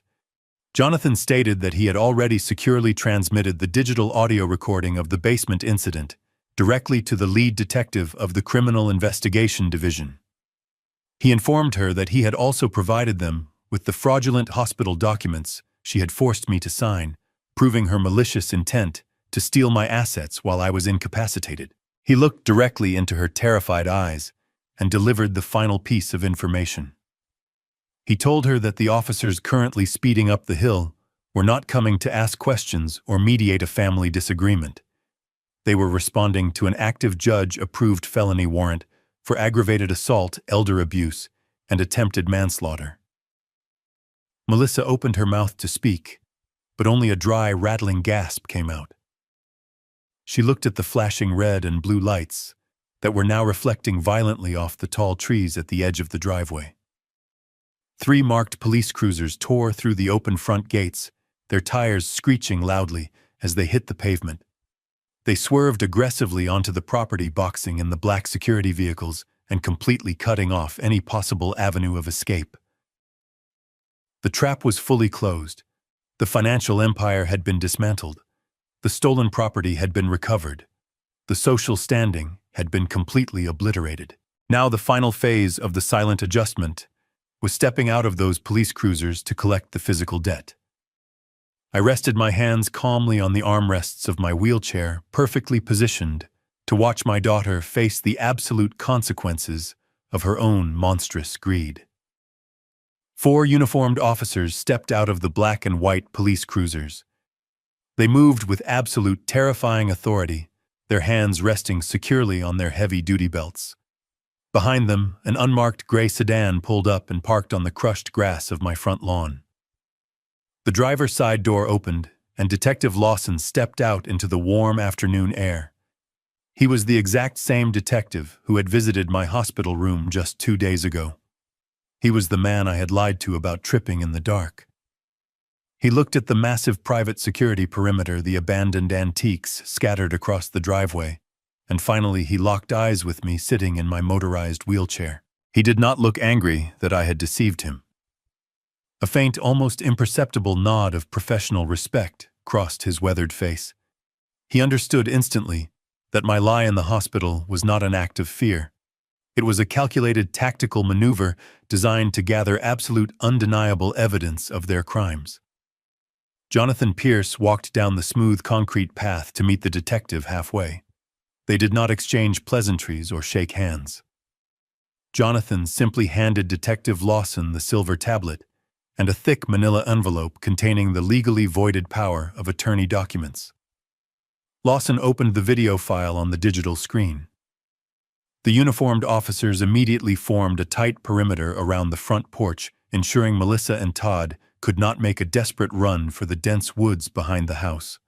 Jonathan stated that he had already securely transmitted the digital audio recording of the basement incident directly to the lead detective of the Criminal Investigation Division. He informed her that he had also provided them with the fraudulent hospital documents she had forced me to sign, proving her malicious intent to steal my assets while I was incapacitated. He looked directly into her terrified eyes and delivered the final piece of information. He told her that the officers currently speeding up the hill were not coming to ask questions or mediate a family disagreement. They were responding to an active judge-approved felony warrant for aggravated assault, elder abuse, and attempted manslaughter. Melissa opened her mouth to speak, but only a dry, rattling gasp came out. She looked at the flashing red and blue lights that were now reflecting violently off the tall trees at the edge of the driveway. 3 marked police cruisers tore through the open front gates, their tires screeching loudly as they hit the pavement. They swerved aggressively onto the property, boxing in the black security vehicles and completely cutting off any possible avenue of escape. The trap was fully closed. The financial empire had been dismantled. The stolen property had been recovered. The social standing had been completely obliterated. Now the final phase of the silent adjustment was stepping out of those police cruisers to collect the physical debt. I rested my hands calmly on the armrests of my wheelchair, perfectly positioned to watch my daughter face the absolute consequences of her own monstrous greed. 4 uniformed officers stepped out of the black and white police cruisers. They moved with absolute terrifying authority, their hands resting securely on their heavy duty belts. Behind them, an unmarked gray sedan pulled up and parked on the crushed grass of my front lawn. The driver's side door opened, and Detective Lawson stepped out into the warm afternoon air. He was the exact same detective who had visited my hospital room just 2 days ago. He was the man I had lied to about tripping in the dark. He looked at the massive private security perimeter, the abandoned antiques scattered across the driveway, and finally he locked eyes with me sitting in my motorized wheelchair. He did not look angry that I had deceived him. A faint, almost imperceptible nod of professional respect crossed his weathered face. He understood instantly that my lie in the hospital was not an act of fear. It was a calculated tactical maneuver designed to gather absolute undeniable evidence of their crimes. Jonathan Pierce walked down the smooth concrete path to meet the detective halfway. They did not exchange pleasantries or shake hands. Jonathan simply handed Detective Lawson the silver tablet and a thick manila envelope containing the legally voided power of attorney documents. Lawson opened the video file on the digital screen. The uniformed officers immediately formed a tight perimeter around the front porch, ensuring Melissa and Todd could not make a desperate run for the dense woods behind the house.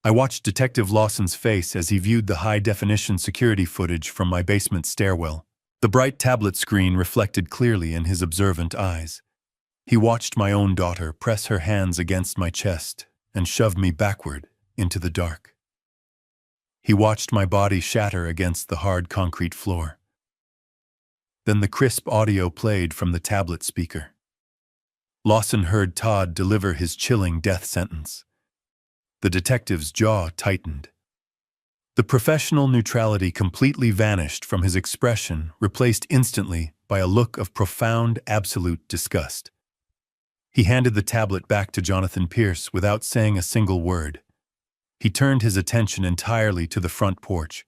I watched Detective Lawson's face as he viewed the high-definition security footage from my basement stairwell. The bright tablet screen reflected clearly in his observant eyes. He watched my own daughter press her hands against my chest and shove me backward into the dark. He watched my body shatter against the hard concrete floor. Then the crisp audio played from the tablet speaker. Lawson heard Todd deliver his chilling death sentence. The detective's jaw tightened. The professional neutrality completely vanished from his expression, replaced instantly by a look of profound, absolute disgust. He handed the tablet back to Jonathan Pierce without saying a single word. He turned his attention entirely to the front porch.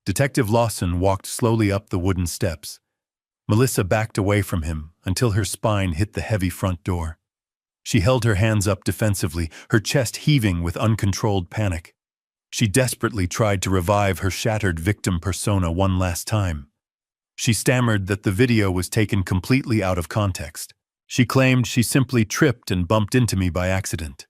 Detective Lawson walked slowly up the wooden steps. Melissa backed away from him until her spine hit the heavy front door. She held her hands up defensively, her chest heaving with uncontrolled panic. She desperately tried to revive her shattered victim persona one last time. She stammered that the video was taken completely out of context. She claimed she simply tripped and bumped into me by accident.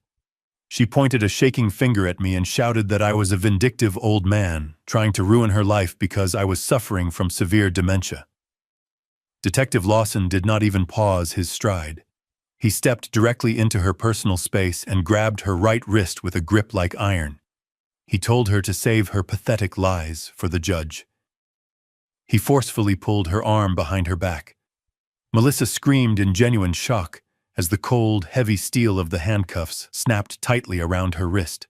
She pointed a shaking finger at me and shouted that I was a vindictive old man trying to ruin her life because I was suffering from severe dementia. Detective Lawson did not even pause his stride. He stepped directly into her personal space and grabbed her right wrist with a grip like iron. He told her to save her pathetic lies for the judge. He forcefully pulled her arm behind her back. Melissa screamed in genuine shock as the cold, heavy steel of the handcuffs snapped tightly around her wrist.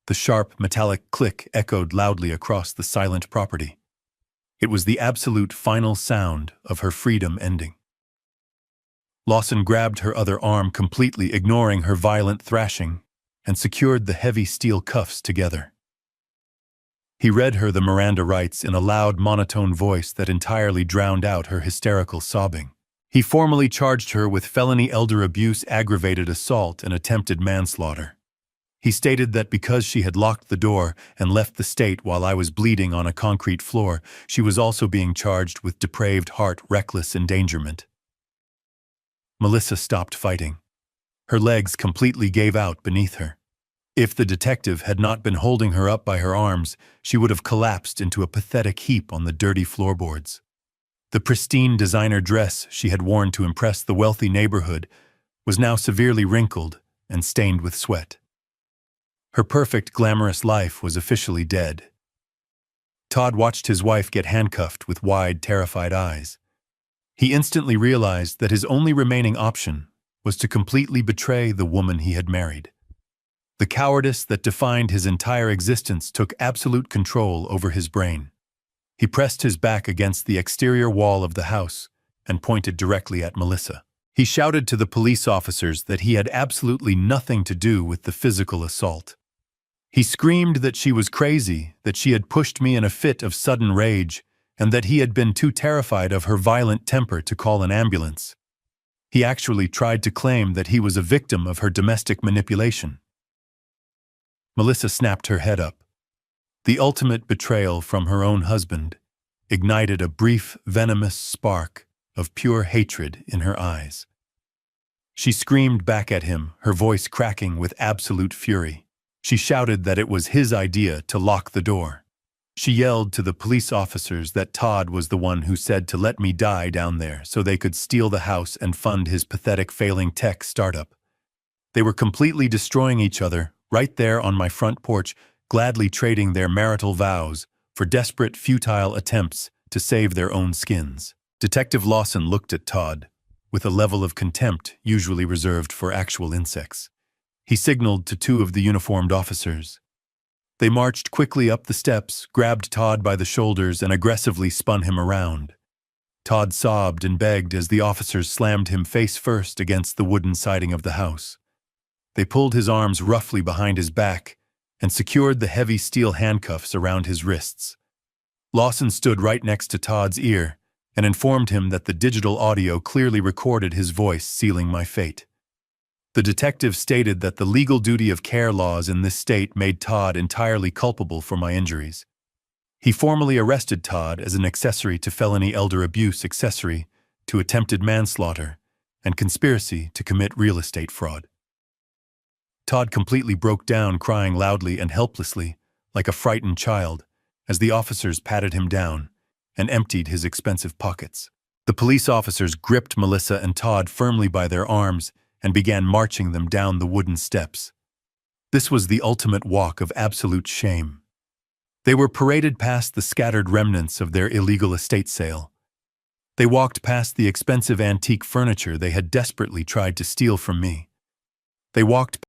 The sharp, metallic click echoed loudly across the silent property. It was the absolute final sound of her freedom ending. Lawson grabbed her other arm completely, ignoring her violent thrashing, and secured the heavy steel cuffs together. He read her the Miranda rights in a loud, monotone voice that entirely drowned out her hysterical sobbing. He formally charged her with felony elder abuse, aggravated assault, and attempted manslaughter. He stated that because she had locked the door and left the state while I was bleeding on a concrete floor, she was also being charged with depraved heart, reckless endangerment. Melissa stopped fighting. Her legs completely gave out beneath her. If the detective had not been holding her up by her arms, she would have collapsed into a pathetic heap on the dirty floorboards. The pristine designer dress she had worn to impress the wealthy neighborhood was now severely wrinkled and stained with sweat. Her perfect, glamorous life was officially dead. Todd watched his wife get handcuffed with wide, terrified eyes. He instantly realized that his only remaining option was to completely betray the woman he had married. The cowardice that defined his entire existence took absolute control over his brain. He pressed his back against the exterior wall of the house and pointed directly at Melissa. He shouted to the police officers that he had absolutely nothing to do with the physical assault. He screamed that she was crazy, that she had pushed me in a fit of sudden rage, and that he had been too terrified of her violent temper to call an ambulance. He actually tried to claim that he was a victim of her domestic manipulation. Melissa snapped her head up. The ultimate betrayal from her own husband ignited a brief, venomous spark of pure hatred in her eyes. She screamed back at him, her voice cracking with absolute fury. She shouted that it was his idea to lock the door. She yelled to the police officers that Todd was the one who said to let me die down there so they could steal the house and fund his pathetic failing tech startup. They were completely destroying each other, right there on my front porch, gladly trading their marital vows for desperate, futile attempts to save their own skins. Detective Lawson looked at Todd with a level of contempt usually reserved for actual insects. He signaled to two of the uniformed officers. They marched quickly up the steps, grabbed Todd by the shoulders, and aggressively spun him around. Todd sobbed and begged as the officers slammed him face first against the wooden siding of the house. They pulled his arms roughly behind his back and secured the heavy steel handcuffs around his wrists. Lawson stood right next to Todd's ear and informed him that the digital audio clearly recorded his voice sealing my fate. The detective stated that the legal duty of care laws in this state made Todd entirely culpable for my injuries. He formally arrested Todd as an accessory to felony elder abuse, accessory to attempted manslaughter, and conspiracy to commit real estate fraud. Todd completely broke down, crying loudly and helplessly, like a frightened child, as the officers patted him down and emptied his expensive pockets. The police officers gripped Melissa and Todd firmly by their arms and began marching them down the wooden steps. This was the ultimate walk of absolute shame. They were paraded past the scattered remnants of their illegal estate sale. They walked past the expensive antique furniture they had desperately tried to steal from me. They walked